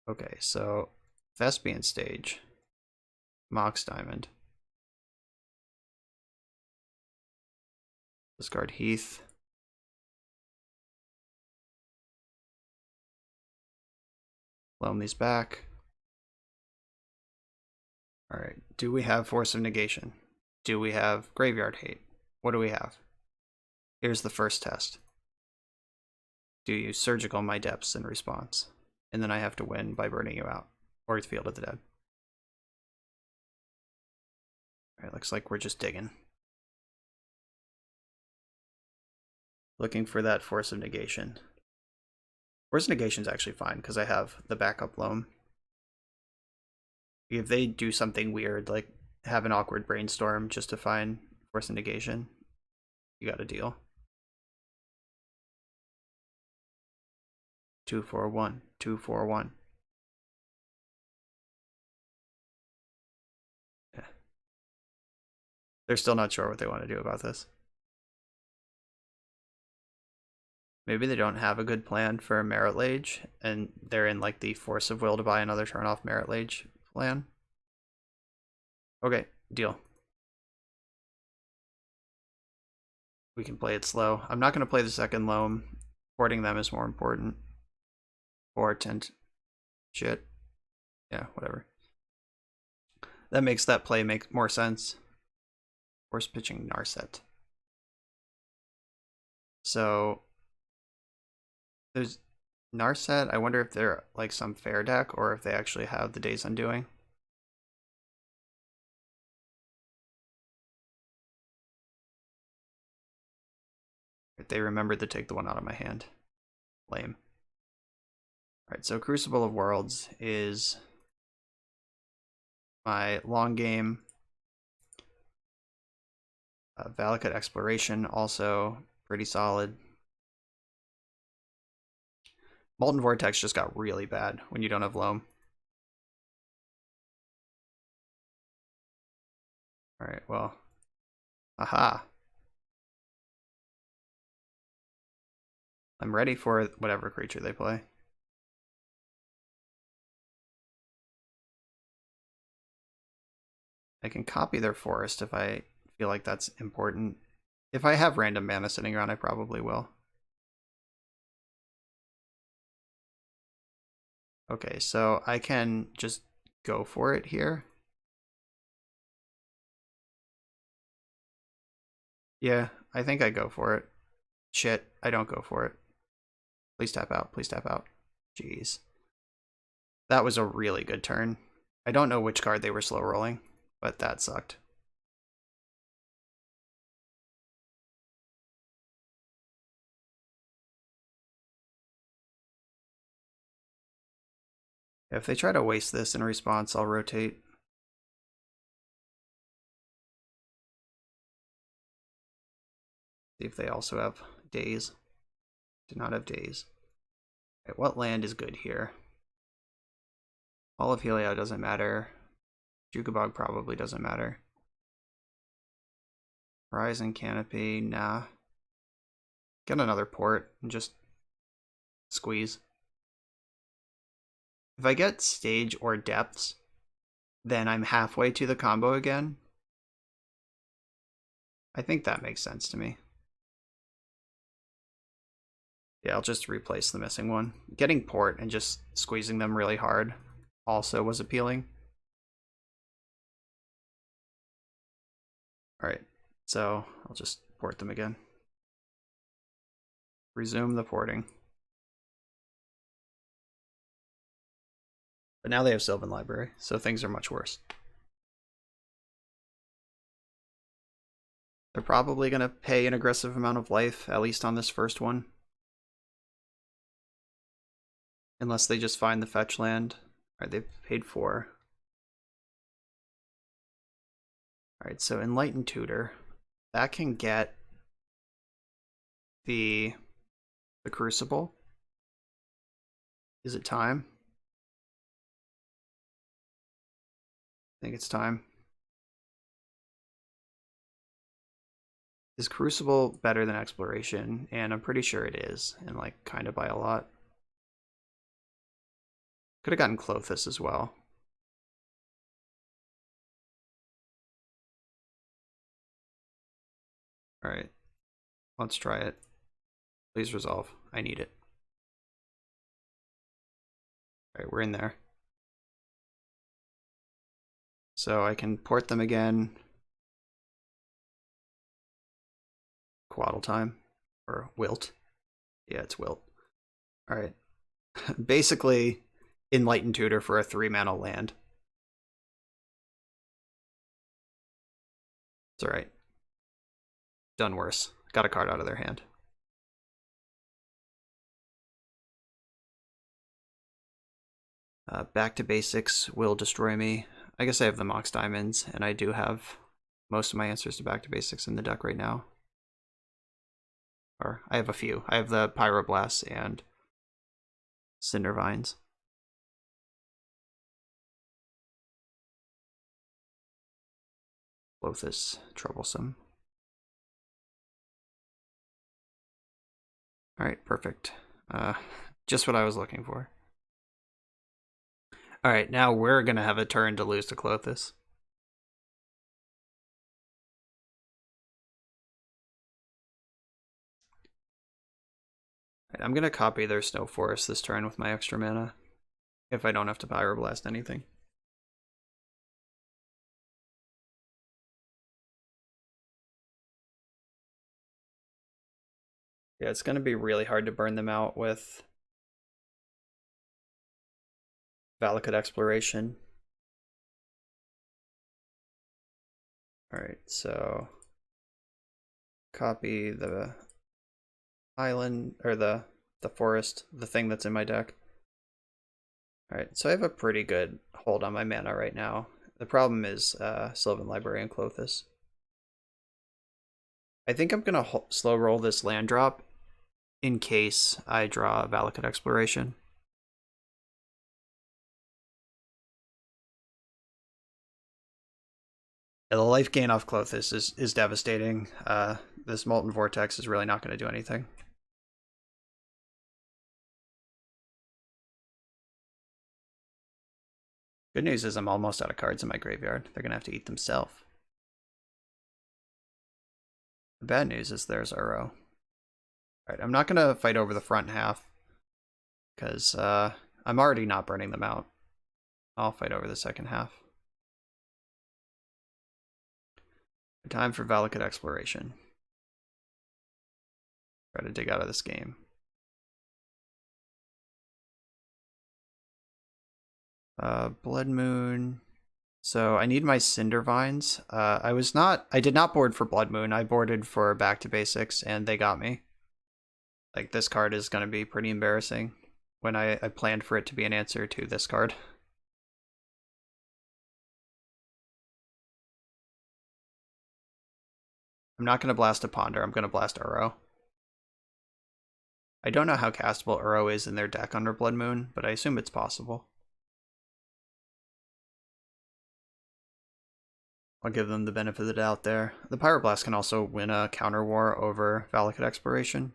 Okay, so Thespian Stage. Mox Diamond. Discard Heath. Loam these back. Alright, do we have Force of Negation? Do we have Graveyard Hate? What do we have? Here's the first test. Do you surgical my depths in response? And then I have to win by burning you out. Or Field of the Dead. Alright, looks like we're just digging. Looking for that Force of Negation. Force of Negation is actually fine, because I have the backup Loam. If they do something weird, like have an awkward brainstorm just to find Force of Negation, you got a deal. 2-4-1, 2-4-1. Yeah. They're still not sure what they want to do about this. Maybe they don't have a good plan for Merit Lage, and they're in like the force of will to buy another turn off Merit Lage plan. Okay, deal. We can play it slow. I'm not going to play the second loam. Porting them is more important. Or tent. Shit. Yeah, whatever. That makes that play make more sense. Force pitching Narset. So there's Narset. I wonder if they're like some fair deck or if they actually have the Days Undoing. If they remembered to take the one out of my hand. Lame. Alright, so Crucible of Worlds is my long game. Valakut Exploration, also pretty solid. Molten Vortex just got really bad when you don't have Loam. Alright, well. Aha. I'm ready for whatever creature they play. I can copy their forest if I feel like that's important. If I have random mana sitting around, I probably will. Okay, so I can just go for it here. Yeah, I think I go for it. Shit, I don't go for it. Please tap out, please tap out. Jeez. That was a really good turn. I don't know which card they were slow rolling, but that sucked. If they try to waste this in response, I'll rotate. See if they also have Days. Do not have Days. Okay, what land is good here? All of Heliod doesn't matter. Jukabog probably doesn't matter. Horizon Canopy, nah. Get another port and just squeeze. If I get Stage or Depths, then I'm halfway to the combo again. I think that makes sense to me. Yeah, I'll just replace the missing one. Getting port and just squeezing them really hard also was appealing. Alright, so I'll just port them again. Resume the porting. But now they have Sylvan Library, so things are much worse. They're probably going to pay an aggressive amount of life, at least on this first one. Unless they just find the fetch land. Alright, they've paid 4. Alright, so Enlightened Tutor. That can get the Crucible. Is it time? I think it's time. Is Crucible better than Exploration? And I'm pretty sure it is, and like kind of by a lot. Could have gotten Clothis as well. Alright, let's try it. Please resolve. I need it. Alright, we're in there. So I can port them again. Quaddle time. Or Wilt. Yeah, it's Wilt. Alright. Basically, Enlightened Tutor for a 3-mana land. It's alright. Done worse. Got a card out of their hand. Back to Basics will destroy me. I guess I have the Mox Diamonds, and I do have most of my answers to Back to Basics in the deck right now. Or I have a few. I have the Pyroblasts and Cindervines. Lothus, troublesome. Alright, perfect. Just what I was looking for. Alright, now we're gonna have a turn to lose to Clothis. Right, I'm gonna copy their Snow Forest this turn with my extra mana, if I don't have to Pyroblast anything. Yeah, it's gonna be really hard to burn them out with Valakut Exploration. Alright, so copy the island, or the forest, the thing that's in my deck. Alright, so I have a pretty good hold on my mana right now. The problem is Sylvan Library and Clothis. I think I'm gonna slow roll this land drop in case I draw Valakut Exploration. Yeah, the life gain off Clothis is devastating. This Molten Vortex is really not going to do anything. Good news is I'm almost out of cards in my graveyard. They're going to have to eat themselves. The bad news is there's Uro. Alright, I'm not going to fight over the front half, because I'm already not burning them out. I'll fight over the second half. Time for Valakut Exploration. Try to dig out of this game. Blood Moon. So I need my Cinder Vines. I did not board for Blood Moon. I boarded for Back to Basics, and they got me. Like, this card is going to be pretty embarrassing when I planned for it to be an answer to this card. I'm not going to blast a Ponder. I'm going to blast Uro. I don't know how castable Uro is in their deck under Blood Moon, but I assume it's possible. I'll give them the benefit of the doubt there. The Pyroblast can also win a counter war over Valakut Exploration.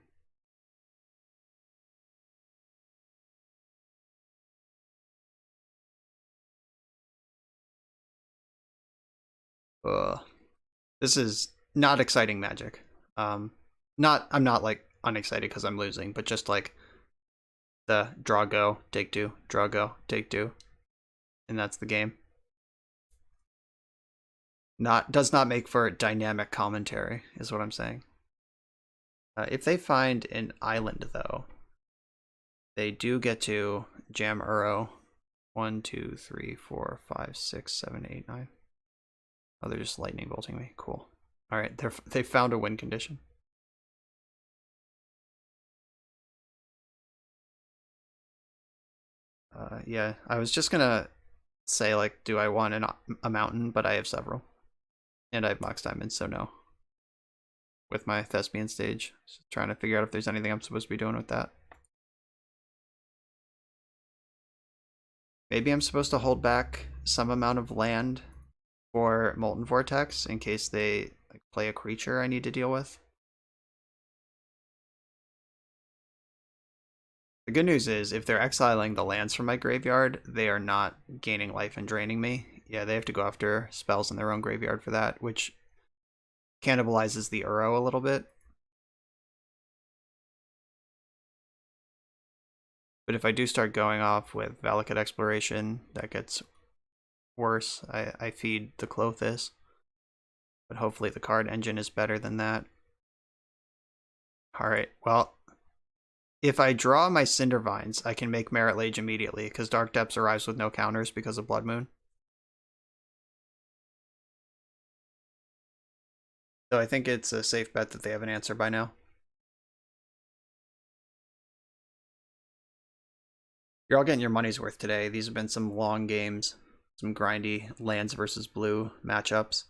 This is not exciting Magic. I'm not like unexcited because I'm losing, but just like the draw go, take two, draw go, take two, and that's the game. Does not make for dynamic commentary, is what I'm saying. If they find an island, though, they do get to jam Uro. 1, 2, 3, 4, 5, 6, 7, 8, 9. Oh, they're just lightning bolting me. Cool. All right, they found a win condition. Yeah, I was just gonna say, like, do I want a mountain? But I have several, and I have Mox Diamonds, so no. With my Thespian stage, just trying to figure out if there's anything I'm supposed to be doing with that. Maybe I'm supposed to hold back some amount of land for Molten Vortex in case they play a creature I need to deal with. The good news is, if they're exiling the lands from my graveyard, they are not gaining life and draining me. Yeah, they have to go after spells in their own graveyard for that, which cannibalizes the Uro a little bit. But if I do start going off with Valakut Exploration, that gets worse. I feed the Clothis, but hopefully the card engine is better than that. Alright, well, if I draw my Cinder Vines, I can make Merit Lage immediately, because Dark Depths arrives with no counters because of Blood Moon. So I think it's a safe bet that they have an answer by now. You're all getting your money's worth today. These have been some long games, some grindy lands versus blue matchups.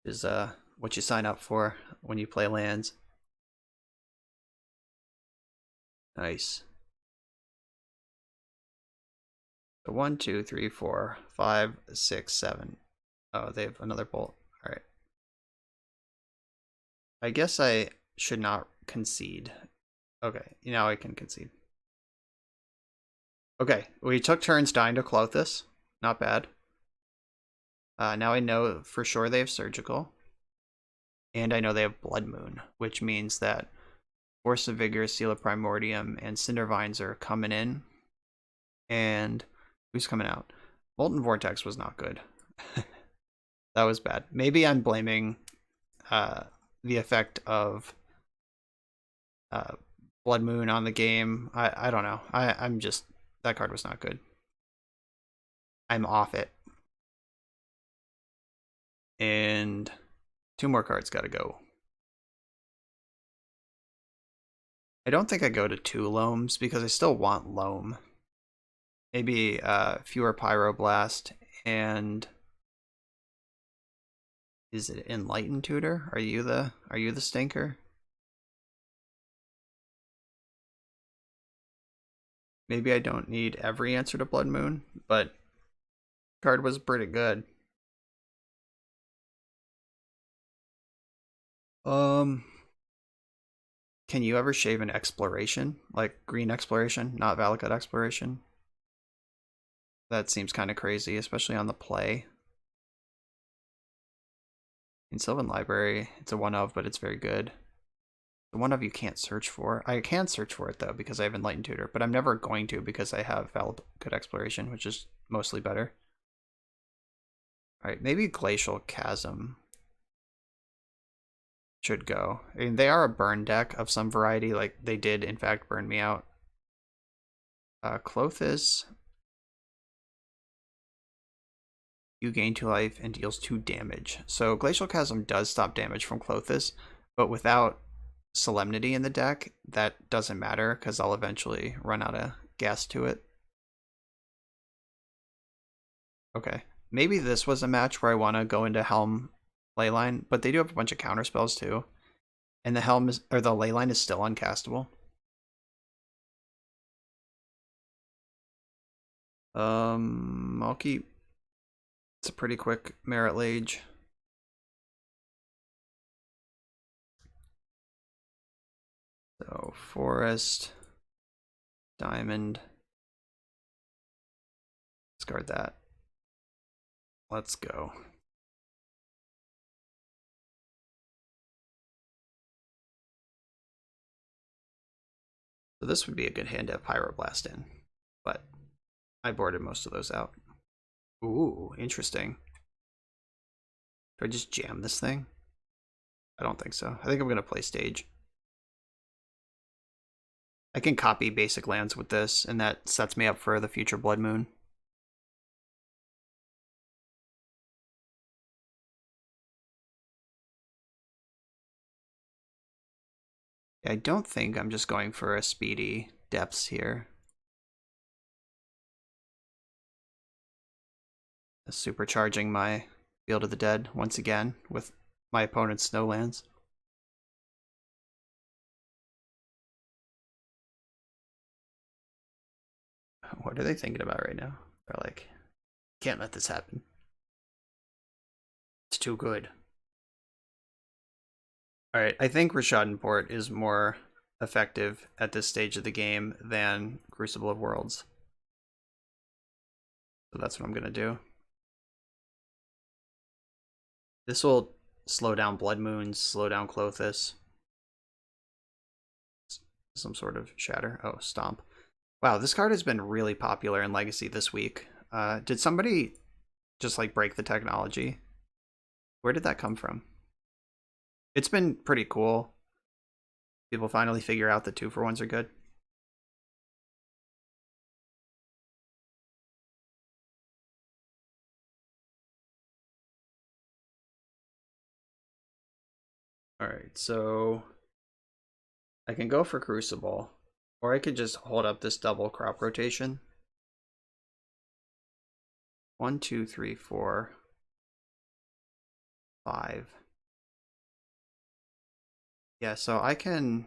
Is what you sign up for when you play lands. Nice. So 1, 2, 3, 4, 5, 6, 7. Oh, they have another bolt. Alright. I guess I should not concede. Okay, now I can concede. Okay, we took turns dying to Clothis. Not bad. Now I know for sure they have Surgical. And I know they have Blood Moon, which means that Force of Vigor, Seal of Primordium, and Cinder Vines are coming in. And who's coming out? Molten Vortex was not good. That was bad. Maybe I'm blaming the effect of Blood Moon on the game. I don't know. I'm just... That card was not good. I'm off it. And 2 more cards gotta go. I don't think I go to 2 Loams because I still want Loam. Maybe fewer Pyroblast and... Is it Enlightened Tutor? Are you the stinker? Maybe I don't need every answer to Blood Moon, but card was pretty good. Can you ever shave an Exploration? Like green Exploration, not Valakut Exploration? That seems kind of crazy, especially on the play. In Sylvan Library, it's a one of, but it's very good. The one of you can't search for. I can search for it though because I have Enlightened Tutor, but I'm never going to because I have Valakut Exploration, which is mostly better. Alright, maybe Glacial Chasm should go. I mean, they are a burn deck of some variety, like they did in fact burn me out. Clothis. You gain 2 life and deals 2 damage. So Glacial Chasm does stop damage from Clothis, but without Solemnity in the deck, that doesn't matter because I'll eventually run out of gas to it. Okay, maybe this was a match where I want to go into Helm Leyline, but they do have a bunch of counter spells too, and the Helm is, or the Leyline is still uncastable. I'll keep. It's a pretty quick Merit Lage. So Forest, Diamond. Discard that. Let's go. So this would be a good hand to have Pyroblast in, but I boarded most of those out. Ooh, interesting. Do I just jam this thing? I don't think so. I think I'm going to play Stage. I can copy basic lands with this, and that sets me up for the future Blood Moon. I don't think I'm just going for a speedy Depths here. Supercharging my Field of the Dead once again with my opponent's Snowlands. What are they thinking about right now? They're like, can't let this happen. It's too good. Alright, I think Rishadenport is more effective at this stage of the game than Crucible of Worlds. So that's what I'm going to do. This will slow down Blood Moons, slow down Clothis. Some sort of Shatter. Oh, Stomp. Wow, this card has been really popular in Legacy this week. Did somebody just like break the technology? Where did that come from? It's been pretty cool. People finally figure out that 2-for-1s are good. Alright, so I can go for Crucible, or I could just hold up this double crop rotation. 1, 2, 3, 4, 5. Yeah, so I can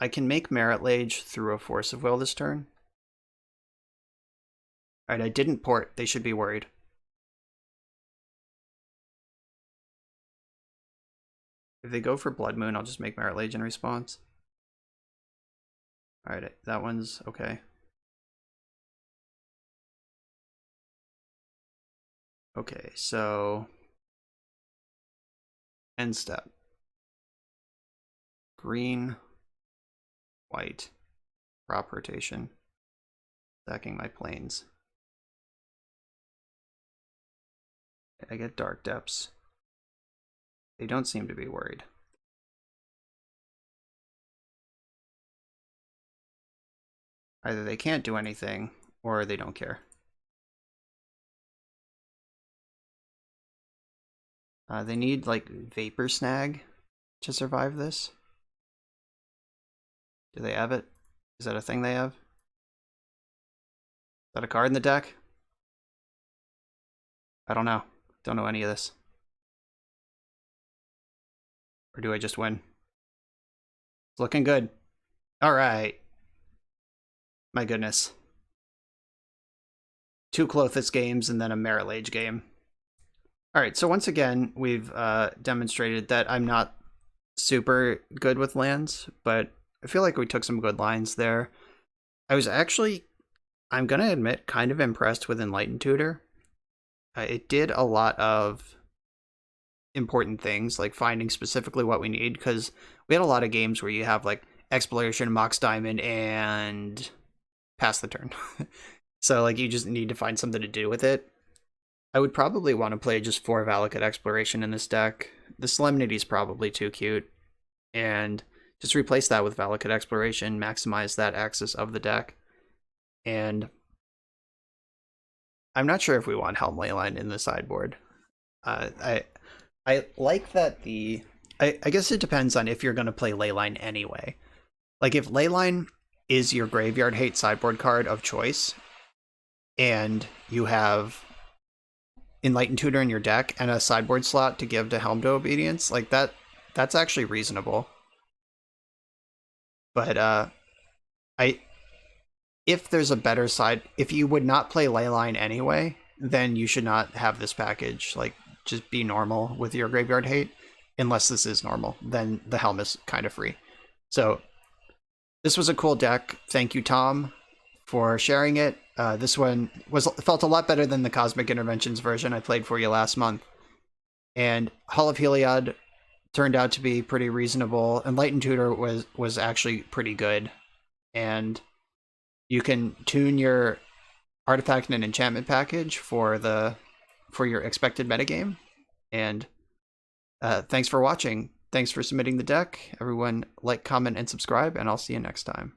make Merit Lage through a Force of Will this turn. Alright, I didn't port. They should be worried. If they go for Blood Moon, I'll just make Merit Lage in response. Alright, that one's okay. Okay, so end step. Green, white, crop rotation, stacking my planes. I get Dark Depths. They don't seem to be worried. Either they can't do anything, or they don't care. They need, like, Vapor Snag to survive this. Do they have it? Is that a thing they have? Is that a card in the deck? I don't know. Don't know any of this. Or do I just win? It's looking good. Alright. My goodness. 2 Clothis games and then a Merit Lage game. Alright, so once again, we've demonstrated that I'm not super good with lands, but I feel like we took some good lines there. I was actually, I'm going to admit, kind of impressed with Enlightened Tutor. It did a lot of important things, like finding specifically what we need, because we had a lot of games where you have like Exploration, Mox Diamond, and pass the turn. So like you just need to find something to do with it. I would probably want to play just 4 Valakut Exploration in this deck. The Solemnity is probably too cute, and just replace that with Valakut Exploration, maximize that axis of the deck. And I'm not sure if we want Helm Leyline in the sideboard. I like that the... I guess it depends on if you're going to play Leyline anyway. Like, if Leyline is your graveyard hate sideboard card of choice, and you have Enlightened Tutor in your deck and a sideboard slot to give to Helm to Obedience, like that's actually reasonable. But if there's a better side, if you would not play Leyline anyway, then you should not have this package. Like, just be normal with your graveyard hate. Unless this is normal, then the Helm is kind of free. So this was a cool deck. Thank you, Tom, for sharing it. This one felt a lot better than the Cosmic Interventions version I played for you last month. And Hall of Heliod turned out to be pretty reasonable. Enlightened Tutor was actually pretty good. And you can tune your artifact and enchantment package for your expected metagame. And thanks for watching. Thanks for submitting the deck. Everyone, like, comment, and subscribe, and I'll see you next time.